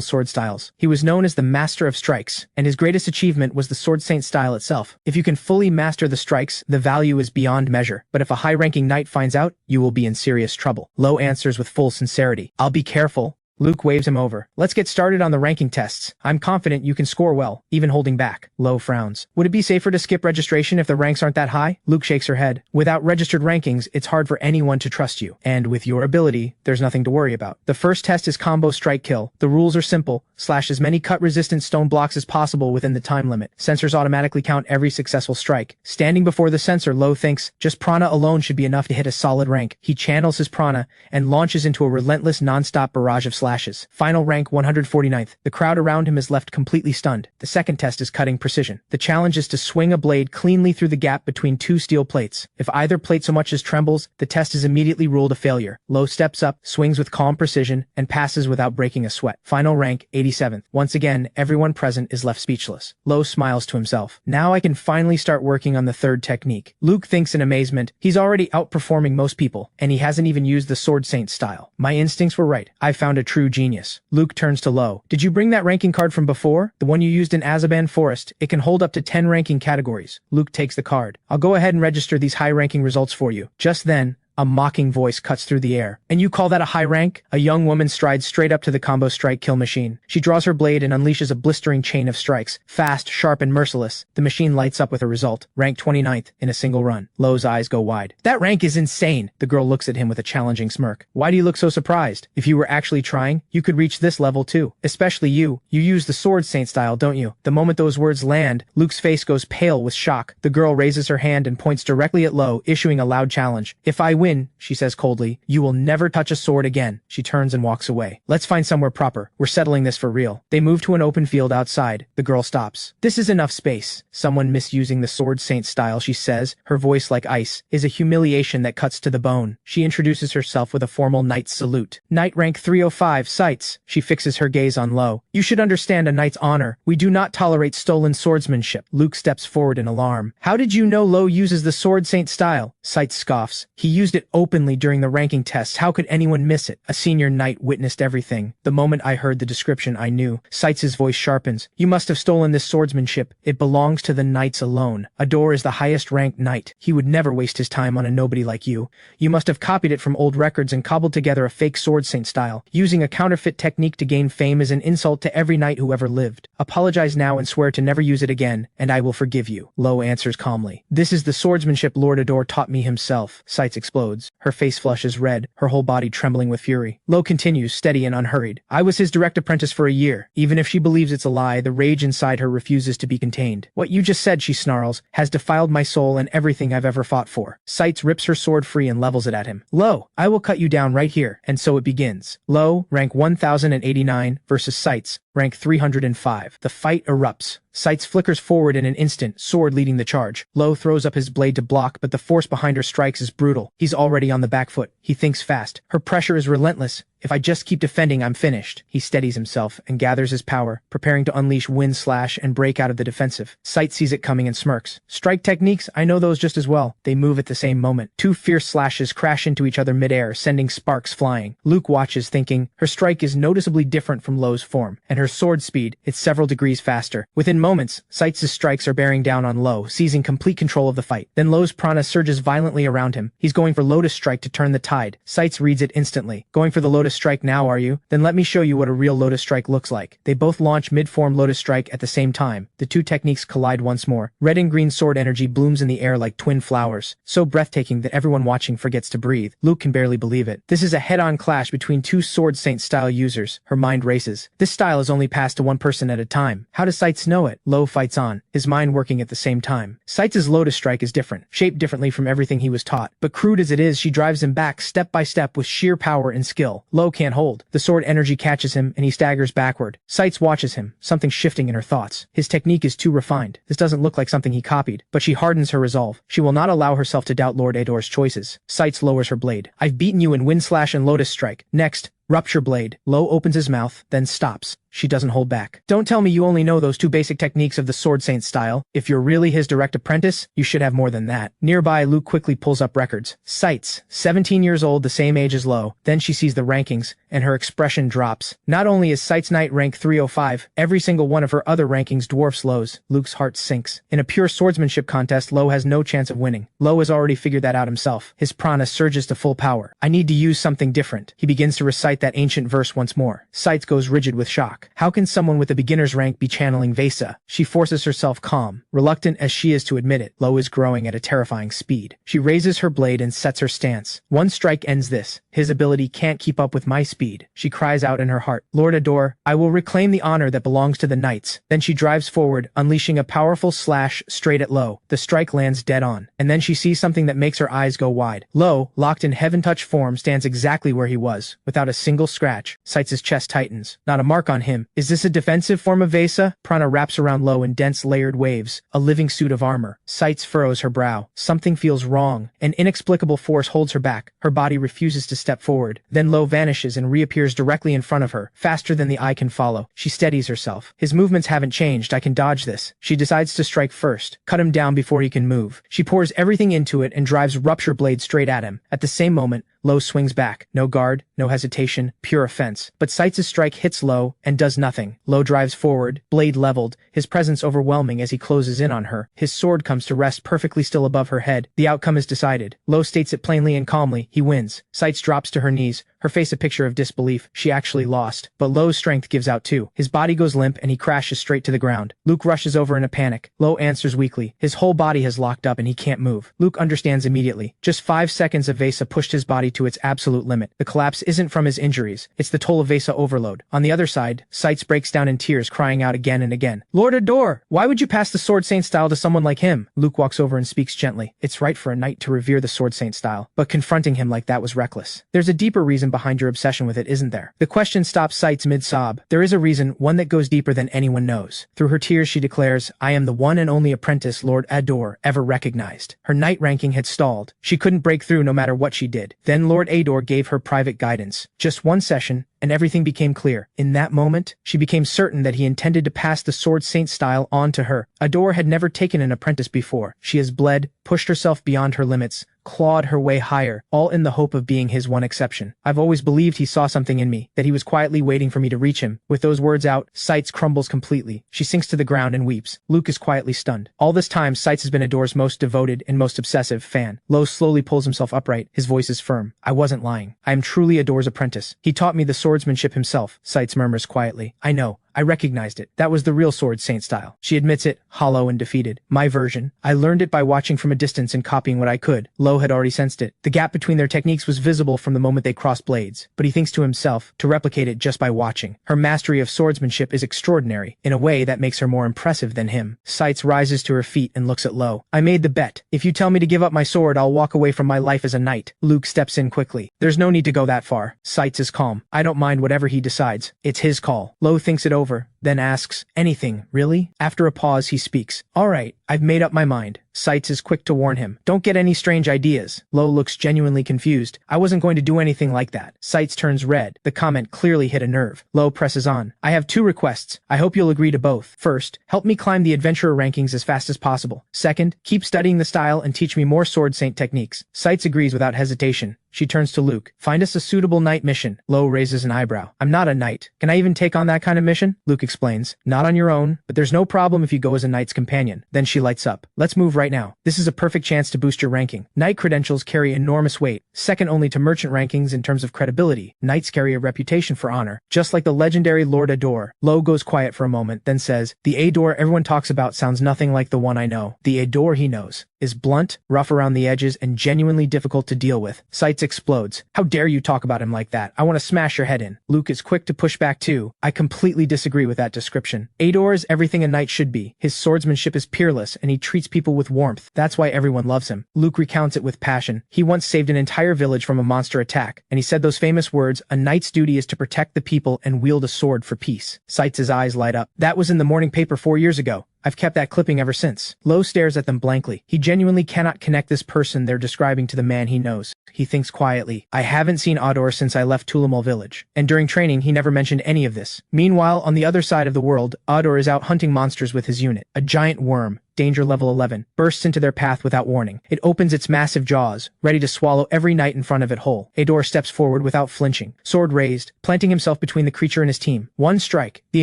sword styles. He was known as the Master of Strikes, and his greatest achievement was the Sword Saint style itself. If you can fully master the strikes, the value is beyond measure. But if a high-ranking knight finds out, you will be in serious trouble. Lowe answers with full sincerity. I'll be careful. Luke waves him over. Let's get started on the ranking tests. I'm confident you can score well, even holding back. Lowe frowns. Would it be safer to skip registration if the ranks aren't that high? Luke shakes her head. Without registered rankings, it's hard for anyone to trust you. And with your ability, there's nothing to worry about. The first test is combo strike kill. The rules are simple. Slash as many cut-resistant stone blocks as possible within the time limit. Sensors automatically count every successful strike. Standing before the sensor, Lowe thinks, just Prana alone should be enough to hit a solid rank. He channels his Prana and launches into a relentless non-stop barrage of slashes. Final rank 149th. The crowd around him is left completely stunned. The second test is cutting precision. The challenge is to swing a blade cleanly through the gap between two steel plates. If either plate so much as trembles, the test is immediately ruled a failure. Lowe steps up, swings with calm precision, and passes without breaking a sweat. Final rank 87th. Once again, everyone present is left speechless. Lowe smiles to himself. Now I can finally start working on the third technique. Luke thinks in amazement. He's already outperforming most people, and he hasn't even used the Sword Saint style. My instincts were right. I found a true genius. Luke turns to Lowe. Did you bring that ranking card from before? The one you used in Azaban Forest. It can hold up to 10 ranking categories. Luke takes the card. I'll go ahead and register these high-ranking results for you. Just then, a mocking voice cuts through the air. And you call that a high rank? A young woman strides straight up to the combo strike kill machine. She draws her blade and unleashes a blistering chain of strikes. Fast, sharp, and merciless. The machine lights up with a result. Rank 29th in a single run. Lowe's eyes go wide. That rank is insane. The girl looks at him with a challenging smirk. Why do you look so surprised? If you were actually trying, you could reach this level too. Especially you. You use the Sword Saint style, don't you? The moment those words land, Luke's face goes pale with shock. The girl raises her hand and points directly at Lowe, issuing a loud challenge. If I win, she says coldly, you will never touch a sword again. She turns and walks away. Let's find somewhere proper. We're settling this for real. They move to an open field outside. The girl stops. This is enough space. Someone misusing the Sword Saint style, she says, her voice like ice, is a humiliation that cuts to the bone. She introduces herself with a formal knight's salute. Knight rank 305, sights. She fixes her gaze on Lowe. You should understand a knight's honor. We do not tolerate stolen swordsmanship. Luke steps forward in alarm. How did you know Lowe uses the Sword Saint style? Sights scoffs. He used it openly during the ranking tests. How could anyone miss it? A senior knight witnessed everything. The moment I heard the description, I knew. Sights' voice sharpens. You must have stolen this swordsmanship. It belongs to the knights alone. Ador is the highest ranked knight. He would never waste his time on a nobody like you. You must have copied it from old records and cobbled together a fake Sword Saint style. Using a counterfeit technique to gain fame is an insult to every knight who ever lived. Apologize now and swear to never use it again, and I will forgive you. Lowe answers calmly. This is the swordsmanship Lord Ador taught me himself. Sights explodes. Her face flushes red, her whole body trembling with fury. Lowe continues, steady and unhurried. I was his direct apprentice for a year. Even if she believes it's a lie, the rage inside her refuses to be contained. What you just said, she snarls, has defiled my soul and everything I've ever fought for. Sights rips her sword free and levels it at him. Lowe, I will cut you down right here. And so it begins. Lowe, rank 1089, versus Sights, rank 305. The fight erupts. Sights flickers forward in an instant, sword leading the charge. Lowe throws up his blade to block, but the force behind her strikes is brutal. He's already on the back foot. He thinks fast. Her pressure is relentless. If I just keep defending, I'm finished. He steadies himself and gathers his power, preparing to unleash wind slash and break out of the defensive. Sight sees it coming and smirks. Strike techniques, I know those just as well. They move at the same moment. Two fierce slashes crash into each other midair, sending sparks flying. Luke watches, thinking, her strike is noticeably different from Lowe's form, and her sword speed, it's several degrees faster. Within moments, Sights' strikes are bearing down on Lowe, seizing complete control of the fight. Then Lowe's prana surges violently around him. He's going for Lotus Strike to turn the tide. Sights reads it instantly. Going for the Lotus Strike now, are you? Then let me show you what a real Lotus Strike looks like. They both launch mid-form Lotus Strike at the same time. The two techniques collide once more. Red and green sword energy blooms in the air like twin flowers, so breathtaking that everyone watching forgets to breathe. Luke can barely believe it. This is a head-on clash between two Sword Saint style users. Her mind races. This style is only passed to one person at a time. How does Sights know it? Lowe fights on, his mind working at the same time. Sights' Lotus Strike is different, shaped differently from everything he was taught. But crude as it is, she drives him back step by step with sheer power and skill. Lowe can't hold. The sword energy catches him, and he staggers backward. Sights watches him, something shifting in her thoughts. His technique is too refined. This doesn't look like something he copied. But she hardens her resolve. She will not allow herself to doubt Lord Ador's choices. Sights lowers her blade. I've beaten you in Wind Slash and Lotus Strike. Next, Rupture Blade. Lowe opens his mouth, then stops. she doesn't hold back. Don't tell me you only know those two basic techniques of the Sword Saint style. If you're really his direct apprentice, you should have more than that. Nearby, Luke quickly pulls up records. Cites, 17 years old, the same age as Lowe. Then she sees the rankings, and her expression drops. Not only is Cites Knight rank 305, every single one of her other rankings dwarfs Lowe's. Luke's heart sinks. In a pure swordsmanship contest, Lowe has no chance of winning. Lowe has already figured that out himself. His prana surges to full power. I need to use something different. He begins to recite that ancient verse once more. Cites goes rigid with shock. How can someone with a beginner's rank be channeling Vesa? She forces herself calm. Reluctant as she is to admit it, Lowe is growing at a terrifying speed. She raises her blade and sets her stance. One strike ends this. His ability can't keep up with my speed. She cries out in her heart, Lord Ador, I will reclaim the honor that belongs to the knights. Then she drives forward, unleashing a powerful slash straight at Lowe. The strike lands dead on. And then she sees something that makes her eyes go wide. Lowe, locked in heaven-touch form, stands exactly where he was, without a single scratch. Cites' chest tightens. Not a mark on him. Is this a defensive form of Vesa? Prana wraps around Lowe in dense layered waves, a living suit of armor. Cites furrows her brow. Something feels wrong. An inexplicable force holds her back. Her body refuses to step forward. Then Lowe vanishes and reappears directly in front of her, faster than the eye can follow. She steadies herself. His movements haven't changed. I can dodge this. She decides to strike first, cut him down before he can move. She pours everything into it and drives Rupture Blade straight at him. At the same moment, Lowe swings back. No guard, no hesitation, pure offense. But Cites' strike hits Lowe and does nothing. Lowe drives forward, blade leveled, his presence overwhelming as he closes in on her. His sword comes to rest perfectly still above her head. The outcome is decided. Lowe states it plainly and calmly. He wins. Cites drops to her knees, her face a picture of disbelief. She actually lost. But Lowe's strength gives out too. His body goes limp and he crashes straight to the ground. Luke rushes over in a panic. Lowe answers weakly. His whole body has locked up and he can't move. Luke understands immediately. Just 5 seconds of Vesa pushed his body to its absolute limit. The collapse isn't from his injuries. It's the toll of Vesa overload. On the other side, Cites breaks down in tears, crying out again and again. Lord Ador, why would you pass the Sword Saint style to someone like him? Luke walks over and speaks gently. It's right for a knight to revere the Sword Saint style, but confronting him like that was reckless. There's a deeper reason behind your obsession with it, isn't there? The question stops Cites mid-sob. There is a reason, one that goes deeper than anyone knows. Through her tears she declares, I am the one and only apprentice Lord Ador ever recognized. Her knight ranking had stalled. She couldn't break through no matter what she did. Then Lord Ador gave her private guidance. Just one session, and everything became clear. In that moment, she became certain that he intended to pass the Sword Saint style on to her. Ador had never taken an apprentice before. She has bled, pushed herself beyond her limits, clawed her way higher, all in the hope of being his one exception. I've always believed he saw something in me, that he was quietly waiting for me to reach him. With those words out, Cites crumbles completely. She sinks to the ground and weeps. Luke is quietly stunned. All this time, Cites has been Ador's most devoted and most obsessive fan. Lowe slowly pulls himself upright. His voice is firm. I wasn't lying. I am truly Ador's apprentice. He taught me the swordsmanship himself, Cites murmurs quietly. I know. I recognized it. That was the real Sword Saint style. She admits it, hollow and defeated. My version. I learned it by watching from a distance and copying what I could. Lowe had already sensed it. The gap between their techniques was visible from the moment they crossed blades. But he thinks to himself, to replicate it just by watching. Her mastery of swordsmanship is extraordinary, in a way that makes her more impressive than him. Cites rises to her feet and looks at Lowe. I made the bet. If you tell me to give up my sword, I'll walk away from my life as a knight. Luke steps in quickly. There's no need to go that far. Cites is calm. I don't mind whatever he decides. It's his call. Lowe thinks it over, then asks, anything, really? After a pause, he speaks. All right, I've made up my mind. Cites is quick to warn him. Don't get any strange ideas. Lowe looks genuinely confused. I wasn't going to do anything like that. Cites turns red. The comment clearly hit a nerve. Lowe presses on. I have 2 requests. I hope you'll agree to both. First, help me climb the adventurer rankings as fast as possible. Second, keep studying the style and teach me more Sword Saint techniques. Cites agrees without hesitation. She turns to Luke. Find us a suitable knight mission. Lowe raises an eyebrow. I'm not a knight. Can I even take on that kind of mission? Luke explains. Not on your own, but there's no problem if you go as a knight's companion. Then she lights up. Let's move right now. This is a perfect chance to boost your ranking. Knight credentials carry enormous weight, second only to merchant rankings in terms of credibility. Knights carry a reputation for honor, just like the legendary Lord Ador. Lowe goes quiet for a moment, then says, the Ador everyone talks about sounds nothing like the one I know. The Ador he knows is blunt, rough around the edges, and genuinely difficult to deal with. Cites explodes. How dare you talk about him like that? I want to smash your head in. Luke is quick to push back too. I completely disagree with that description. Ador is everything a knight should be. His swordsmanship is peerless, and he treats people with warmth. That's why everyone loves him. Luke recounts it with passion. He once saved an entire village from a monster attack, and he said those famous words, a knight's duty is to protect the people and wield a sword for peace. Cites' eyes light up. That was in the morning paper 4 years ago. I've kept that clipping ever since. Lowe stares at them blankly. He genuinely cannot connect this person they're describing to the man he knows. He thinks quietly, I haven't seen Ador since I left Tulamul village. And during training, he never mentioned any of this. Meanwhile, on the other side of the world, Ador is out hunting monsters with his unit. A giant worm, danger level 11, bursts into their path without warning. It opens its massive jaws, ready to swallow every knight in front of it whole. Ador steps forward without flinching, sword raised, planting himself between the creature and his team. One strike, the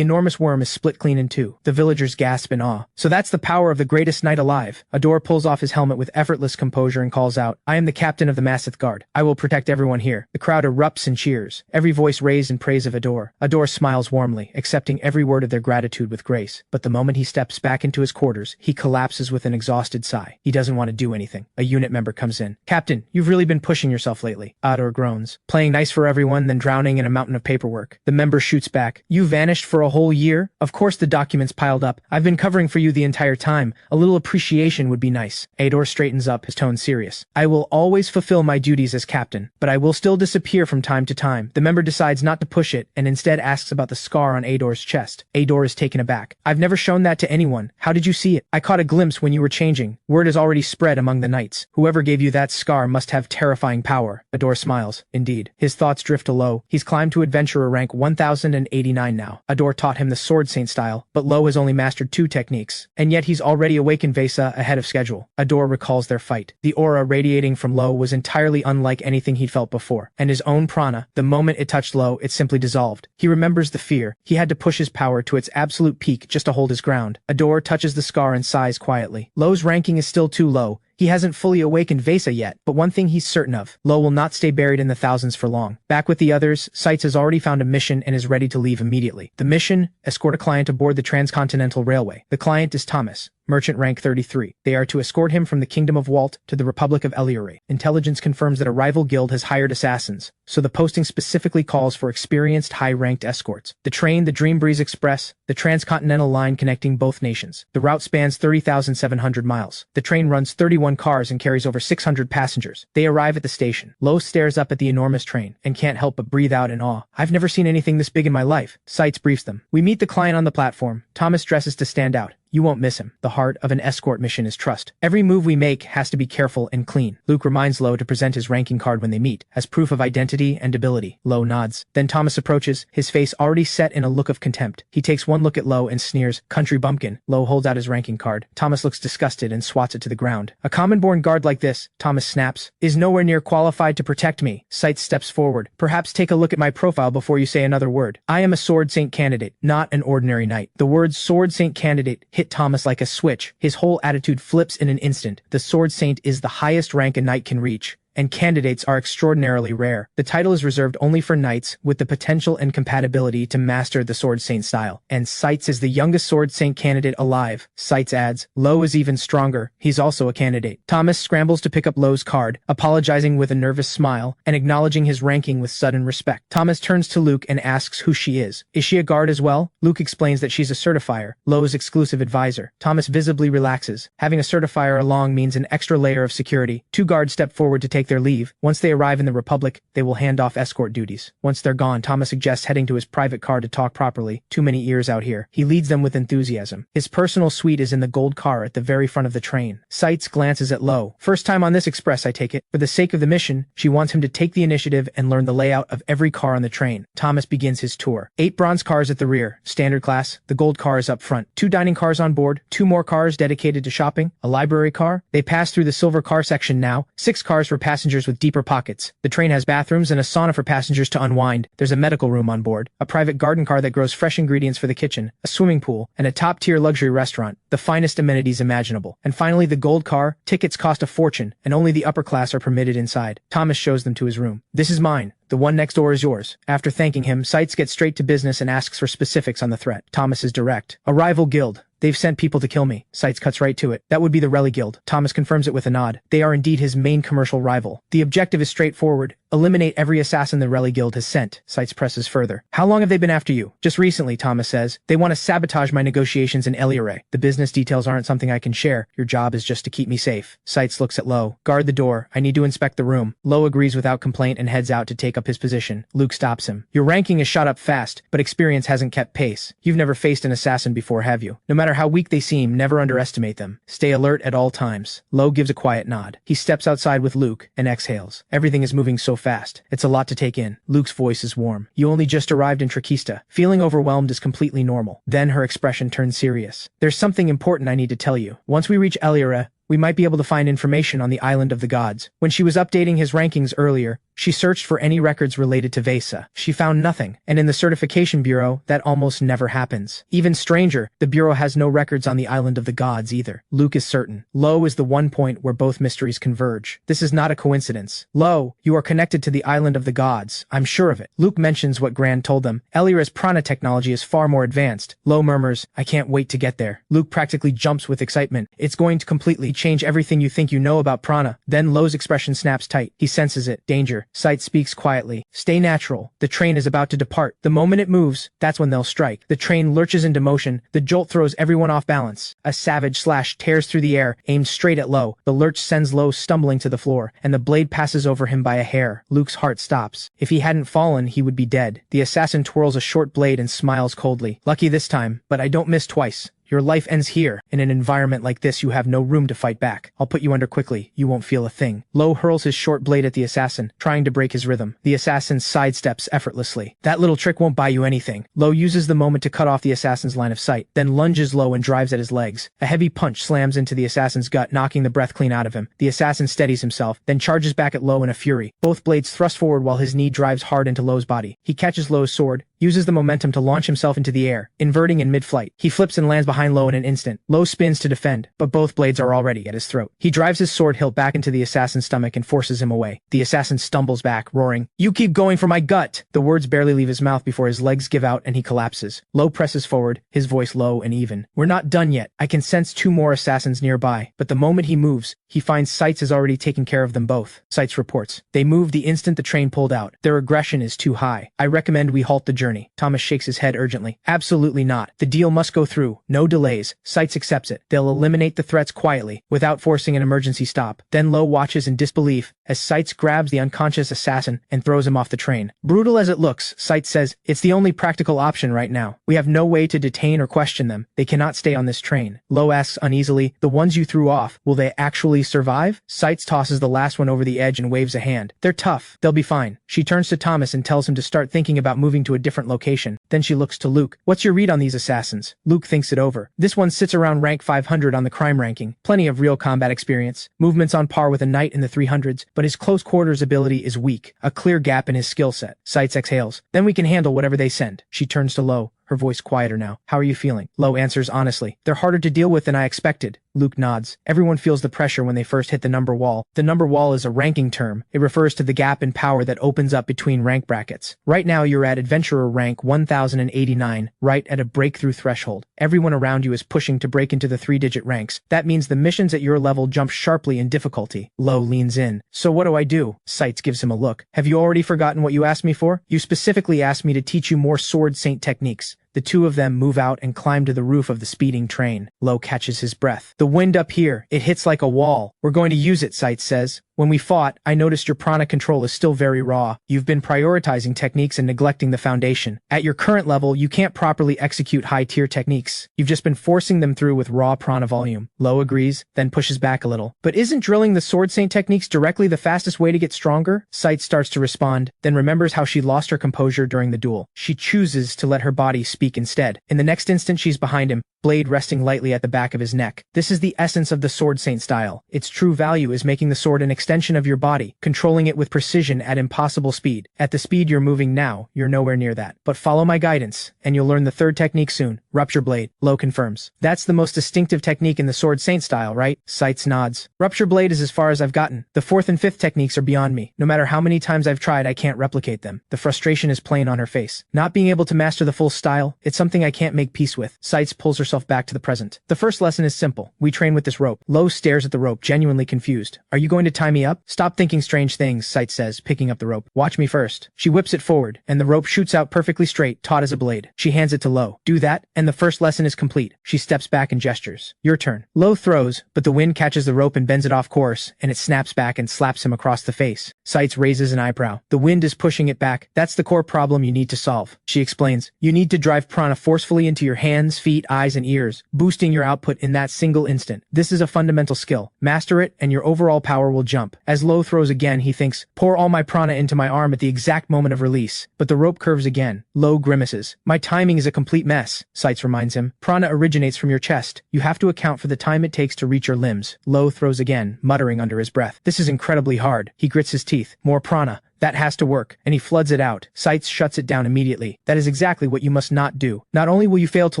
enormous worm is split clean in two. The villagers gasp in awe. So that's the power of the greatest knight alive. Ador pulls off his helmet with effortless composure and calls out, I am the captain of the Massith Guard. I will protect everyone here. The crowd erupts in cheers, every voice raised in praise of Ador. Ador smiles warmly, accepting every word of their gratitude with grace. But the moment he steps back into his quarters, he collapses with an exhausted sigh. He doesn't want to do anything. A unit member comes in. Captain, you've really been pushing yourself lately. Ador groans. Playing nice for everyone, then drowning in a mountain of paperwork. The member shoots back. You vanished for a whole year? Of course the documents piled up. I've been covering for you the entire time. A little appreciation would be nice. Ador straightens up, his tone serious. I will always fulfill my duties as captain, but I will still disappear from time to time. The member decides not to push it and instead asks about the scar on Ador's chest. Ador is taken aback. I've never shown that to anyone. How did you see it? I caught a glimpse when you were changing. Word has already spread among the knights. Whoever gave you that scar must have terrifying power. Ador smiles. Indeed. His thoughts drift to Lowe. He's climbed to adventurer rank 1089 now. Ador taught him the sword saint style, but Lowe has only mastered 2 techniques, and yet he's already awakened Vesa ahead of schedule. Ador recalls their fight. The aura radiating from Lowe was entirely unlike anything he'd felt before, and his own prana, the moment it touched Lowe, it simply dissolved. He remembers the fear. He had to push his power to its absolute peak just to hold his ground. Ador touches the scar and sighs quietly. Lowe's ranking is still too low. He hasn't fully awakened Vesa yet, but one thing he's certain of, Lowe will not stay buried in the thousands for long. Back with the others, Sights has already found a mission and is ready to leave immediately. The mission, escort a client aboard the Transcontinental Railway. The client is Thomas, merchant rank 33. They are to escort him from the Kingdom of Walt to the Republic of Eliore. Intelligence confirms that a rival guild has hired assassins, so the posting specifically calls for experienced high-ranked escorts. The train, the Dream Breeze Express, the transcontinental line connecting both nations. The route spans 30,700 miles. The train runs 31 cars and carries over 600 passengers. They arrive at the station. Lowe stares up at the enormous train and can't help but breathe out in awe. I've never seen anything this big in my life. Sights briefs them. We meet the client on the platform. Thomas dresses to stand out. You won't miss him. The heart of an escort mission is trust. Every move we make has to be careful and clean. Luke reminds Lowe to present his ranking card when they meet, as proof of identity and ability. Lowe nods. Then Thomas approaches, his face already set in a look of contempt. He takes one look at Lowe and sneers, country bumpkin. Lowe holds out his ranking card. Thomas looks disgusted and swats it to the ground. A common-born guard like this, Thomas snaps, is nowhere near qualified to protect me. Sights steps forward. Perhaps take a look at my profile before you say another word. I am a Sword Saint candidate, not an ordinary knight. The words Sword Saint candidate hit Thomas like a switch. His whole attitude flips in an instant. The Sword Saint is the highest rank a knight can reach, and candidates are extraordinarily rare. The title is reserved only for knights with the potential and compatibility to master the Sword Saint style. And Sights is the youngest Sword Saint candidate alive. Sights adds, Lowe is even stronger. He's also a candidate. Thomas scrambles to pick up Lowe's card, apologizing with a nervous smile and acknowledging his ranking with sudden respect. Thomas turns to Luke and asks who she is. Is she a guard as well? Luke explains that she's a certifier, Lowe's exclusive advisor. Thomas visibly relaxes. Having a certifier along means an extra layer of security. 2 guards step forward to take their leave. Once they arrive in the Republic, they will hand off escort duties. Once they're gone, Thomas suggests heading to his private car to talk properly. Too many ears out here. He leads them with enthusiasm. His personal suite is in the gold car at the very front of the train. Sights glances at Lowe. First time on this express, I take it. For the sake of the mission, she wants him to take the initiative and learn the layout of every car on the train. Thomas begins his tour. 8 bronze cars at the rear, standard class. The gold car is up front. 2 dining cars on board. 2 more cars dedicated to shopping. A library car. They pass through the silver car section now. 6 cars for passengers with deeper pockets. The train has bathrooms and a sauna for passengers to unwind. There's a medical room on board, a private garden car that grows fresh ingredients for the kitchen, a swimming pool, and a top-tier luxury restaurant, the finest amenities imaginable. And finally, the gold car. Tickets cost a fortune, and only the upper class are permitted inside. Thomas shows them to his room. This is mine. The one next door is yours. After thanking him, Sights gets straight to business and asks for specifics on the threat. Thomas is direct. A rival guild. They've sent people to kill me. Sights cuts right to it. That would be the Relly Guild. Thomas confirms it with a nod. They are indeed his main commercial rival. The objective is straightforward. Eliminate every assassin the Relly Guild has sent. Sights presses further. How long have they been after you? Just recently, Thomas says. They want to sabotage my negotiations in Eliore. The business details aren't something I can share. Your job is just to keep me safe. Sights looks at Lowe. Guard the door. I need to inspect the room. Lowe agrees without complaint and heads out to take up his position. Luke stops him. Your ranking is shot up fast, but experience hasn't kept pace. You've never faced an assassin before, have you? No matter matter how weak they seem, never underestimate them. Stay alert at all times. Lowe gives a quiet nod. He steps outside with Luke and exhales. Everything is moving so fast. It's a lot to take in. Luke's voice is warm. You only just arrived in Trakista. Feeling overwhelmed is completely normal. Then her expression turns serious. There's something important I need to tell you. Once we reach Eliora, we might be able to find information on the island of the gods. When she was updating his rankings earlier, she searched for any records related to Vesa. She found nothing, and in the certification bureau, that almost never happens. Even stranger, the bureau has no records on the island of the gods either. Luke is certain. Lowe is the one point where both mysteries converge. This is not a coincidence. Lowe, you are connected to the island of the gods. I'm sure of it. Luke mentions what Gran told them. Eliora's Prana technology is far more advanced. Lowe murmurs, I can't wait to get there. Luke practically jumps with excitement. It's going to completely change everything you think you know about Prana. Then Lowe's expression snaps tight. He senses it. Danger. Sight speaks quietly. Stay natural. The train is about to depart. The moment it moves, that's when they'll strike. The train lurches into motion. The jolt throws everyone off balance. A savage slash tears through the air, aimed straight at Lowe. The lurch sends Lowe stumbling to the floor, and the blade passes over him by a hair. Luke's heart stops. If he hadn't fallen, he would be dead. The assassin twirls a short blade and smiles coldly. Lucky this time, but I don't miss twice. Your life ends here. In an environment like this, you have no room to fight back. I'll put you under quickly. You won't feel a thing. Lowe hurls his short blade at the assassin, trying to break his rhythm. The assassin sidesteps effortlessly. That little trick won't buy you anything. Lowe uses the moment to cut off the assassin's line of sight, then lunges low and drives at his legs. A heavy punch slams into the assassin's gut, knocking the breath clean out of him. The assassin steadies himself, then charges back at Lowe in a fury. Both blades thrust forward while his knee drives hard into Lowe's body. He catches Lowe's sword, uses the momentum to launch himself into the air, inverting in mid-flight. He flips and lands behind Lowe in an instant. Lowe spins to defend, but both blades are already at his throat. He drives his sword hilt back into the assassin's stomach and forces him away. The assassin stumbles back, roaring, "You keep going for my gut!" The words barely leave his mouth before his legs give out and he collapses. Lowe presses forward, his voice low and even. "We're not done yet. I can sense 2 more assassins nearby." But the moment he moves, he finds Sights has already taken care of them both. Sights reports. They moved the instant the train pulled out. Their aggression is too high. I recommend we halt the journey. Thomas shakes his head urgently. Absolutely not. The deal must go through. No delays. Sights accepts it. They'll eliminate the threats quietly, without forcing an emergency stop. Then Lowe watches in disbelief as Sights grabs the unconscious assassin and throws him off the train. Brutal as it looks, Sights says, it's the only practical option right now. We have no way to detain or question them. They cannot stay on this train. Lowe asks uneasily, the ones you threw off, will they actually survive? Sights tosses the last one over the edge and waves a hand. They're tough. They'll be fine. She turns to Thomas and tells him to start thinking about moving to a different location. Then she looks to Luke. What's your read on these assassins? Luke thinks it over. This one sits around rank 500 on the crime ranking. Plenty of real combat experience. Movements on par with a knight in the 300s, but his close quarters ability is weak. A clear gap in his skill set. Sights exhales. Then we can handle whatever they send. She turns to Lowe. Her voice quieter now. How are you feeling? Lowe answers honestly. They're harder to deal with than I expected. Luke nods. Everyone feels the pressure when they first hit the number wall. The number wall is a ranking term. It refers to the gap in power that opens up between rank brackets. Right now you're at adventurer rank 1089, right at a breakthrough threshold. Everyone around you is pushing to break into the 3-digit ranks. That means the missions at your level jump sharply in difficulty. Lowe leans in. So what do I do? Sights gives him a look. Have you already forgotten what you asked me for? You specifically asked me to teach you more sword saint techniques. The two of them move out and climb to the roof of the speeding train. Lowe catches his breath. The wind up here, it hits like a wall. We're going to use it, Sights says. When we fought, I noticed your prana control is still very raw. You've been prioritizing techniques and neglecting the foundation. At your current level, you can't properly execute high-tier techniques. You've just been forcing them through with raw prana volume. Lowe agrees, then pushes back a little. But isn't drilling the sword saint techniques directly the fastest way to get stronger? Sights starts to respond, then remembers how she lost her composure during the duel. She chooses to let her body speak instead. In the next instant, she's behind him, blade resting lightly at the back of his neck. This is the essence of the sword saint style. Its true value is making the sword an extension of your body, controlling it with precision at impossible speed. At the speed you're moving now, you're nowhere near that. But follow my guidance, and you'll learn the third technique soon. Rupture blade. Lowe confirms. That's the most distinctive technique in the sword saint style, right? Sights nods. Rupture blade is as far as I've gotten. The 4th and 5th techniques are beyond me. No matter how many times I've tried, I can't replicate them. The frustration is plain on her face. Not being able to master the full style, it's something I can't make peace with. Sights pulls herself back to the present. The first lesson is simple. We train with this rope. Lowe stares at the rope, genuinely confused. Are you going to time me up? Stop thinking strange things, Sight says, picking up the rope. Watch me first. She whips it forward, and the rope shoots out perfectly straight, taut as a blade. She hands it to Lowe. Do that, and the first lesson is complete. She steps back and gestures. Your turn. Lowe throws, but the wind catches the rope and bends it off course, and it snaps back and slaps him across the face. Sight raises an eyebrow. The wind is pushing it back. That's the core problem you need to solve. She explains. You need to drive prana forcefully into your hands, feet, eyes, and ears, boosting your output in that single instant. This is a fundamental skill. Master it, and your overall power will jump. As Lowe throws again, he thinks, pour all my prana into my arm at the exact moment of release. But the rope curves again. Lowe grimaces. My timing is a complete mess, Sights reminds him. Prana originates from your chest. You have to account for the time it takes to reach your limbs. Lowe throws again, muttering under his breath. This is incredibly hard. He grits his teeth. More prana. That has to work, and he floods it out. Sights shuts it down immediately. That is exactly what you must not do. Not only will you fail to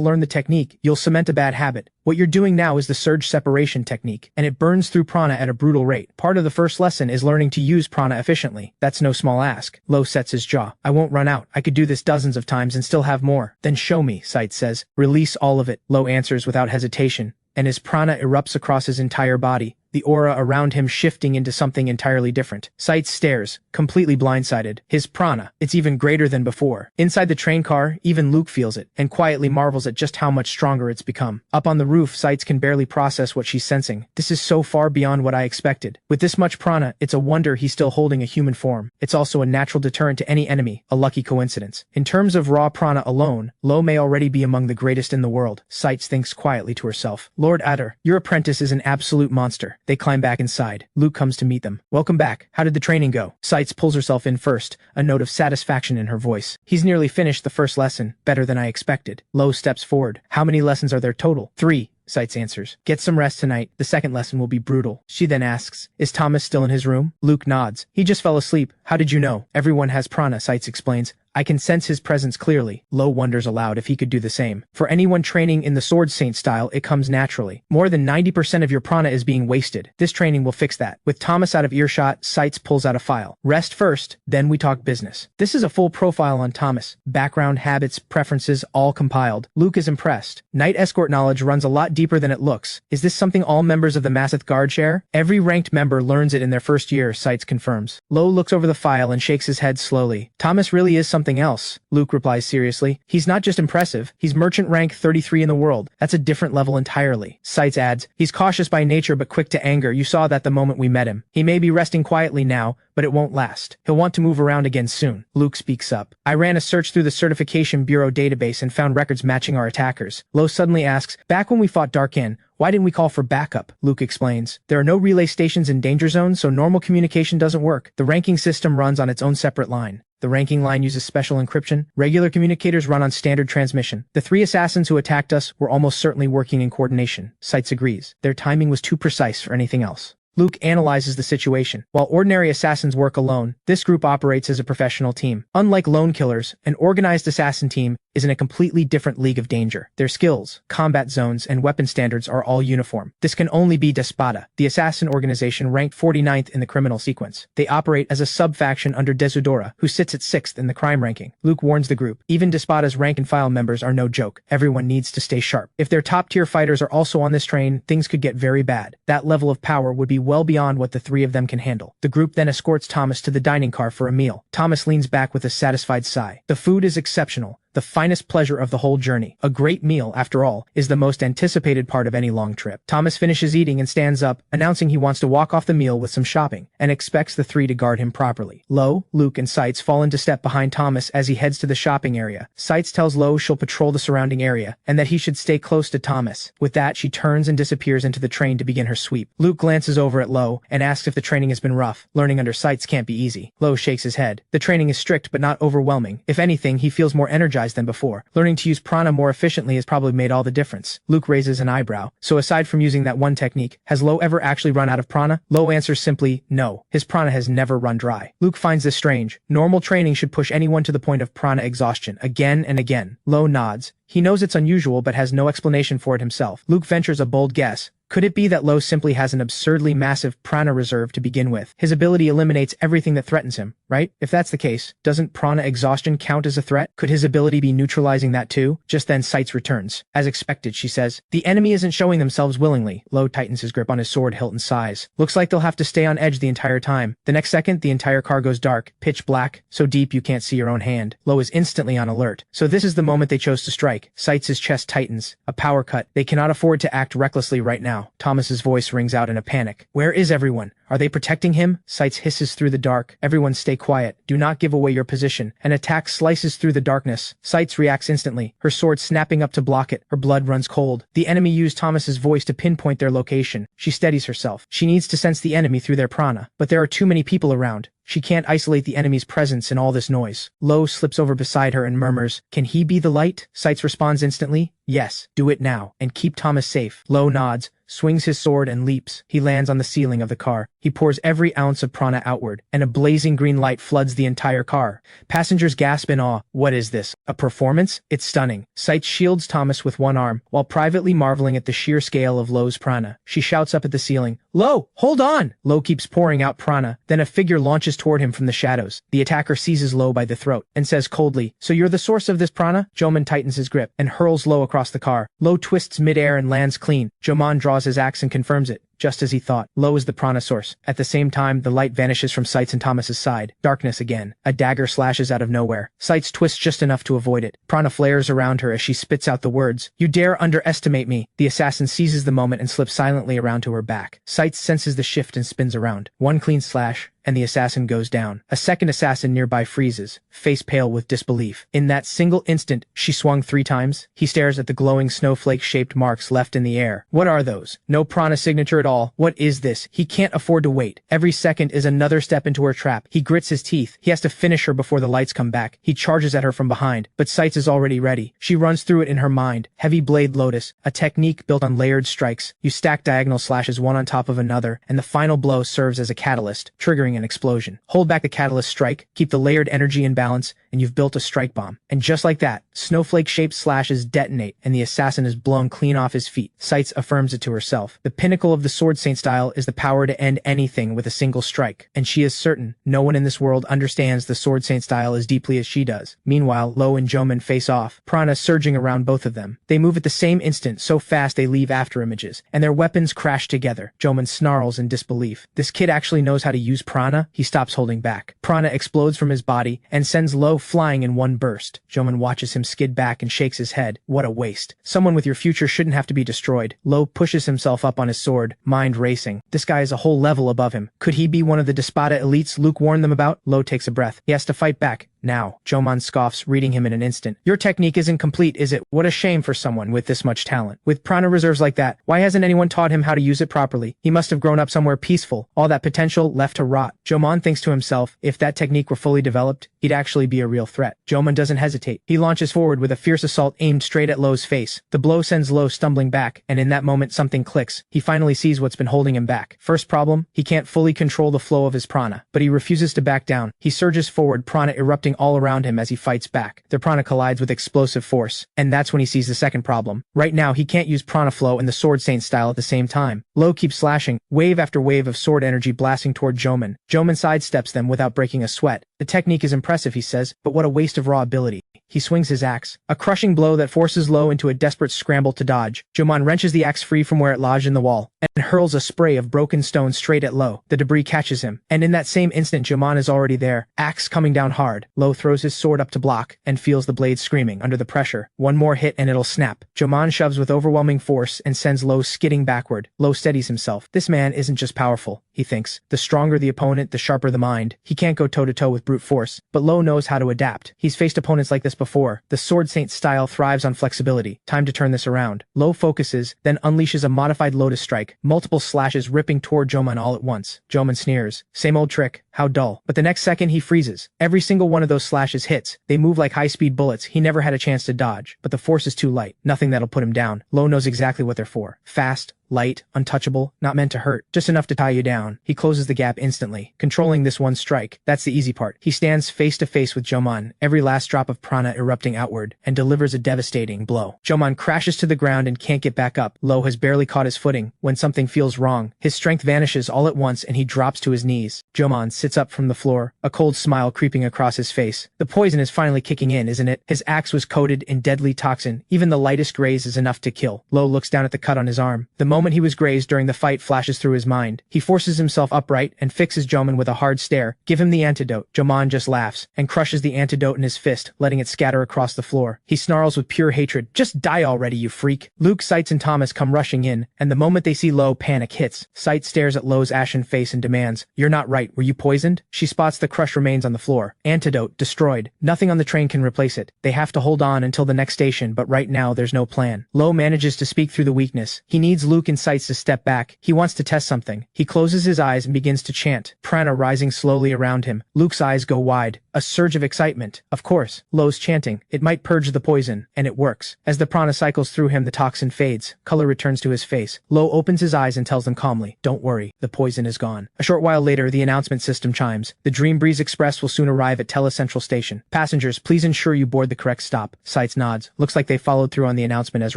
learn the technique, you'll cement a bad habit. What you're doing now is the surge separation technique, and it burns through prana at a brutal rate. Part of the first lesson is learning to use prana efficiently. That's no small ask. Lowe sets his jaw. I won't run out. I could do this dozens of times and still have more. Then show me, Sights says. Release all of it. Lowe answers without hesitation, and his prana erupts across his entire body, the aura around him shifting into something entirely different. Sights stares, completely blindsided. His prana, it's even greater than before. Inside the train car, even Luke feels it, and quietly marvels at just how much stronger it's become. Up on the roof, Sights can barely process what she's sensing. This is so far beyond what I expected. With this much prana, it's a wonder he's still holding a human form. It's also a natural deterrent to any enemy, a lucky coincidence. In terms of raw prana alone, Lowe may already be among the greatest in the world. Sights thinks quietly to herself. Lord Ador, your apprentice is an absolute monster. They climb back inside. Luke comes to meet them. Welcome back. How did the training go? Sights pulls herself in first, a note of satisfaction in her voice. He's nearly finished the first lesson, better than I expected. Lowe steps forward. How many lessons are there total? 3. Sights answers. Get some rest tonight. The second lesson will be brutal. She then asks, is Thomas still in his room? Luke nods. He just fell asleep. How did you know? Everyone has prana, Sights explains. I can sense his presence clearly. Lowe wonders aloud if he could do the same. For anyone training in the Sword Saint style, it comes naturally. More than 90% of your prana is being wasted. This training will fix that. With Thomas out of earshot, Sights pulls out a file. Rest first, then we talk business. This is a full profile on Thomas. Background, habits, preferences, all compiled. Luke is impressed. Knight escort knowledge runs a lot deeper than it looks. Is this something all members of the Massith Guard share? Every ranked member learns it in their first year, Sights confirms. Lowe looks over the file and shakes his head slowly. Thomas really is something else, Luke replies seriously. He's not just impressive, he's merchant rank 33 in the world. That's a different level entirely. Sights adds, he's cautious by nature but quick to anger. You saw that the moment we met him. He may be resting quietly now, but it won't last. He'll want to move around again soon. Luke speaks up. I ran a search through the Certification Bureau database and found records matching our attackers. Lowe suddenly asks, back when we fought Darkin, why didn't we call for backup? Luke explains. There are no relay stations in danger zones, so normal communication doesn't work. The ranking system runs on its own separate line. The ranking line uses special encryption. Regular communicators run on standard transmission. The 3 assassins who attacked us were almost certainly working in coordination. Sights agrees. Their timing was too precise for anything else. Luke analyzes the situation. While ordinary assassins work alone, this group operates as a professional team. Unlike lone killers, an organized assassin team is in a completely different league of danger. Their skills, combat zones, and weapon standards are all uniform. This can only be Despada, the assassin organization ranked 49th in the criminal sequence. They operate as a sub-faction under Desudora, who sits at 6th in the crime ranking. Luke warns the group. Even Despada's rank-and-file members are no joke. Everyone needs to stay sharp. If their top-tier fighters are also on this train, things could get very bad. That level of power would be well beyond what the 3 of them can handle. The group then escorts Thomas to the dining car for a meal. Thomas leans back with a satisfied sigh. The food is exceptional. The finest pleasure of the whole journey. A great meal, after all, is the most anticipated part of any long trip. Thomas finishes eating and stands up, announcing he wants to walk off the meal with some shopping, and expects the 3 to guard him properly. Lowe, Luke, and Sights fall into step behind Thomas as he heads to the shopping area. Sights tells Lowe she'll patrol the surrounding area, and that he should stay close to Thomas. With that, she turns and disappears into the train to begin her sweep. Luke glances over at Lowe and asks if the training has been rough. Learning under Sights can't be easy. Lowe shakes his head. The training is strict but not overwhelming. If anything, he feels more energized than before. Learning to use prana more efficiently has probably made all the difference. Luke raises an eyebrow. So aside from using that one technique, has Lowe ever actually run out of prana? Lowe answers simply, no. His prana has never run dry. Luke finds this strange. Normal training should push anyone to the point of prana exhaustion, again and again. Lowe nods. He knows it's unusual but has no explanation for it himself. Luke ventures a bold guess. Could it be that Lowe simply has an absurdly massive prana reserve to begin with? His ability eliminates everything that threatens him, right? If that's the case, doesn't prana exhaustion count as a threat? Could his ability be neutralizing that too? Just then Sights returns. As expected, she says. The enemy isn't showing themselves willingly. Lowe tightens his grip on his sword hilt and sighs. Looks like they'll have to stay on edge the entire time. The next second, the entire car goes dark, pitch black, so deep you can't see your own hand. Lowe is instantly on alert. So this is the moment they chose to strike. Sights' chest tightens. A power cut. They cannot afford to act recklessly right now. Thomas's voice rings out in a panic. Where is everyone? Are they protecting him? Sights hisses through the dark. Everyone stay quiet. Do not give away your position. An attack slices through the darkness. Sights reacts instantly, her sword snapping up to block it. Her blood runs cold. The enemy used Thomas's voice to pinpoint their location. She steadies herself. She needs to sense the enemy through their prana. But there are too many people around. She can't isolate the enemy's presence in all this noise. Lowe slips over beside her and murmurs, "Can he be the light?" Sights responds instantly, "Yes, do it now, and keep Thomas safe." Lowe nods, swings his sword and leaps. He lands on the ceiling of the car. He pours every ounce of prana outward, and a blazing green light floods the entire car. Passengers gasp in awe. What is this? A performance? It's stunning. Sights shields Thomas with one arm, while privately marveling at the sheer scale of Lowe's prana. She shouts up at the ceiling, "Lowe, hold on!" Lowe keeps pouring out prana, then a figure launches toward him from the shadows. The attacker seizes Lowe by the throat, and says coldly, "So you're the source of this prana?" Joman tightens his grip, and hurls Lowe across the car. Lowe twists midair and lands clean. Joman draws his axe and confirms it. Just as he thought, Lowe is the prana source. At the same time, the light vanishes from Sights and Thomas's side. Darkness again. A dagger slashes out of nowhere. Sights twists just enough to avoid it. Prana flares around her as she spits out the words, "You dare underestimate me." The assassin seizes the moment and slips silently around to her back. Sights senses the shift and spins around. One clean slash, and the assassin goes down. A second assassin nearby freezes, face pale with disbelief. In that single instant, she swung 3 times. He stares at the glowing snowflake-shaped marks left in the air. What are those? No prana signature at all. What is this? He can't afford to wait. Every second is another step into her trap. He grits his teeth. He has to finish her before the lights come back. He charges at her from behind, but Sights is already ready. She runs through it in her mind. Heavy blade lotus, a technique built on layered strikes. You stack diagonal slashes one on top of another, and the final blow serves as a catalyst, triggering an explosion. Hold back the catalyst strike, keep the layered energy in balance, and you've built a strike bomb. And just like that, snowflake-shaped slashes detonate, and the assassin is blown clean off his feet. Sights affirms it to herself. The pinnacle of the Sword Saint style is the power to end anything with a single strike, and she is certain no one in this world understands the Sword Saint style as deeply as she does. Meanwhile, Lowe and Joman face off, prana surging around both of them. They move at the same instant, so fast they leave after images, and their weapons crash together. Joman snarls in disbelief. This kid actually knows how to use prana? He stops holding back. Prana explodes from his body and sends Lowe flying in one burst. Joman watches him skid back and shakes his head. What a waste. Someone with your future shouldn't have to be destroyed. Lowe pushes himself up on his sword, mind racing. This guy is a whole level above him. Could he be one of the Despada elites Luke warned them about? Lowe takes a breath. He has to fight back. Now. Joman scoffs, reading him in an instant. Your technique isn't complete, is it? What a shame for someone with this much talent. With prana reserves like that, why hasn't anyone taught him how to use it properly? He must have grown up somewhere peaceful. All that potential left to rot. Joman thinks to himself, if that technique were fully developed, he'd actually be a real threat. Joman doesn't hesitate. He launches forward with a fierce assault aimed straight at Lowe's face. The blow sends Lowe stumbling back, and in that moment something clicks. He finally sees what's been holding him back. First problem, he can't fully control the flow of his prana, but he refuses to back down. He surges forward, prana erupting all around him as he fights back. Their prana collides with explosive force, and that's when he sees the second problem. Right now, he can't use prana flow and the Sword Saint style at the same time. Lowe keeps slashing, wave after wave of sword energy blasting toward Joman. Joman sidesteps them without breaking a sweat. The technique is impressive, he says, but what a waste of raw ability. He swings his axe, a crushing blow that forces Lowe into a desperate scramble to dodge. Joman wrenches the axe free from where it lodged in the wall, and hurls a spray of broken stone straight at Lowe. The debris catches him, and in that same instant Joman is already there, axe coming down hard. Lowe throws his sword up to block, and feels the blade screaming under the pressure. One more hit and it'll snap. Joman shoves with overwhelming force and sends Lowe skidding backward. Lowe steadies himself. This man isn't just powerful, he thinks. The stronger the opponent, the sharper the mind. He can't go toe-to-toe with brute force, but Lowe knows how to adapt. He's faced opponents like this before. The Sword Saint style thrives on flexibility. Time to turn this around. Lowe focuses, then unleashes a modified lotus strike, multiple slashes ripping toward Joman all at once. Joman sneers. Same old trick. How dull. But the next second he freezes. Every single one of those slashes hits. They move like high-speed bullets. He never had a chance to dodge, but the force is too light. Nothing that'll put him down. Lowe knows exactly what they're for. Fast, light, untouchable, not meant to hurt, just enough to tie you down. He closes the gap instantly, controlling this one strike. That's the easy part. He stands face to face with Jomon, every last drop of prana erupting outward, and delivers a devastating blow. Jomon crashes to the ground and can't get back up. Lowe has barely caught his footing when something feels wrong. His strength vanishes all at once and he drops to his knees. Jomon sits up from the floor, a cold smile creeping across his face. The poison is finally kicking in, isn't it? His axe was coated in deadly toxin. Even the lightest graze is enough to kill. Lowe looks down at the cut on his arm. The moment he was grazed during the fight flashes through his mind. He forces himself upright and fixes Jomon with a hard stare. Give him the antidote. Jomon just laughs and crushes the antidote in his fist, letting it scatter across the floor. He snarls with pure hatred. Just die already, you freak. Luke, Sights, and Thomas come rushing in, and the moment they see Lowe, panic hits. Sight stares at Lowe's ashen face and demands, "You're not right. Were you poisoned?" She spots the crushed remains on the floor. Antidote destroyed. Nothing on the train can replace it. They have to hold on until the next station, but right now there's no plan. Lowe manages to speak through the weakness. He needs Luke and Sights to step back. He wants to test something. He closes his eyes and begins to chant, prana rising slowly around him. Luke's eyes go wide. A surge of excitement. Of course, Lowe's chanting. It might purge the poison, and it works. As the prana cycles through him, the toxin fades. Color returns to his face. Lowe opens his eyes and tells them calmly, "Don't worry, the poison is gone." A short while later, the announcement system chimes. The Dream Breeze Express will soon arrive at Telecentral Station. Passengers, please ensure you board the correct stop. Sights nods. Looks like they followed through on the announcement as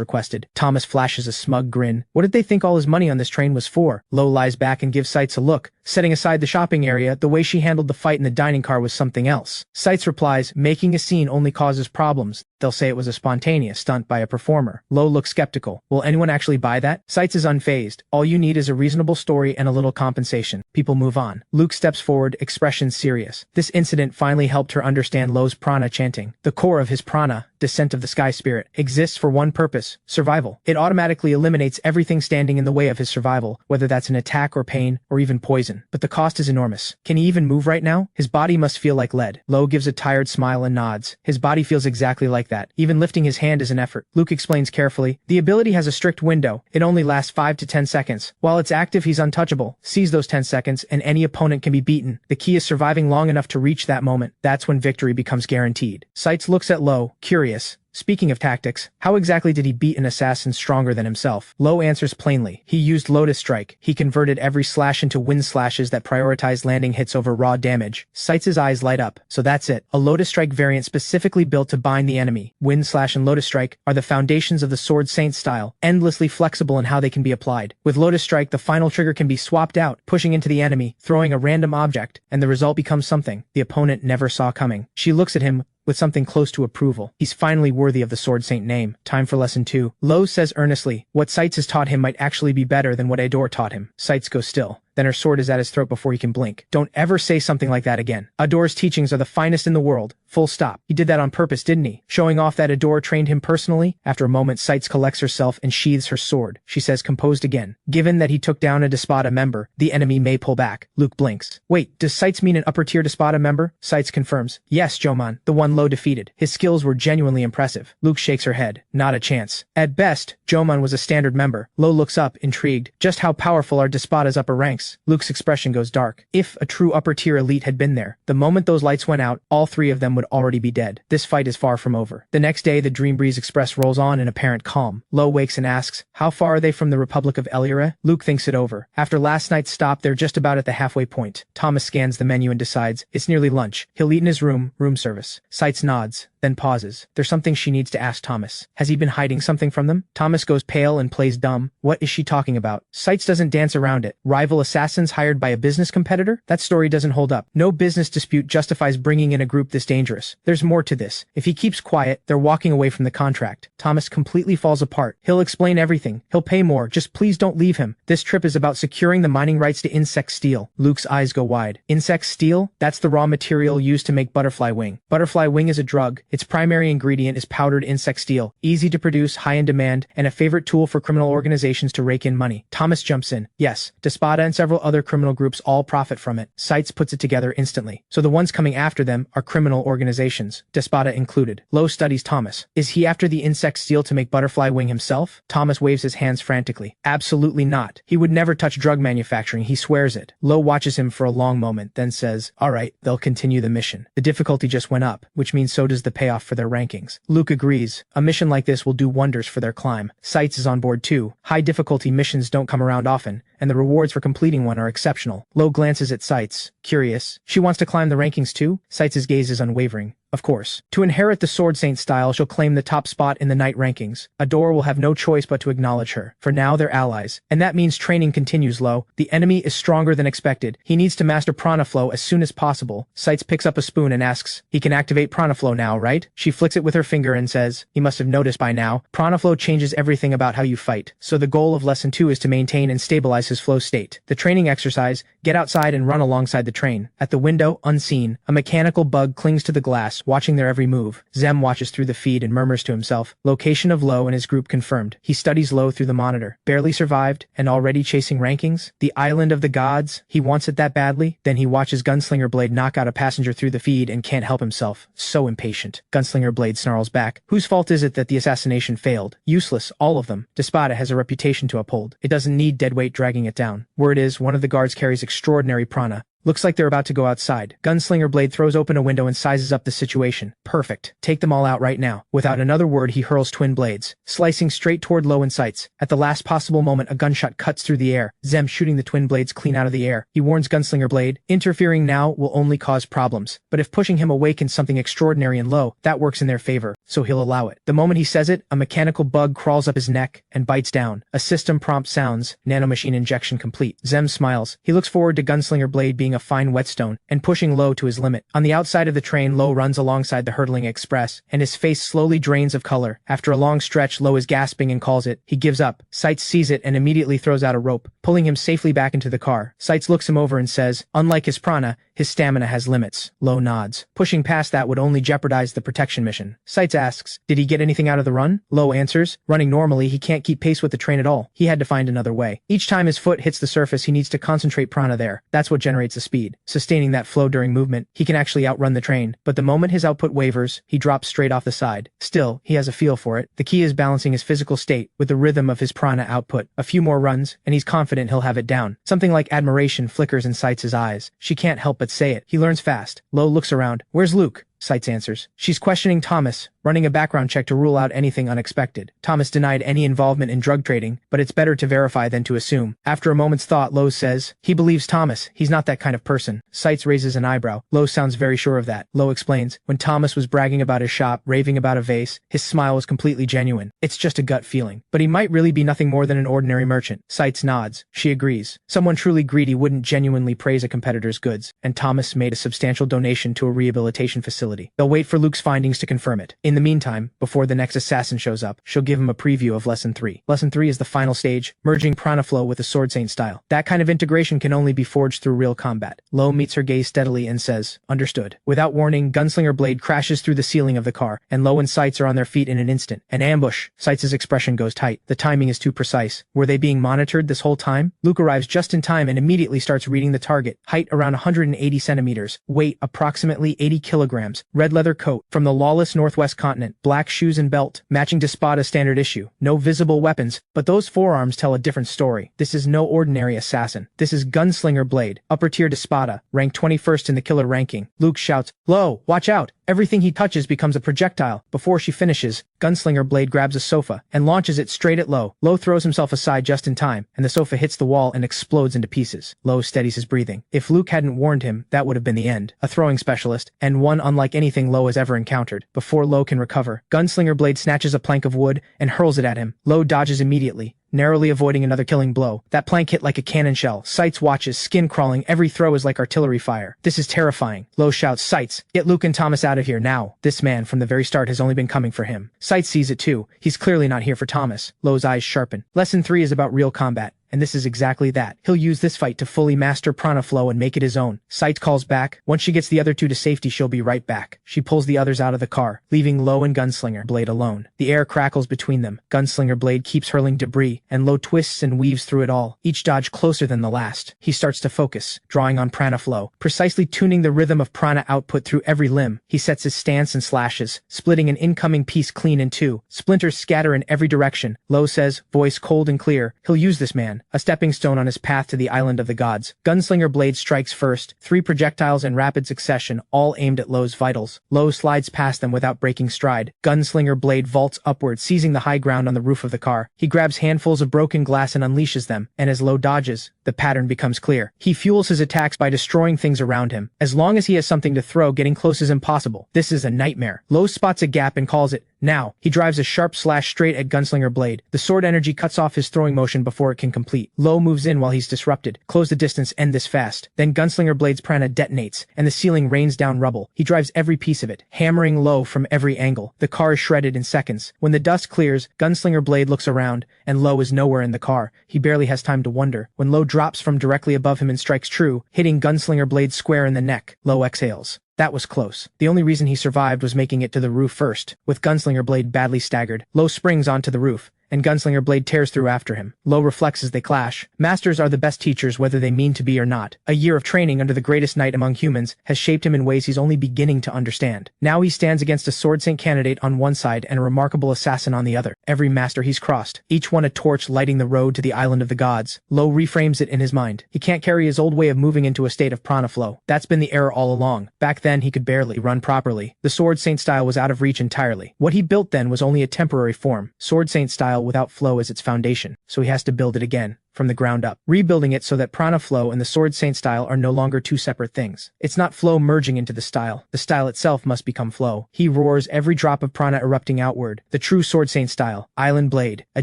requested. Thomas flashes a smug grin. What did they think all his money on this train was for? Lowe lies back and gives Sights a look. Setting aside the shopping area, the way she handled the fight in the dining car was something else. Sights replies, "Making a scene only causes problems. They'll say it was a spontaneous stunt by a performer." Lowe looks skeptical. Will anyone actually buy that? Sights is unfazed. All you need is a reasonable story and a little compensation. People move on. Luke steps forward, expression serious. This incident finally helped her understand Lowe's prana chanting. The core of his prana, descent of the sky spirit, exists for one purpose, survival. It automatically eliminates everything standing in the way of his survival, whether that's an attack or pain, or even poison. But the cost is enormous. Can he even move right now? His body must feel like lead. Lowe gives a tired smile and nods. His body feels exactly like that. Even lifting his hand is an effort. Luke explains carefully, the ability has a strict window. It only lasts 5 to 10 seconds. While it's active, he's untouchable. Seize those 10 seconds, and any opponent can be beaten. The key is surviving long enough to reach that moment. That's when victory becomes guaranteed. Sights looks at Lowe, curious. Speaking of tactics, how exactly did he beat an assassin stronger than himself? Lowe answers plainly. He used Lotus Strike. He converted every slash into wind slashes that prioritized landing hits over raw damage. Sights' eyes light up. So that's it. A Lotus Strike variant specifically built to bind the enemy. Wind Slash and Lotus Strike are the foundations of the Sword Saint style, endlessly flexible in how they can be applied. With Lotus Strike, the final trigger can be swapped out, pushing into the enemy, throwing a random object, and the result becomes something the opponent never saw coming. She looks at him with something close to approval. He's finally worthy of the Sword Saint name. Time for lesson 2. Lowe says earnestly, what Sights has taught him might actually be better than what Ador taught him. Sights goes still. Then her sword is at his throat before he can blink. Don't ever say something like that again. Ador's teachings are the finest in the world. Full stop. He did that on purpose, didn't he? Showing off that Ador trained him personally? After a moment, Sights collects herself and sheathes her sword. She says composed again. Given that he took down a Despada member, the enemy may pull back. Luke blinks. Wait, does Sights mean an upper tier Despada member? Sights confirms. Yes, Jomon, the one Lowe defeated. His skills were genuinely impressive. Luke shakes her head. Not a chance. At best, Jomon was a standard member. Lowe looks up, intrigued. Just how powerful are Despada's upper ranks? Luke's expression goes dark. If a true upper tier elite had been there, the moment those lights went out, all 3 of them would already be dead. This fight is far from over. The next day, the Dream Breeze Express rolls on in apparent calm. Lowe wakes and asks, how far are they from the Republic of Elira? Luke thinks it over. After last night's stop, they're just about at the halfway point. Thomas scans the menu and decides, it's nearly lunch. He'll eat in his room service. Sights nods, then pauses. There's something she needs to ask Thomas. Has he been hiding something from them? Thomas goes pale and plays dumb. What is she talking about? Sights doesn't dance around it. Rival assassins hired by a business competitor? That story doesn't hold up. No business dispute justifies bringing in a group this dangerous. There's more to this. If he keeps quiet, they're walking away from the contract. Thomas completely falls apart. He'll explain everything. He'll pay more. Just please don't leave him. This trip is about securing the mining rights to insect steel. Luke's eyes go wide. Insect steel? That's the raw material used to make butterfly wing. Butterfly wing is a drug. Its primary ingredient is powdered insect steel. Easy to produce, high in demand, and a favorite tool for criminal organizations to rake in money. Thomas jumps in. Yes, Despada and several several other criminal groups all profit from it. Sights puts it together instantly. So the ones coming after them are criminal organizations, Despota included. Lowe studies Thomas. Is he after the insect steel to make butterfly wing himself? Thomas waves his hands frantically. Absolutely not. He would never touch drug manufacturing, he swears it. Lowe watches him for a long moment, then says, alright, they'll continue the mission. The difficulty just went up, which means so does the payoff for their rankings. Luke agrees. A mission like this will do wonders for their climb. Sights is on board too. High difficulty missions don't come around often, and the rewards for completing one are exceptional. Lowe glances at Sights, curious. She wants to climb the rankings too? Sights' gaze is unwavering. Of course. To inherit the Sword Saint style, she'll claim the top spot in the night rankings. Ador will have no choice but to acknowledge her. For now, they're allies. And that means training continues, Lowe. The enemy is stronger than expected. He needs to master Prana Flow as soon as possible. Sights picks up a spoon and asks, he can activate Prana Flow now, right? She flicks it with her finger and says, he must have noticed by now. Prana Flow changes everything about how you fight. So the goal of Lesson 2 is to maintain and stabilize his flow state. The training exercise, get outside and run alongside the train. At the window, unseen, a mechanical bug clings to the glass, watching their every move. Zem watches through the feed and murmurs to himself. Location of Lowe and his group confirmed. He studies Lowe through the monitor. Barely survived, and already chasing rankings? The island of the gods? He wants it that badly? Then he watches Gunslinger Blade knock out a passenger through the feed and can't help himself. So impatient. Gunslinger Blade snarls back. Whose fault is it that the assassination failed? Useless, all of them. Despota has a reputation to uphold. It doesn't need deadweight dragging it down. Word is, one of the guards carries extraordinary prana. Looks like they're about to go outside. Gunslinger Blade throws open a window and sizes up the situation. Perfect. Take them all out right now. Without another word, he hurls twin blades, slicing straight toward Lowe and Sights. At the last possible moment, a gunshot cuts through the air, Zem shooting the twin blades clean out of the air. He warns Gunslinger Blade, interfering now will only cause problems. But if pushing him awakens something extraordinary in Lowe, that works in their favor, so he'll allow it. The moment he says it, a mechanical bug crawls up his neck and bites down. A system prompt sounds, nanomachine injection complete. Zem smiles. He looks forward to Gunslinger Blade being a fine whetstone and pushing Lowe to his limit. On the outside of the train, Lowe runs alongside the hurtling express, and his face slowly drains of color. After a long stretch, Lowe is gasping and calls it. He gives up. Sights sees it and immediately throws out a rope, pulling him safely back into the car. Sights looks him over and says, unlike his prana, his stamina has limits. Lowe nods. Pushing past that would only jeopardize the protection mission. Sights asks, did he get anything out of the run? Lowe answers, running normally, he can't keep pace with the train at all. He had to find another way. Each time his foot hits the surface, he needs to concentrate prana there. That's what generates the speed. Sustaining that flow during movement, he can actually outrun the train. But the moment his output wavers, he drops straight off the side. Still, he has a feel for it. The key is balancing his physical state with the rhythm of his prana output. A few more runs, and he's confident he'll have it down. Something like admiration flickers in Sights' eyes. She can't help but say it. He learns fast. Lowe looks around. Where's Luke? Sights answers. She's questioning Thomas, running a background check to rule out anything unexpected. Thomas denied any involvement in drug trading, but it's better to verify than to assume. After a moment's thought, Lowe says, he believes Thomas. He's not that kind of person. Sights raises an eyebrow. Lowe sounds very sure of that. Lowe explains, when Thomas was bragging about his shop, raving about a vase, his smile was completely genuine. It's just a gut feeling. But he might really be nothing more than an ordinary merchant. Sights nods. She agrees. Someone truly greedy wouldn't genuinely praise a competitor's goods, and Thomas made a substantial donation to a rehabilitation facility. They'll wait for Luke's findings to confirm it. In the meantime, before the next assassin shows up, she'll give him a preview of Lesson 3. Lesson 3 is the final stage, merging Prana Flow with the Sword Saint style. That kind of integration can only be forged through real combat. Lowe meets her gaze steadily and says, understood. Without warning, Gunslinger Blade crashes through the ceiling of the car, and Lowe and Sights are on their feet in an instant. An ambush. Sights' expression goes tight. The timing is too precise. Were they being monitored this whole time? Luke arrives just in time and immediately starts reading the target. Height around 180 centimeters. Weight approximately 80 kilograms. Red leather coat from the lawless northwest continent. Black shoes and belt, matching Despota's standard issue. No visible weapons, but those forearms tell a different story. This is no ordinary assassin. This is Gunslinger Blade, upper tier Despota, ranked 21st in the killer ranking. Luke shouts, Lowe, watch out! Everything he touches becomes a projectile. Before she finishes, Gunslinger Blade grabs a sofa and launches it straight at Lowe. Lowe throws himself aside just in time, and the sofa hits the wall and explodes into pieces. Lowe steadies his breathing. If Luke hadn't warned him, that would have been the end. A throwing specialist, and one unlike anything Lowe has ever encountered. Before Lowe can recover, Gunslinger Blade snatches a plank of wood and hurls it at him. Lowe dodges immediately, narrowly avoiding another killing blow. That plank hit like a cannon shell. Sights watches, skin crawling. Every throw is like artillery fire. This is terrifying. Lowe shouts, Sights, get Luke and Thomas out of here now. This man, from the very start, has only been coming for him. Sights sees it too. He's clearly not here for Thomas. Lowe's eyes sharpen. Lesson 3 is about real combat. and this is exactly that. He'll use this fight to fully master Prana flow and make it his own. Sight calls back. Once she gets the other two to safety, she'll be right back. She pulls the others out of the car, leaving Lowe and Gunslinger Blade alone. The air crackles between them. Gunslinger Blade keeps hurling debris, and Lowe twists and weaves through it all, each dodge closer than the last. He starts to focus, drawing on Prana flow, precisely tuning the rhythm of Prana output through every limb. He sets his stance and slashes, splitting an incoming piece clean in two. Splinters scatter in every direction. Lowe says, voice cold and clear, he'll use this man, a stepping stone on his path to the island of the gods. Gunslinger Blade strikes first, 3 projectiles in rapid succession, all aimed at Lowe's vitals. Lowe slides past them without breaking stride. Gunslinger Blade vaults upward, seizing the high ground on the roof of the car. He grabs handfuls of broken glass and unleashes them, and as Lowe dodges, the pattern becomes clear. He fuels his attacks by destroying things around him. As long as he has something to throw, getting close is impossible. This is a nightmare. Lowe spots a gap and calls it, now. He drives a sharp slash straight at Gunslinger Blade. The sword energy cuts off his throwing motion before it can complete. Lowe moves in while he's disrupted. Close the distance, end this fast. Then Gunslinger Blade's Prana detonates, and the ceiling rains down rubble. He drives every piece of it, hammering Lowe from every angle. The car is shredded in seconds. When the dust clears, Gunslinger Blade looks around, and Lowe is nowhere in the car. He barely has time to wonder. When Lowe drops from directly above him and strikes true, hitting Gunslinger Blade square in the neck, Lowe exhales. That was close. The only reason he survived was making it to the roof first. With Gunslinger Blade badly staggered, Lowe springs onto the roof, and Gunslinger Blade tears through after him. Lowe reflects as they clash. Masters are the best teachers whether they mean to be or not. A year of training under the greatest knight among humans has shaped him in ways he's only beginning to understand. Now he stands against a Sword Saint candidate on one side and a remarkable assassin on the other. Every master he's crossed, each one a torch lighting the road to the island of the gods. Lowe reframes it in his mind. He can't carry his old way of moving into a state of Prana flow. That's been the error all along. Back then he could barely run properly. The Sword Saint style was out of reach entirely. What he built then was only a temporary form. Sword Saint style without flow as its foundation, so he has to build it again, from the ground up, rebuilding it so that Prana flow and the Sword Saint style are no longer two separate things. It's not flow merging into the style itself must become flow. He roars, every drop of Prana erupting outward. The true Sword Saint style, Island Blade, a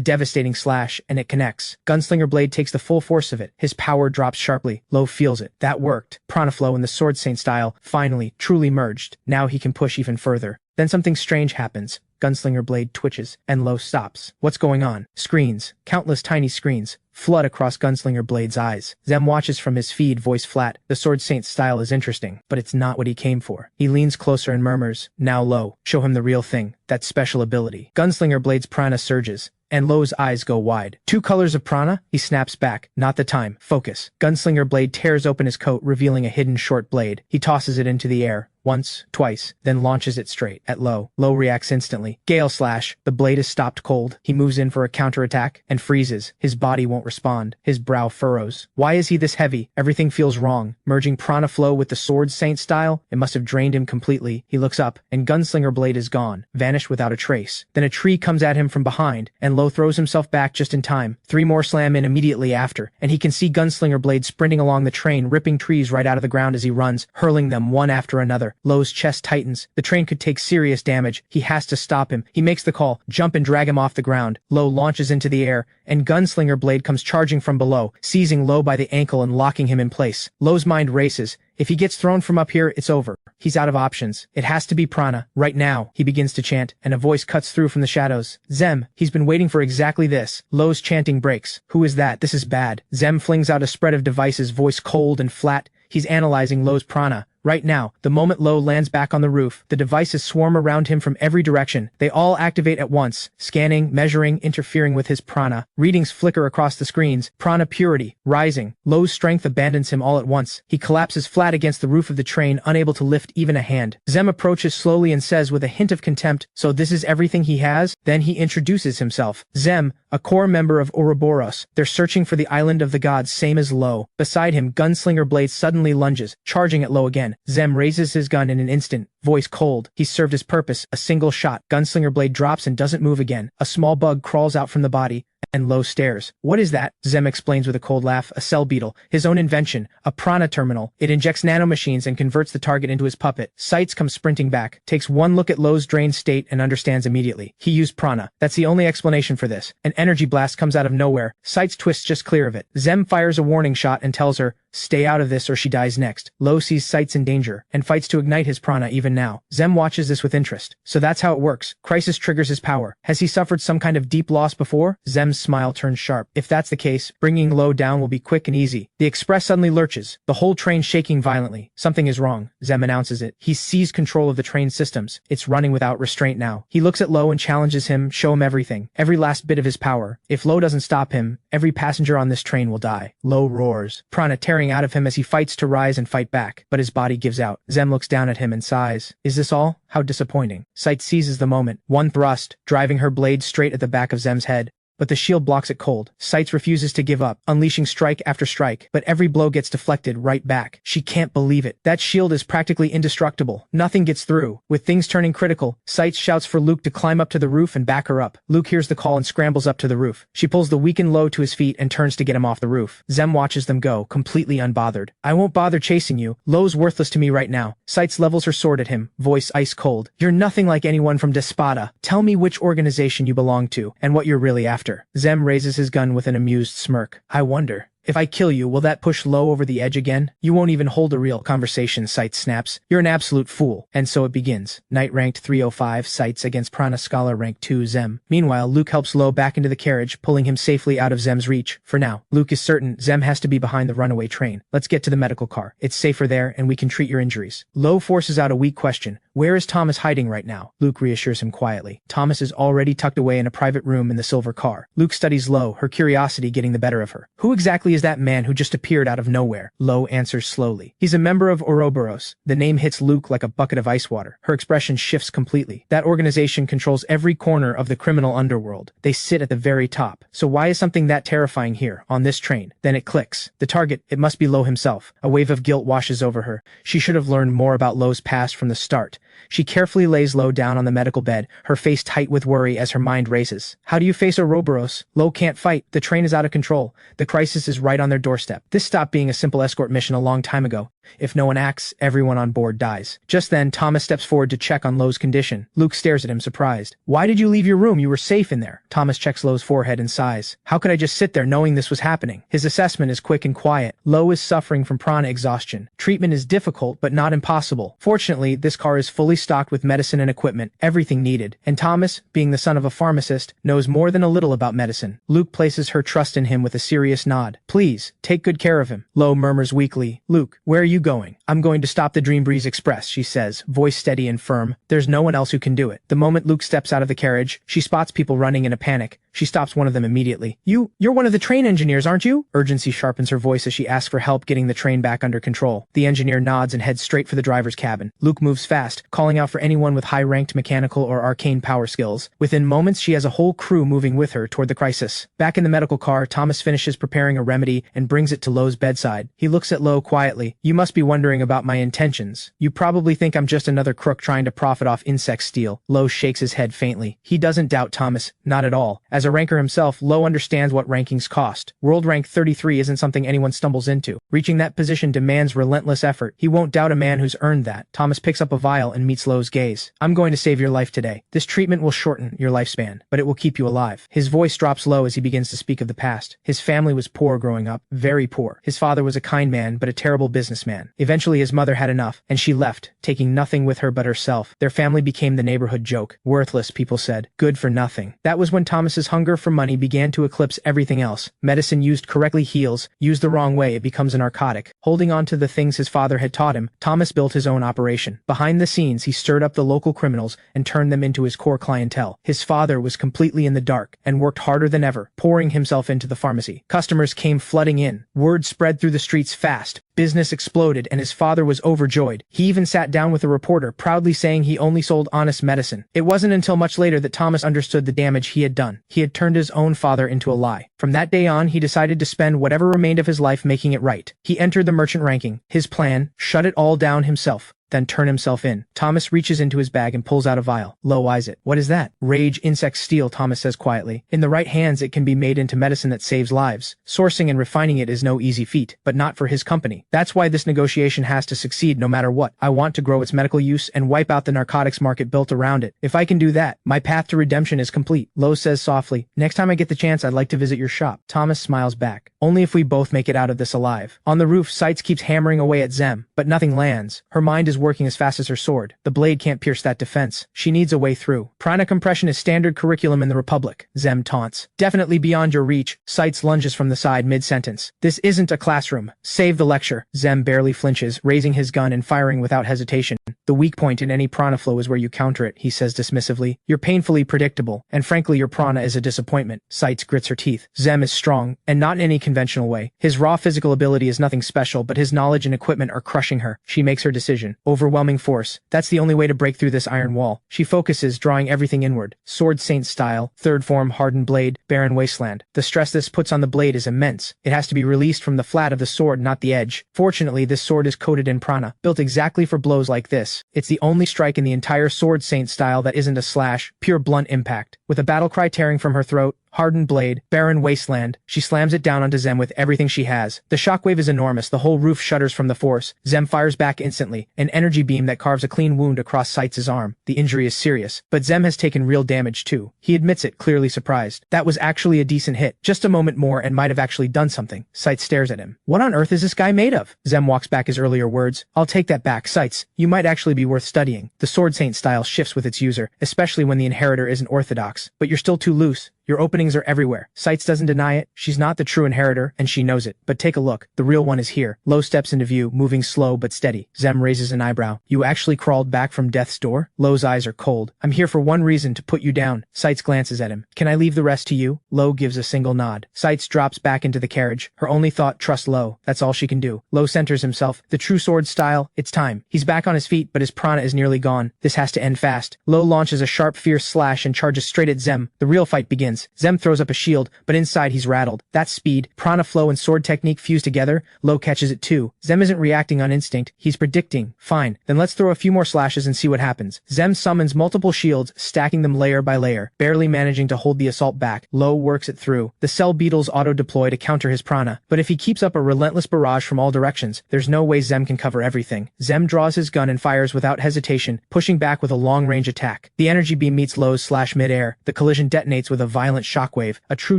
devastating slash, and it connects. Gunslinger Blade takes the full force of it. His power drops sharply. Lowe feels it. That worked. Prana flow and the Sword Saint style, finally, truly merged. Now he can push even further. Then something strange happens. Gunslinger Blade twitches, and Lowe stops. What's going on? Screens, countless tiny screens, flood across Gunslinger Blade's eyes. Zem watches from his feed, voice flat. The Sword Saint style is interesting, but it's not what he came for. He leans closer and murmurs, now Lowe, show him the real thing, that special ability. Gunslinger Blade's Prana surges, and Lowe's eyes go wide. 2 colors of Prana? He snaps back. Not the time. Focus. Gunslinger Blade tears open his coat, revealing a hidden short blade. He tosses it into the air. Once, twice, then launches it straight at Lowe. Lowe reacts instantly. Gale slash. The blade is stopped cold. He moves in for a counterattack and freezes. His body won't respond. His brow furrows. Why is he this heavy? Everything feels wrong. Merging Prana flow with the Sword Saint style, it must have drained him completely. He looks up, and Gunslinger Blade is gone, vanished without a trace. Then a tree comes at him from behind, and Lowe throws himself back just in time. 3 more slam in immediately after, and he can see Gunslinger Blade sprinting along the train, ripping trees right out of the ground as he runs, hurling them one after another. Lowe's chest tightens. The train could take serious damage. He has to stop him. He makes the call, jump and drag him off the ground. Lowe launches into the air, and Gunslinger Blade comes charging from below, seizing Lowe by the ankle and locking him in place. Lowe's mind races. If he gets thrown from up here, it's over. He's out of options. It has to be Prana. Right now, he begins to chant, and a voice cuts through from the shadows. Zem, he's been waiting for exactly this. Lowe's chanting breaks. Who is that? This is bad. Zem flings out a spread of devices, voice cold and flat. He's analyzing Lowe's Prana. Right now, the moment Lowe lands back on the roof, the devices swarm around him from every direction. They all activate at once, scanning, measuring, interfering with his Prana. Readings flicker across the screens. Prana purity, rising. Lowe's strength abandons him all at once. He collapses flat against the roof of the train, unable to lift even a hand. Zem approaches slowly and says with a hint of contempt, so this is everything he has? Then he introduces himself. Zem, a core member of Ouroboros. They're searching for the island of the gods, same as Lowe. Beside him, Gunslinger Blade suddenly lunges, charging at Lowe again. Zem raises his gun in an instant, voice cold. He's served his purpose, a single shot. Gunslinger Blade drops and doesn't move again. A small bug crawls out from the body, and Lowe stares. What is that? Zem explains with a cold laugh. A cell beetle. His own invention. A Prana terminal. It injects nanomachines and converts the target into his puppet. Sights comes sprinting back. Takes one look at Lowe's drained state and understands immediately. He used Prana. That's the only explanation for this. An energy blast comes out of nowhere. Sights twists just clear of it. Zem fires a warning shot and tells her, stay out of this or she dies next. Lowe sees Sights in danger, and fights to ignite his Prana even now. Zem watches this with interest. So that's how it works. Crisis triggers his power. Has he suffered some kind of deep loss before? Zem's smile turns sharp. If that's the case, bringing Lowe down will be quick and easy. The express suddenly lurches, the whole train shaking violently. Something is wrong, Zem announces it. He seized control of the train's systems. It's running without restraint now. He looks at Lowe and challenges him, show him everything, every last bit of his power. If Lowe doesn't stop him, every passenger on this train will die. Lowe roars, Prana tearing out of him as he fights to rise and fight back, but his body gives out. Zem looks down at him and sighs. Is this all? How disappointing. Sight seizes the moment, one thrust, driving her blade straight at the back of Zem's head. But the shield blocks it cold. Sights refuses to give up, unleashing strike after strike, but every blow gets deflected right back. She can't believe it. That shield is practically indestructible. Nothing gets through. With things turning critical, Sights shouts for Luke to climb up to the roof and back her up. Luke hears the call and scrambles up to the roof. She pulls the weakened Lowe to his feet and turns to get him off the roof. Zem watches them go, completely unbothered. I won't bother chasing you. Lowe's worthless to me right now. Sights levels her sword at him, voice ice cold. You're nothing like anyone from Despada. Tell me which organization you belong to, and what you're really after. Zem raises his gun with an amused smirk. I wonder. If I kill you, will that push Lowe over the edge again? You won't even hold a real conversation, Sights snaps. You're an absolute fool. And so it begins. Knight ranked 305, Sights against Prana Scholar ranked 2, Zem. Meanwhile, Luke helps Lowe back into the carriage, pulling him safely out of Zem's reach. For now, Luke is certain Zem has to be behind the runaway train. Let's get to the medical car. It's safer there, and we can treat your injuries. Lowe forces out a weak question. Where is Thomas hiding right now? Luke reassures him quietly. Thomas is already tucked away in a private room in the silver car. Luke studies Lowe, her curiosity getting the better of her. Who exactly is that man who just appeared out of nowhere? Lowe answers slowly. He's a member of Ouroboros. The name hits Luke like a bucket of ice water. Her expression shifts completely. That organization controls every corner of the criminal underworld. They sit at the very top. So why is something that terrifying here, on this train? Then it clicks. The target, it must be Lowe himself. A wave of guilt washes over her. She should have learned more about Lowe's past from the start. She carefully lays Lowe down on the medical bed, her face tight with worry as her mind races. How do you face Ouroboros? Lowe can't fight. The train is out of control. The crisis is right on their doorstep. This stopped being a simple escort mission a long time ago. If no one acts, everyone on board dies. Just then, Thomas steps forward to check on Lowe's condition. Luke stares at him, surprised. Why did you leave your room? You were safe in there. Thomas checks Lowe's forehead and sighs. How could I just sit there knowing this was happening? His assessment is quick and quiet. Lowe is suffering from prana exhaustion. Treatment is difficult, but not impossible. Fortunately, this car is fully stocked with medicine and equipment, everything needed. And Thomas, being the son of a pharmacist, knows more than a little about medicine. Luke places her trust in him with a serious nod. Please, take good care of him. Lowe murmurs weakly. Luke, where are you going? I'm going to stop the Dream Breeze Express, she says, voice steady and firm. There's no one else who can do it. The moment Luke steps out of the carriage, she spots people running in a panic. She stops one of them immediately. You're one of the train engineers, aren't you? Urgency sharpens her voice as she asks for help getting the train back under control. The engineer nods and heads straight for the driver's cabin. Luke moves fast, calling out for anyone with high-ranked mechanical or arcane power skills. Within moments, she has a whole crew moving with her toward the crisis. Back in the medical car, Thomas finishes preparing a remedy and brings it to Lowe's bedside. He looks at Lowe quietly. You must be wondering about my intentions. You probably think I'm just another crook trying to profit off insect steel. Lowe shakes his head faintly. He doesn't doubt Thomas, not at all. As a ranker himself, Lowe understands what rankings cost. World rank 33 isn't something anyone stumbles into. Reaching that position demands relentless effort. He won't doubt a man who's earned that. Thomas picks up a vial and meets Lowe's gaze. I'm going to save your life today. This treatment will shorten your lifespan, but it will keep you alive. His voice drops low as he begins to speak of the past. His family was poor growing up, very poor. His father was a kind man, but a terrible businessman. Eventually his mother had enough, and she left, taking nothing with her but herself. Their family became the neighborhood joke. Worthless, people said. Good for nothing. That was when Thomas's hunger for money began to eclipse everything else. Medicine used correctly heals. Used the wrong way, it becomes a narcotic. Holding on to the things his father had taught him, Thomas built his own operation. Behind the scenes, he stirred up the local criminals and turned them into his core clientele. His father was completely in the dark and worked harder than ever, pouring himself into the pharmacy. Customers came flooding in. Word spread through the streets fast. Business exploded, and his father was overjoyed. He even sat down with a reporter, proudly saying he only sold honest medicine. It wasn't until much later that Thomas understood the damage he had done. He had turned his own father into a lie. From that day on, he decided to spend whatever remained of his life making it right. He entered the merchant ranking. His plan, shut it all down himself, then turn himself in. Thomas reaches into his bag and pulls out a vial. Lowe eyes it. What is that? Rage insect steel, Thomas says quietly. In the right hands, it can be made into medicine that saves lives. Sourcing and refining it is no easy feat, but not for his company. That's why this negotiation has to succeed no matter what. I want to grow its medical use and wipe out the narcotics market built around it. If I can do that, my path to redemption is complete. Lowe says softly, next time I get the chance, I'd like to visit your shop. Thomas smiles back. Only if we both make it out of this alive. On the roof, Sights keeps hammering away at Zem, but nothing lands. Her mind is working as fast as her sword. The blade can't pierce that defense. She needs a way through. Prana compression is standard curriculum in the Republic, Zem taunts. Definitely beyond your reach. Sights lunges from the side mid-sentence. This isn't a classroom. Save the lecture. Zem barely flinches, raising his gun and firing without hesitation. The weak point in any prana flow is where you counter it, he says dismissively. You're painfully predictable, and frankly your prana is a disappointment. Sights grits her teeth. Zem is strong, and not in any conventional way. His raw physical ability is nothing special, but his knowledge and equipment are crushing her. She makes her decision. Overwhelming force. That's the only way to break through this iron wall. She focuses, drawing everything inward. Sword Saint style, third form hardened blade, barren wasteland. The stress this puts on the blade is immense. It has to be released from the flat of the sword, not the edge. Fortunately, this sword is coated in prana, built exactly for blows like this. It's the only strike in the entire Sword Saint style that isn't a slash, pure blunt impact. With a battle cry tearing from her throat, hardened blade, barren wasteland, she slams it down onto Zem with everything she has. The shockwave is enormous, the whole roof shudders from the force. Zem fires back instantly, an energy beam that carves a clean wound across Sights' arm. The injury is serious, but Zem has taken real damage too. He admits it, clearly surprised. That was actually a decent hit. Just a moment more and might have actually done something. Sights stares at him. What on earth is this guy made of? Zem walks back his earlier words. I'll take that back, Sights. You might actually be worth studying. The Sword Saint style shifts with its user, especially when the inheritor isn't orthodox. But you're still too loose. Your openings are everywhere. Sights doesn't deny it. She's not the true inheritor, and she knows it. But take a look. The real one is here. Lowe steps into view, moving slow but steady. Zem raises an eyebrow. You actually crawled back from death's door? Lowe's eyes are cold. I'm here for one reason, to put you down. Sights glances at him. Can I leave the rest to you? Lowe gives a single nod. Sights drops back into the carriage. Her only thought, trust Lowe. That's all she can do. Lowe centers himself. The true sword style. It's time. He's back on his feet, but his prana is nearly gone. This has to end fast. Lowe launches a sharp, fierce slash and charges straight at Zem. The real fight begins. Zem throws up a shield, but inside he's rattled. That speed, prana flow and sword technique fuse together. Lowe catches it too. Zem isn't reacting on instinct, he's predicting. Fine, then let's throw a few more slashes and see what happens. Zem summons multiple shields, stacking them layer by layer, barely managing to hold the assault back. Lowe works it through. The cell beetles auto-deploy to counter his prana, but if he keeps up a relentless barrage from all directions, there's no way Zem can cover everything. Zem draws his gun and fires without hesitation, pushing back with a long-range attack. The energy beam meets Lowe's slash mid-air. The collision detonates with a violent shockwave. A true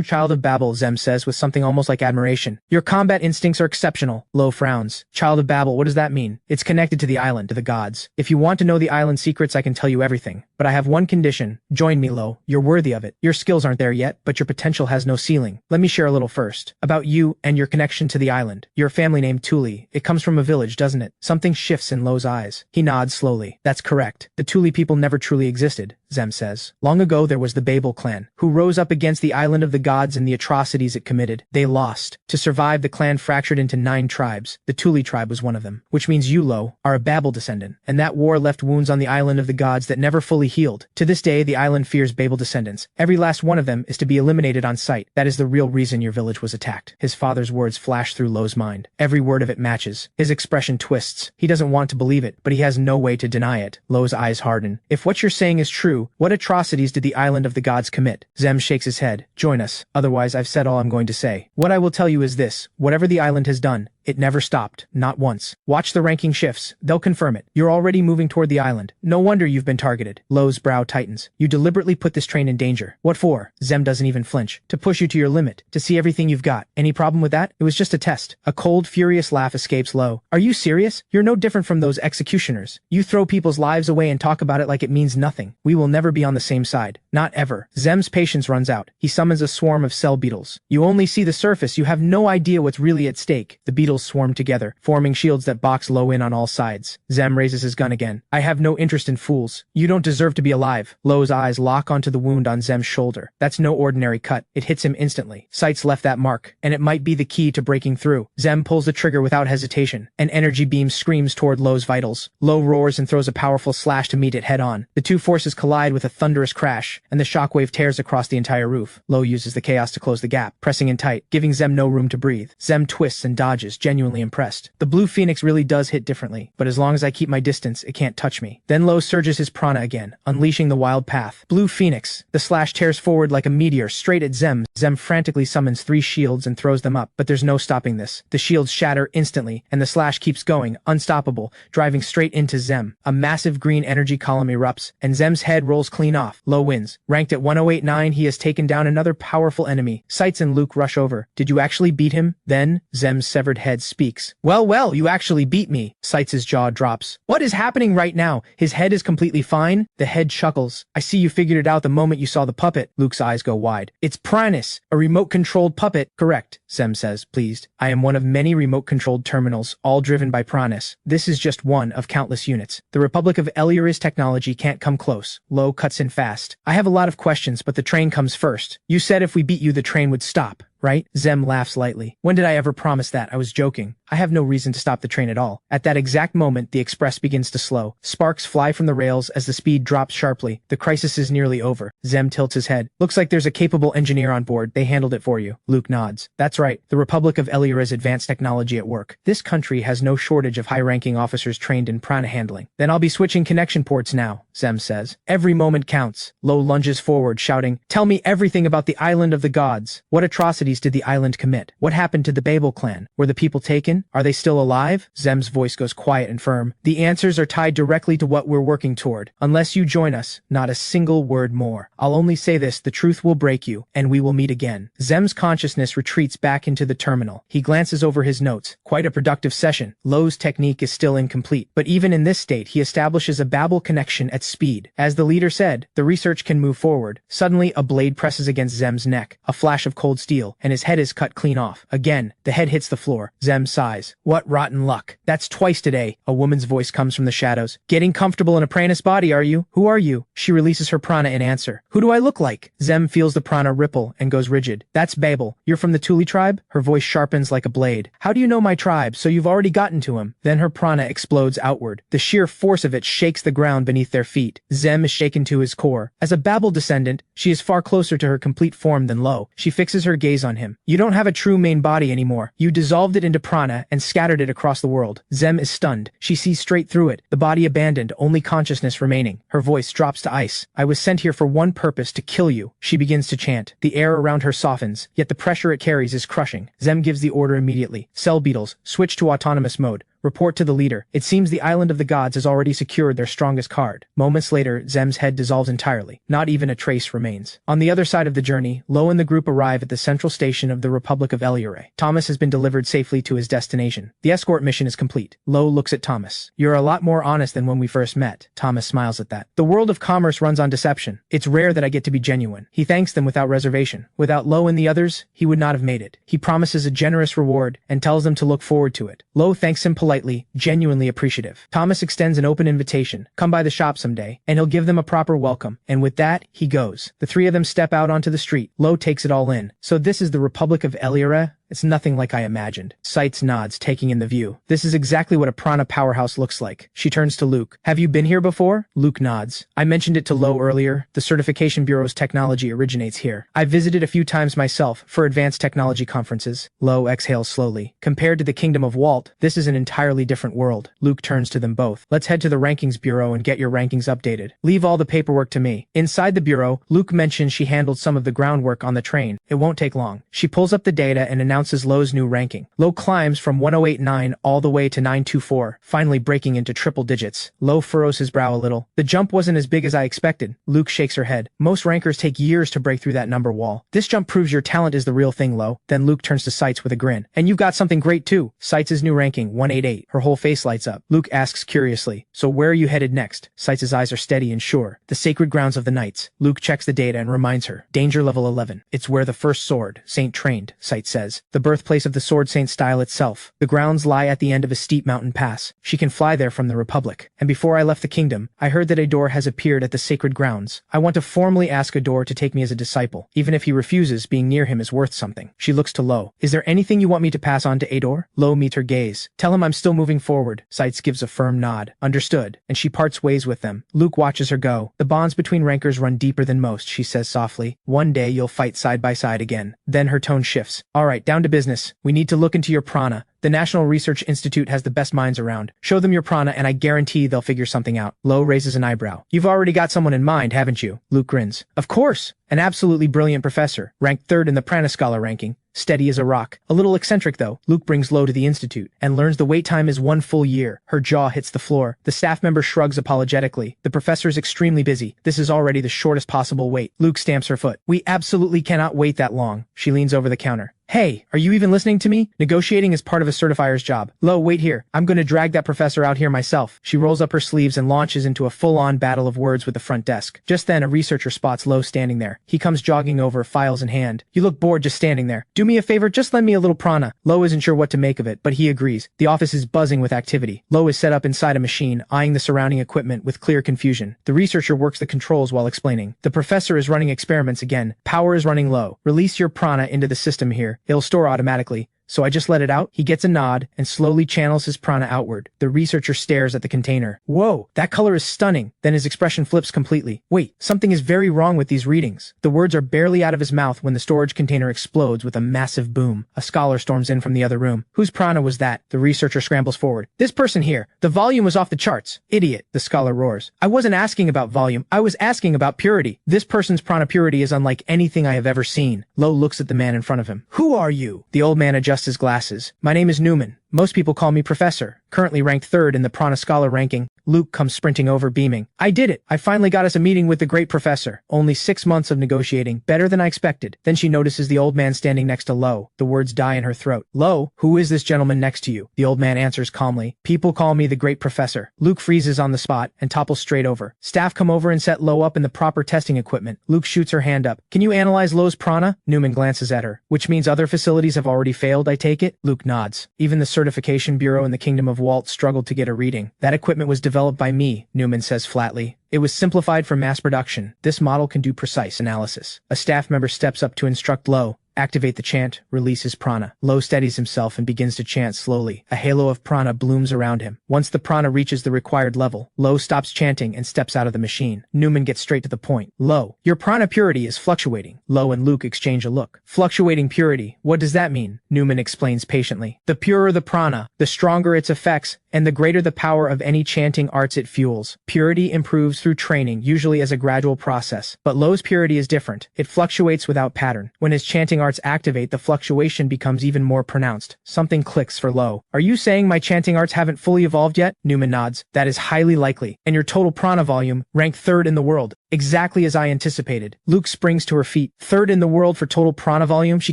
child of Babel, Zem says with something almost like admiration. Your combat instincts are exceptional. Lowe frowns. Child of Babel, what does that mean? It's connected to the island, to the gods. If you want to know the island secrets, I can tell you everything. But I have one condition. Join me, Lowe. You're worthy of it. Your skills aren't there yet, but your potential has no ceiling. Let me share a little first. About you and your connection to the island. Your family named Thule. It comes from a village, doesn't it? Something shifts in Lowe's eyes. He nods slowly. That's correct. The Thule people never truly existed, Zem says. Long ago there was the Babel clan, who rose up against the island of the gods and the atrocities it committed. They lost. To survive, the clan fractured into 9 tribes. The Thule tribe was one of them. Which means you, Lowe, are a Babel descendant. And that war left wounds on the island of the gods that never fully healed. To this day, the island fears Babel descendants. Every last one of them is to be eliminated on sight. That is the real reason your village was attacked. His father's words flash through Lowe's mind. Every word of it matches. His expression twists. He doesn't want to believe it, but he has no way to deny it. Lowe's eyes harden. If what you're saying is true, what atrocities did the island of the gods commit? Zem shakes his head. Join us. Otherwise, I've said all I'm going to say. What I will tell you is this. Whatever the island has done, it never stopped. Not once. Watch the ranking shifts. They'll confirm it. You're already moving toward the island. No wonder you've been targeted. Lowe's brow tightens. You deliberately put this train in danger. What for? Zem doesn't even flinch. To push you to your limit. To see everything you've got. Any problem with that? It was just a test. A cold, furious laugh escapes Lowe. Are you serious? You're no different from those executioners. You throw people's lives away and talk about it like it means nothing. We will never be on the same side. Not ever. Zem's patience runs out. He summons a swarm of cell beetles. You only see the surface. You have no idea what's really at stake. The beetles swarm together, forming shields that box Lowe in on all sides. Zem raises his gun again. I have no interest in fools. You don't deserve to be alive. Lowe's eyes lock onto the wound on Zem's shoulder. That's no ordinary cut. It hits him instantly. Sights left that mark, and it might be the key to breaking through. Zem pulls the trigger without hesitation. An energy beam screams toward Lowe's vitals. Lowe roars and throws a powerful slash to meet it head on. The two forces collide with a thunderous crash, and the shockwave tears across the entire roof. Lowe uses the chaos to close the gap, pressing in tight, giving Zem no room to breathe. Zem twists and dodges, genuinely impressed. The blue phoenix really does hit differently, but as long as I keep my distance, it can't touch me. Then Lowe surges his prana again, unleashing the wild path. Blue phoenix. The slash tears forward like a meteor straight at Zem. Zem frantically summons 3 shields and throws them up, but there's no stopping this. The shields shatter instantly, and the slash keeps going, unstoppable, driving straight into Zem. A massive green energy column erupts, and Zem's head rolls clean off. Lowe wins. Ranked at 1089, he has taken down another powerful enemy. Sights and Luke rush over. Did you actually beat him? Then, Zem's severed head speaks. Well, you actually beat me. Sights' jaw drops. What is happening right now? His head is completely fine? The head chuckles. I see you figured it out the moment you saw the puppet. Luke's eyes go wide. It's Prana, a remote-controlled puppet. Correct, Zem says, pleased. I am one of many remote-controlled terminals, all driven by Prana. This is just one of countless units. The Republic of Eliora's technology can't come close. Lowe cuts in fast. I have a lot of questions, but the train comes first. You said if we beat you the train would stop, right? Zem laughs lightly. When did I ever promise that? I was joking. I have no reason to stop the train at all. At that exact moment, the express begins to slow. Sparks fly from the rails as the speed drops sharply. The crisis is nearly over. Zem tilts his head. Looks like there's a capable engineer on board. They handled it for you. Luke nods. That's right. The Republic of Eliora's advanced technology at work. This country has no shortage of high-ranking officers trained in prana handling. Then I'll be switching connection ports now, Zem says. Every moment counts. Lowe lunges forward, shouting, Tell me everything about the island of the gods. What atrocities did the island commit? What happened to the Babel clan? Were the people taken? Are they still alive? Zem's voice goes quiet and firm. The answers are tied directly to what we're working toward. Unless you join us, not a single word more. I'll only say this, the truth will break you, and we will meet again. Zem's consciousness retreats back into the terminal. He glances over his notes. Quite a productive session. Lowe's technique is still incomplete, but even in this state, he establishes a Babel connection at speed. As the leader said, the research can move forward. Suddenly, a blade presses against Zem's neck. A flash of cold steel, and his head is cut clean off. Again, the head hits the floor. Zem sighs. What rotten luck. That's twice today. A woman's voice comes from the shadows. Getting comfortable in a prana's body, are you? Who are you? She releases her prana in answer. Who do I look like? Zem feels the prana ripple and goes rigid. That's Babel. You're from the Thule tribe? Her voice sharpens like a blade. How do you know my tribe? So you've already gotten to him. Then her prana explodes outward. The sheer force of it shakes the ground beneath their feet. Zem is shaken to his core. As a Babel descendant, she is far closer to her complete form than Lowe. She fixes her gaze on him. You don't have a true main body anymore. You dissolved it into prana and scattered it across the world. Zem is stunned. She sees straight through it. The body abandoned, only consciousness remaining. Her voice drops to ice. I was sent here for one purpose, to kill you. She begins to chant. The air around her softens, yet the pressure it carries is crushing. Zem gives the order immediately. Cell beetles, switch to autonomous mode. Report to the leader. It seems the island of the gods has already secured their strongest card. Moments later, Zem's head dissolves entirely. Not even a trace remains. On the other side of the journey, Lowe and the group arrive at the central station of the Republic of Eliore. Thomas has been delivered safely to his destination. The escort mission is complete. Lowe looks at Thomas. You're a lot more honest than when we first met. Thomas smiles at that. The world of commerce runs on deception. It's rare that I get to be genuine. He thanks them without reservation. Without Lowe and the others, he would not have made it. He promises a generous reward and tells them to look forward to it. Lowe thanks him politely, genuinely appreciative. Thomas extends an open invitation. Come by the shop someday, and he'll give them a proper welcome. And with that, he goes. The three of them step out onto the street. Lowe takes it all in. So this is the Republic of Eliore? It's nothing like I imagined. Sights nods, taking in the view. This is exactly what a prana powerhouse looks like. She turns to Luke. Have you been here before? Luke nods. I mentioned it to Lowe earlier. The Certification Bureau's technology originates here. I visited a few times myself for advanced technology conferences. Lowe exhales slowly. Compared to the Kingdom of Walt, this is an entirely different world. Luke turns to them both. Let's head to the Rankings Bureau and get your rankings updated. Leave all the paperwork to me. Inside the bureau, Luke mentions she handled some of the groundwork on the train. It won't take long. She pulls up the data and announces Lowe's new ranking. Lowe climbs from 1089 all the way to 924, finally breaking into triple digits. Lowe furrows his brow a little. The jump wasn't as big as I expected. Luke shakes her head. Most rankers take years to break through that number wall. This jump proves your talent is the real thing, Lowe. Then Luke turns to Sights with a grin. And you've got something great too. Sights' new ranking, 188. Her whole face lights up. Luke asks curiously, so where are you headed next? Sights' eyes are steady and sure. The sacred grounds of the knights. Luke checks the data and reminds her. Danger level 11. It's where the first sword saint trained, Sights says. The birthplace of the Sword Saint style itself. The grounds lie at the end of a steep mountain pass. She can fly there from the Republic. And before I left the kingdom, I heard that Ador has appeared at the sacred grounds. I want to formally ask Ador to take me as a disciple. Even if he refuses, being near him is worth something. She looks to Lowe. Is there anything you want me to pass on to Ador? Lowe meets her gaze. Tell him I'm still moving forward. Sights gives a firm nod. Understood. And she parts ways with them. Luke watches her go. The bonds between rankers run deeper than most, she says softly. One day you'll fight side by side again. Then her tone shifts. All right, down to business. We need to look into your prana. The National Research Institute has the best minds around. Show them your prana and I guarantee they'll figure something out. Lowe raises an eyebrow. You've already got someone in mind, haven't you? Luke grins. Of course. An absolutely brilliant professor, ranked 3rd in the Prana scholar ranking. Steady as a rock. A little eccentric though. Luke brings Lowe to the institute and learns the wait time is 1 full year. Her jaw hits the floor. The staff member shrugs apologetically. The professor is extremely busy. This is already the shortest possible wait. Luke stamps her foot. We absolutely cannot wait that long. She leans over the counter. Hey, are you even listening to me? Negotiating is part of a certifier's job. Lowe, wait here. I'm going to drag that professor out here myself. She rolls up her sleeves and launches into a full-on battle of words with the front desk. Just then, a researcher spots Lowe standing there. He comes jogging over, files in hand. You look bored just standing there. Do me a favor, just lend me a little prana. Lowe isn't sure what to make of it, but he agrees. The office is buzzing with activity. Lowe is set up inside a machine, eyeing the surrounding equipment with clear confusion. The researcher works the controls while explaining. The professor is running experiments again. Power is running low. Release your prana into the system here. It'll store automatically. So I just let it out? He gets a nod and slowly channels his prana outward. The researcher stares at the container. Whoa, that color is stunning. Then his expression flips completely. Wait, something is very wrong with these readings. The words are barely out of his mouth when the storage container explodes with a massive boom. A scholar storms in from the other room. Whose prana was that? The researcher scrambles forward. This person here. The volume was off the charts. Idiot, the scholar roars. I wasn't asking about volume. I was asking about purity. This person's prana purity is unlike anything I have ever seen. Lowe looks at the man in front of him. Who are you? The old man adjusts his glasses. My name is Newman. Most people call me Professor, currently ranked 3rd in the Prana Scholar ranking. Luke comes sprinting over, beaming. I did it! I finally got us a meeting with the great professor. Only 6 months of negotiating, better than I expected. Then she notices the old man standing next to Lowe. The words die in her throat. Lowe, who is this gentleman next to you? The old man answers calmly. People call me the great professor. Luke freezes on the spot and topples straight over. Staff come over and set Lowe up in the proper testing equipment. Luke shoots her hand up. Can you analyze Lowe's prana? Newman glances at her. Which means other facilities have already failed, I take it? Luke nods. Even the Certification Bureau in the Kingdom of Walt struggled to get a reading. That equipment was developed by me, Newman says flatly. It was simplified for mass production. This model can do precise analysis. A staff member steps up to instruct Lowe. Activate the chant, release his prana. Lowe steadies himself and begins to chant slowly. A halo of prana blooms around him. Once the prana reaches the required level, Lowe stops chanting and steps out of the machine. Newman gets straight to the point. Lowe, your prana purity is fluctuating. Lowe and Luke exchange a look. Fluctuating purity, what does that mean? Newman explains patiently. The purer the prana, the stronger its effects, and the greater the power of any chanting arts it fuels. Purity improves through training, usually as a gradual process. But Lowe's purity is different. It fluctuates without pattern. When his chanting arts activate, the fluctuation becomes even more pronounced. Something clicks for Lowe. Are you saying my chanting arts haven't fully evolved yet? Newman nods. That is highly likely. And your total prana volume, ranked 3rd in the world. Exactly as I anticipated. Luke springs to her feet. 3rd in the world for total prana volume? She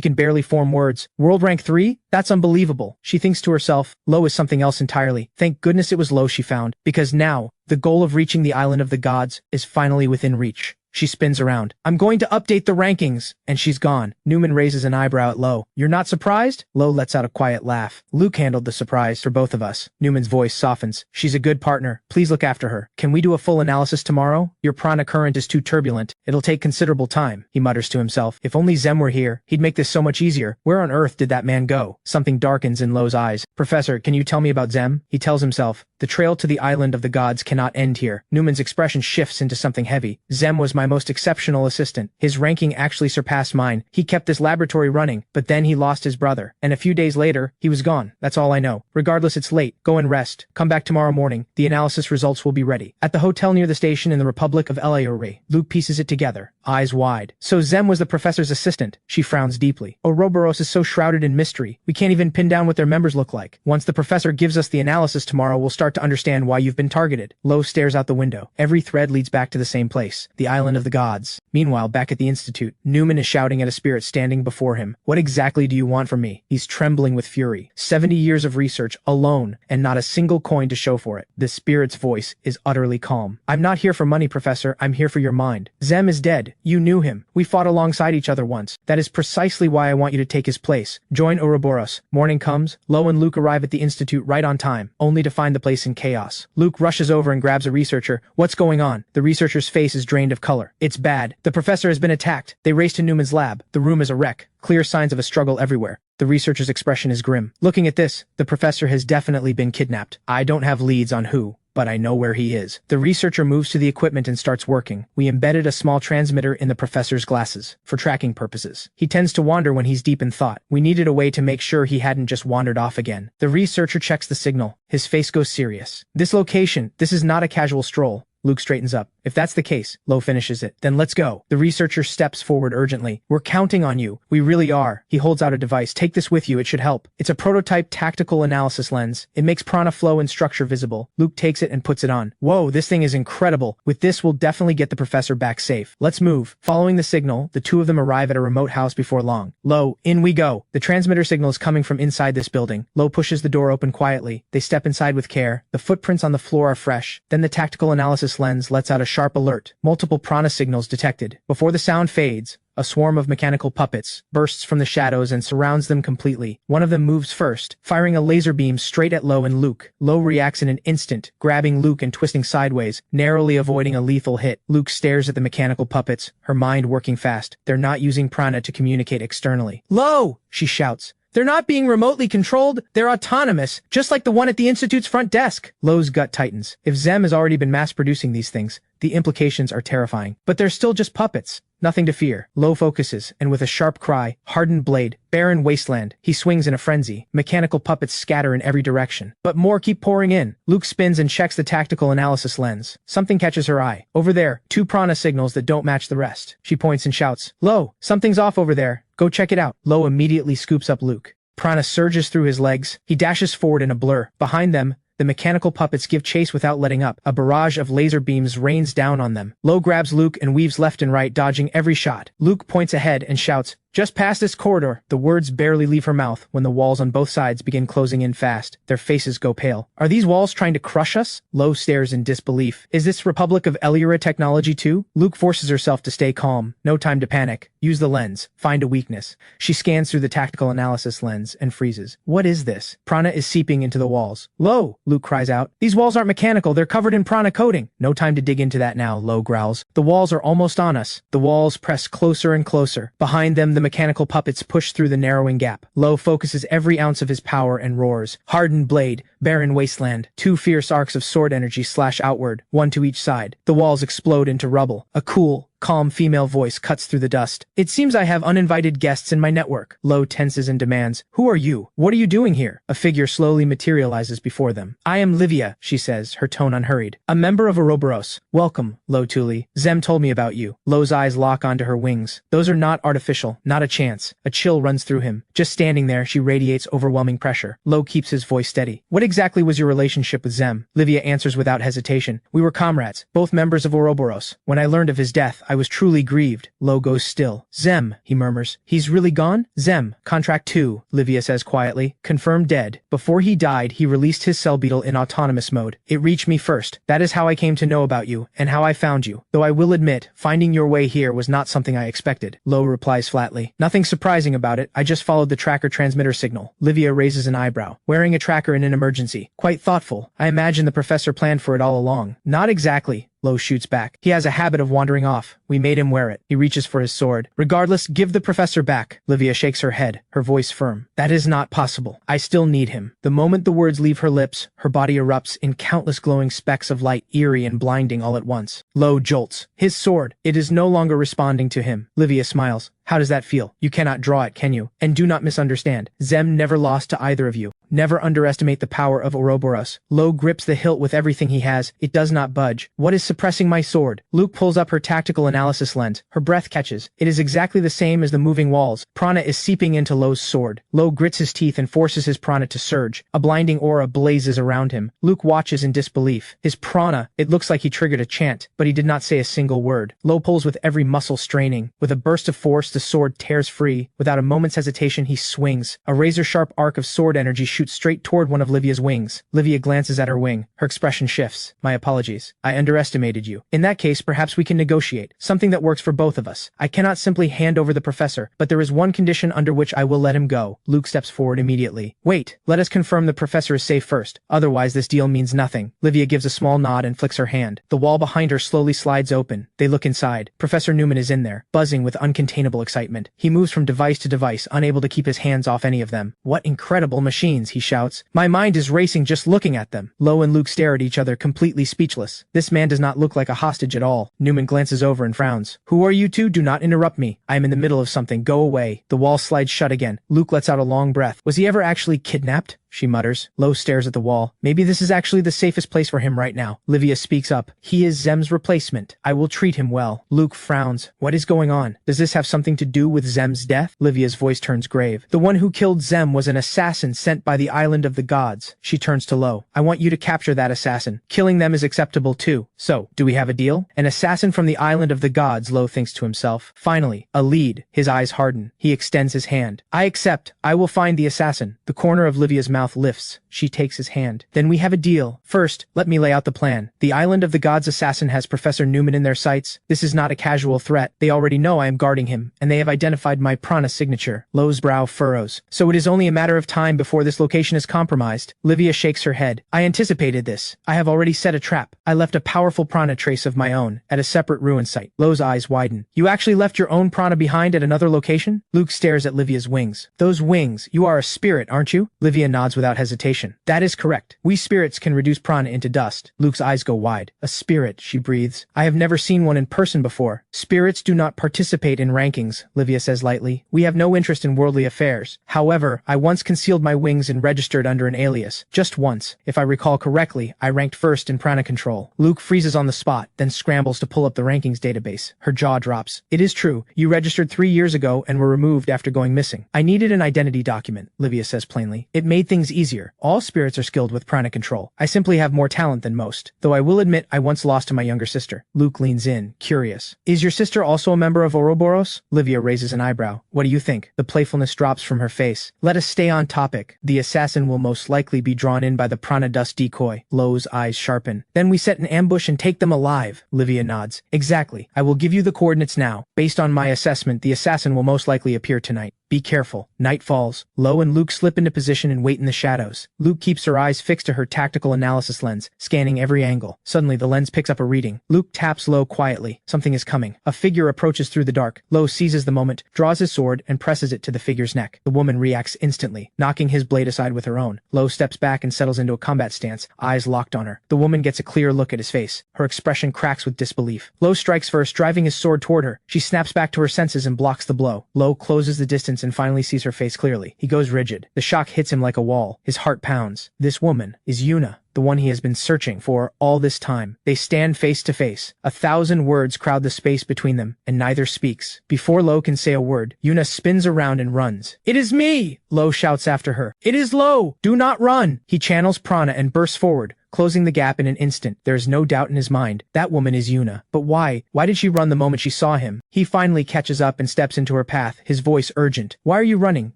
can barely form words. World rank 3? That's unbelievable. She thinks to herself, Lowe is something else entirely. Thank goodness it was Lowe she found. Because now, the goal of reaching the island of the gods is finally within reach. She spins around. I'm going to update the rankings. And she's gone. Newman raises an eyebrow at Lowe. You're not surprised? Lowe lets out a quiet laugh. Luke handled the surprise for both of us. Newman's voice softens. She's a good partner. Please look after her. Can we do a full analysis tomorrow? Your prana current is too turbulent. It'll take considerable time, he mutters to himself. If only Zem were here, he'd make this so much easier. Where on earth did that man go? Something darkens in Lowe's eyes. Professor, can you tell me about Zem? He tells himself. The trail to the island of the gods cannot end here. Newman's expression shifts into something heavy. Zem was my most exceptional assistant. His ranking actually surpassed mine. He kept this laboratory running, but then he lost his brother. And a few days later, he was gone. That's all I know. Regardless, it's late. Go and rest. Come back tomorrow morning. The analysis results will be ready. At the hotel near the station in the Republic of Laore. Luke pieces it together, eyes wide. So Zem was the professor's assistant. She frowns deeply. Ouroboros is so shrouded in mystery. We can't even pin down what their members look like. Once the professor gives us the analysis tomorrow, we'll start to understand why you've been targeted. Lowe stares out the window. Every thread leads back to the same place. The island of the gods. Meanwhile, back at the institute, Newman is shouting at a spirit standing before him. What exactly do you want from me? He's trembling with fury. 70 years of research, alone, and not a single coin to show for it. The spirit's voice is utterly calm. I'm not here for money, Professor. I'm here for your mind. Zem is dead. You knew him. We fought alongside each other once. That is precisely why I want you to take his place. Join Ouroboros. Morning comes. Lowe and Luke arrive at the institute right on time, only to find the place in chaos. Luke rushes over and grabs a researcher. What's going on? The researcher's face is drained of color. It's bad. The professor has been attacked. They race to Newman's lab. The room is a wreck. Clear signs of a struggle everywhere. The researcher's expression is grim. Looking at this, the professor has definitely been kidnapped. I don't have leads on who, but I know where he is. The researcher moves to the equipment and starts working. We embedded a small transmitter in the professor's glasses, for tracking purposes. He tends to wander when he's deep in thought. We needed a way to make sure he hadn't just wandered off again. The researcher checks the signal. His face goes serious. This location, this is not a casual stroll. Luke straightens up. If that's the case, Lowe finishes it. Then let's go. The researcher steps forward urgently. We're counting on you. We really are. He holds out a device. Take this with you. It should help. It's a prototype tactical analysis lens. It makes prana flow and structure visible. Luke takes it and puts it on. Whoa, this thing is incredible. With this, we'll definitely get the professor back safe. Let's move. Following the signal, the two of them arrive at a remote house before long. Lowe, in we go. The transmitter signal is coming from inside this building. Lowe pushes the door open quietly. They step inside with care. The footprints on the floor are fresh. Then the tactical analysis lens lets out a sharp alert. Multiple prana signals detected. Before the sound fades, a swarm of mechanical puppets bursts from the shadows and surrounds them completely. One of them moves first, firing a laser beam straight at Lowe and Luke. Lowe reacts in an instant, grabbing Luke and twisting sideways, narrowly avoiding a lethal hit. Luke stares at the mechanical puppets, her mind working fast. They're not using prana to communicate externally. Lowe! She shouts. They're not being remotely controlled, they're autonomous, just like the one at the Institute's front desk. Lowe's gut tightens. If Zem has already been mass-producing these things, the implications are terrifying. But they're still just puppets. Nothing to fear. Lowe focuses, and with a sharp cry, hardened blade, barren wasteland, he swings in a frenzy. Mechanical puppets scatter in every direction. But more keep pouring in. Luke spins and checks the tactical analysis lens. Something catches her eye. Over there, two prana signals that don't match the rest. She points and shouts, Lowe, something's off over there. Go check it out. Lowe immediately scoops up Luke. Prana surges through his legs. He dashes forward in a blur. Behind them, the mechanical puppets give chase without letting up. A barrage of laser beams rains down on them. Lowe grabs Luke and weaves left and right, dodging every shot. Luke points ahead and shouts, just past this corridor. The words barely leave her mouth when the walls on both sides begin closing in fast. Their faces go pale. Are these walls trying to crush us? Lowe stares in disbelief. Is this Republic of Elyra technology too? Luke forces herself to stay calm. No time to panic. Use the lens. Find a weakness. She scans through the tactical analysis lens and freezes. What is this? Prana is seeping into the walls. Lowe! Luke cries out. These walls aren't mechanical. They're covered in prana coating. No time to dig into that now, Lowe growls. The walls are almost on us. The walls press closer and closer. Behind them, the mechanical puppets push through the narrowing gap. Lowe focuses every ounce of his power and roars. Hardened blade, barren wasteland. Two fierce arcs of sword energy slash outward, one to each side. The walls explode into rubble. A cool, calm female voice cuts through the dust. It seems I have uninvited guests in my network. Lowe tenses and demands, who are you? What are you doing here? A figure slowly materializes before them. I am Livia, she says, her tone unhurried. A member of Ouroboros. Welcome, Lowe Tuli. Zem told me about you. Lowe's eyes lock onto her wings. Those are not artificial, not a chance. A chill runs through him. Just standing there, she radiates overwhelming pressure. Lowe keeps his voice steady. What exactly was your relationship with Zem? Livia answers without hesitation. We were comrades, both members of Ouroboros. When I learned of his death, I was truly grieved. Lowe goes still. Zem, he murmurs. He's really gone? Zem, contract 2, Livia says quietly. Confirmed dead. Before he died, he released his cell beetle in autonomous mode. It reached me first. That is how I came to know about you, and how I found you. Though I will admit, finding your way here was not something I expected. Lowe replies flatly. Nothing surprising about it. I just followed the tracker transmitter signal. Livia raises an eyebrow. Wearing a tracker in an emergency. Quite thoughtful. I imagine the professor planned for it all along. Not exactly. Lowe shoots back. He has a habit of wandering off. We made him wear it. He reaches for his sword. Regardless, give the professor back. Livia shakes her head, her voice firm. That is not possible. I still need him. The moment the words leave her lips, her body erupts in countless glowing specks of light, eerie and blinding all at once. Lowe jolts. His sword. It is no longer responding to him. Livia smiles. How does that feel? You cannot draw it, can you? And do not misunderstand. Zem never lost to either of you. Never underestimate the power of Ouroboros. Lowe grips the hilt with everything he has. It does not budge. What is suppressing my sword? Luke pulls up her tactical analysis lens. Her breath catches. It is exactly the same as the moving walls. Prana is seeping into Lowe's sword. Lowe grits his teeth and forces his prana to surge. A blinding aura blazes around him. Luke watches in disbelief. His prana, it looks like he triggered a chant, but he did not say a single word. Lowe pulls with every muscle straining. With a burst of force, the sword tears free. Without a moment's hesitation, he swings. A razor-sharp arc of sword energy shoots straight toward one of Livia's wings. Livia glances at her wing. Her expression shifts. My apologies. I underestimated you. In that case, perhaps we can negotiate. Something that works for both of us. I cannot simply hand over the professor, but there is one condition under which I will let him go. Luke steps forward immediately. Wait, let us confirm the professor is safe first. Otherwise, this deal means nothing. Livia gives a small nod and flicks her hand. The wall behind her slowly slides open. They look inside. Professor Newman is in there, buzzing with uncontainable excitement. He moves from device to device, unable to keep his hands off any of them. What incredible machines, he shouts. My mind is racing just looking at them. Lowe and Luke stare at each other, completely speechless. This man does not look like a hostage at all. Newman glances over and frowns. Who are you two? Do not interrupt me. I am in the middle of something. Go away. The wall slides shut again. Luke lets out a long breath. Was he ever actually kidnapped? She mutters. Lowe stares at the wall. Maybe this is actually the safest place for him right now. Livia speaks up. He is Zem's replacement. I will treat him well. Luke frowns. What is going on? Does this have something to do with Zem's death? Livia's voice turns grave. The one who killed Zem was an assassin sent by the island of the gods. She turns to Lowe. I want you to capture that assassin. Killing them is acceptable too. So, do we have a deal? An assassin from the island of the gods, Lowe thinks to himself. Finally, a lead. His eyes harden. He extends his hand. I accept. I will find the assassin. The corner of Livia's mouth lifts. She takes his hand. Then we have a deal. First, let me lay out the plan. The island of the gods assassin has Professor Newman in their sights. This is not a casual threat. They already know I am guarding him, and they have identified my Prana signature. Lowe's brow furrows. So it is only a matter of time before this location is compromised. Livia shakes her head. I anticipated this. I have already set a trap. I left a powerful Prana trace of my own at a separate ruin site. Lowe's eyes widen. You actually left your own Prana behind at another location? Luke stares at Livia's wings. Those wings, you are a spirit, aren't you? Livia nods without hesitation. That is correct. We spirits can reduce Prana into dust. Luke's eyes go wide. A spirit, she breathes. I have never seen one in person before. Spirits do not participate in rankings, Livia says lightly. We have no interest in worldly affairs. However, I once concealed my wings and registered under an alias. Just once. If I recall correctly, I ranked first in Prana control. Luke freezes on the spot, then scrambles to pull up the rankings database. Her jaw drops. It is true. You registered 3 years ago and were removed after going missing. I needed an identity document, Livia says plainly. It made things easier. All spirits are skilled with Prana control. I simply have more talent than most, though I will admit I once lost to my younger sister. Luke leans in, curious. Is your sister also a member of Ouroboros? Livia raises an eyebrow. What do you think? The playfulness drops from her face. Let us stay on topic. The assassin will most likely be drawn in by the Prana dust decoy. Lowe's eyes sharpen. Then we set an ambush and take them alive. Livia nods. Exactly. I will give you the coordinates now. Based on my assessment, the assassin will most likely appear tonight. Be careful. Night falls. Lowe and Luke slip into position and wait in the shadows. Luke keeps her eyes fixed to her tactical analysis lens, scanning every angle. Suddenly, the lens picks up a reading. Luke taps Lowe quietly. Something is coming. A figure approaches through the dark. Lowe seizes the moment, draws his sword, and presses it to the figure's neck. The woman reacts instantly, knocking his blade aside with her own. Lowe steps back and settles into a combat stance, eyes locked on her. The woman gets a clear look at his face. Her expression cracks with disbelief. Lowe strikes first, driving his sword toward her. She snaps back to her senses and blocks the blow. Lowe closes the distance and finally sees her face clearly. He goes rigid. The shock hits him like a wall. His heart pounds. This woman is Yuna, the one he has been searching for all this time. They stand face to face. 1,000 words crowd the space between them, and neither speaks. Before Lowe can say a word, Yuna spins around and runs. It is me! Lowe shouts after her. It is Lowe! Do not run! He channels Prana and bursts forward, closing the gap in an instant. There is no doubt in his mind. That woman is Yuna. But why? Why did she run the moment she saw him? He finally catches up and steps into her path, his voice urgent. Why are you running?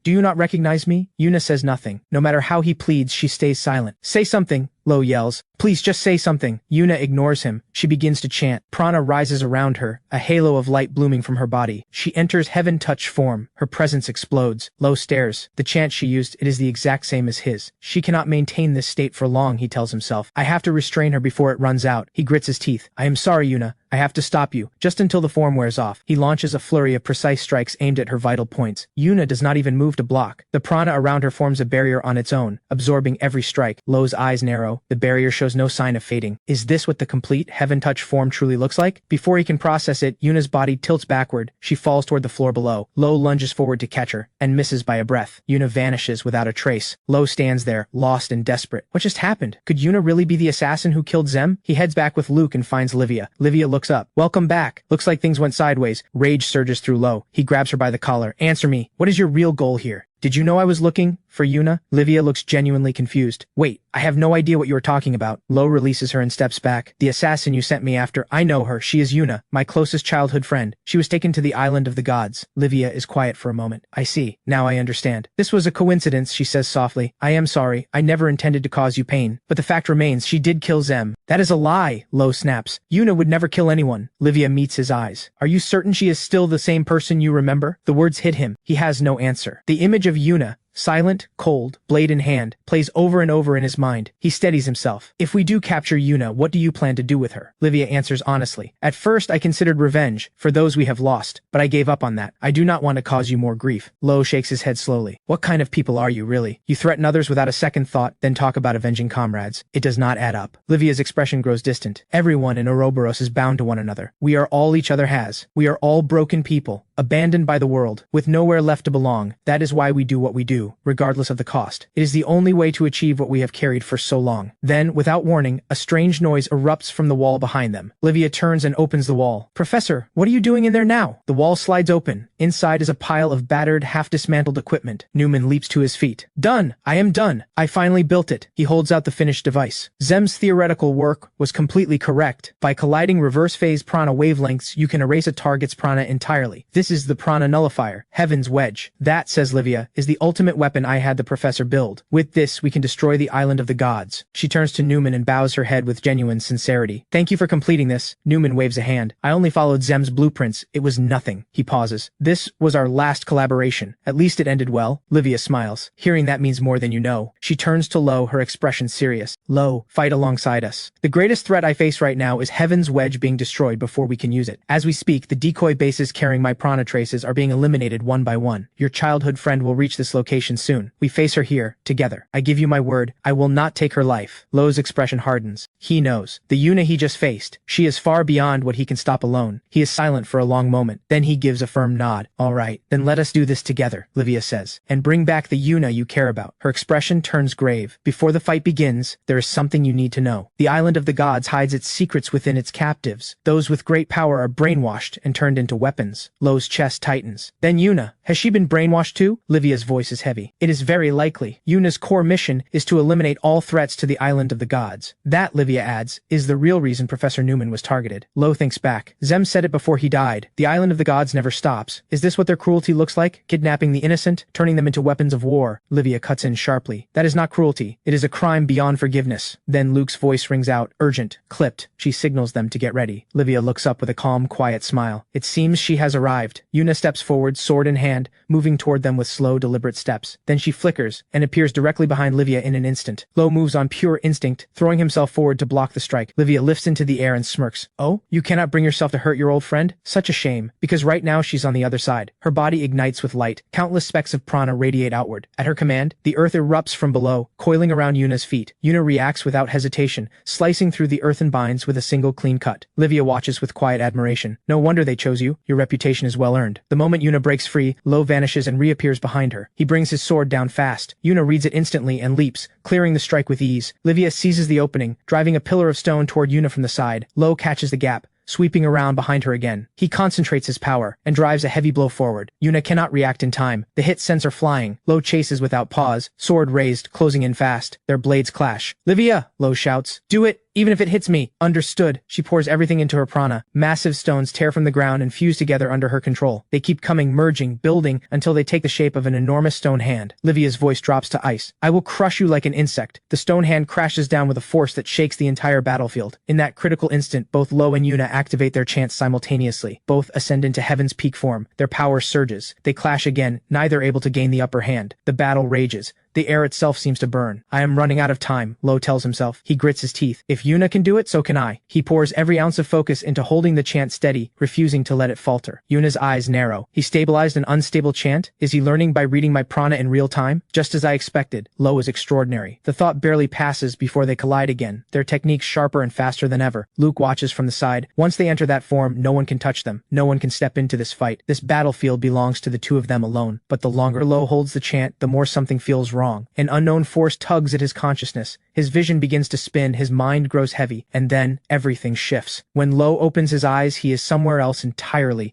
Do you not recognize me? Yuna says nothing. No matter how he pleads, she stays silent. Say something, Lowe yells. Please just say something. Yuna ignores him. She begins to chant. Prana rises around her, a halo of light blooming from her body. She enters heaven-touch form. Her presence explodes. Lowe stares. The chant she used, it is the exact same as his. She cannot maintain this state for long, he tells himself. I have to restrain her before it runs out. He grits his teeth. I am sorry, Yuna. I have to stop you, just until the form wears off. He launches a flurry of precise strikes aimed at her vital points. Yuna does not even move to block. The prana around her forms a barrier on its own, absorbing every strike. Lowe's eyes narrow. The barrier shows no sign of fading. Is this what the complete heaven-touch form truly looks like? Before he can process it, Yuna's body tilts backward. She falls toward the floor below. Lowe lunges forward to catch her, and misses by a breath. Yuna vanishes without a trace. Lowe stands there, lost and desperate. What just happened? Could Yuna really be the assassin who killed Zem? He heads back with Luke and finds Livia. Livia looks up. Welcome back. Looks like things went sideways. Rage surges through Lowe. He grabs her by the collar. Answer me. What is your real goal here? Did you know I was looking for Yuna? Livia looks genuinely confused. Wait, I have no idea what you are talking about. Lowe releases her and steps back. The assassin you sent me after, I know her. She is Yuna, my closest childhood friend. She was taken to the island of the gods. Livia is quiet for a moment. I see. Now I understand. This was a coincidence, she says softly. I am sorry. I never intended to cause you pain. But the fact remains, she did kill Zem. That is a lie, Lowe snaps. Yuna would never kill anyone. Livia meets his eyes. Are you certain she is still the same person you remember? The words hit him. He has no answer. The image of Yuna, silent, cold, blade in hand, plays over and over in his mind. He steadies himself. If we do capture Yuna, what do you plan to do with her? Livia answers honestly. At first I considered revenge for those we have lost, but I gave up on that. I do not want to cause you more grief. Lowe shakes his head slowly. What kind of people are you, really? You threaten others without a second thought, then talk about avenging comrades. It does not add up. Livia's expression grows distant. Everyone in Ouroboros is bound to one another. We are all each other has. We are all broken people, abandoned by the world, with nowhere left to belong. That is why we do what we do, regardless of the cost. It is the only way to achieve what we have carried for so long. Then, without warning, a strange noise erupts from the wall behind them. Livia turns and opens the wall. Professor, what are you doing in there now? The wall slides open. Inside is a pile of battered, half-dismantled equipment. Newman leaps to his feet. Done! I am done! I finally built it. He holds out the finished device. Zem's theoretical work was completely correct. By colliding reverse-phase prana wavelengths, you can erase a target's prana entirely. This is the prana nullifier, Heaven's Wedge. That, says Livia, is the ultimate weapon I had the professor build. With this, we can destroy the island of the gods. She turns to Newman and bows her head with genuine sincerity. Thank you for completing this. Newman waves a hand. I only followed Zem's blueprints. It was nothing. He pauses. This was our last collaboration. At least it ended well. Livia smiles. Hearing that means more than you know. She turns to Lowe, her expression serious. Lowe, fight alongside us. The greatest threat I face right now is Heaven's Wedge being destroyed before we can use it. As we speak, the decoy bases carrying my prana traces are being eliminated one by one. Your childhood friend will reach this location soon. We face her here, together. I give you my word, I will not take her life. Lowe's expression hardens. He knows. The Yuna he just faced. She is far beyond what he can stop alone. He is silent for a long moment. Then he gives a firm nod. All right, then let us do this together, Livia says. And bring back the Yuna you care about. Her expression turns grave. Before the fight begins, there is something you need to know. The island of the gods hides its secrets within its captives. Those with great power are brainwashed and turned into weapons. Lowe's chest tightens. Then Yuna, has she been brainwashed too? Livia's voice is heavy. It is very likely. Yuna's core mission is to eliminate all threats to the island of the gods. That, Livia adds, is the real reason Professor Newman was targeted. Lowe thinks back. Zem said it before he died. The island of the gods never stops. Is this what their cruelty looks like? Kidnapping the innocent? Turning them into weapons of war? Livia cuts in sharply. That is not cruelty. It is a crime beyond forgiveness. Then Luke's voice rings out, urgent, clipped. She signals them to get ready. Livia looks up with a calm, quiet smile. It seems she has arrived. Yuna steps forward, sword in hand, moving toward them with slow, deliberate steps. Then she flickers and appears directly behind Livia in an instant. Lowe moves on pure instinct, throwing himself forward to block the strike. Livia lifts into the air and smirks. Oh, you cannot bring yourself to hurt your old friend? Such a shame, because right now she's on the other side. Her body ignites with light. Countless specks of prana radiate outward. At her command, the earth erupts from below, coiling around Yuna's feet. Yuna reacts without hesitation, slicing through the earthen binds with a single clean cut. Livia watches with quiet admiration. No wonder they chose you. Your reputation is well earned. The moment Yuna breaks free, Lowe vanishes and reappears behind her. He brings his sword down fast. Yuna reads it instantly and leaps, clearing the strike with ease. Livia seizes the opening, driving a pillar of stone toward Yuna from the side. Lowe catches the gap, sweeping around behind her again. He concentrates his power and drives a heavy blow forward. Yuna cannot react in time. The hit sends her flying. Lowe chases without pause, sword raised, closing in fast. Their blades clash. Livia! Lowe shouts. Do it! Even if it hits me. Understood. She pours everything into her prana. Massive stones tear from the ground and fuse together under her control. They keep coming, merging, building, until they take the shape of an enormous stone hand. Livia's voice drops to ice. I will crush you like an insect. The stone hand crashes down with a force that shakes the entire battlefield. In that critical instant, both Lowe and Yuna activate their chants simultaneously. Both ascend into heaven's peak form. Their power surges. They clash again, neither able to gain the upper hand. The battle rages. The air itself seems to burn. I am running out of time, Lowe tells himself. He grits his teeth. If Yuna can do it, so can I. He pours every ounce of focus into holding the chant steady, refusing to let it falter. Yuna's eyes narrow. He stabilized an unstable chant? Is he learning by reading my prana in real time? Just as I expected. Lowe is extraordinary. The thought barely passes before they collide again, their techniques sharper and faster than ever. Luke watches from the side. Once they enter that form, no one can touch them. No one can step into this fight. This battlefield belongs to the two of them alone. But the longer Lowe holds the chant, the more something feels wrong. An unknown force tugs at his consciousness. His vision begins to spin, his mind grows heavy, and then everything shifts. When Lowe opens his eyes, he is somewhere else entirely.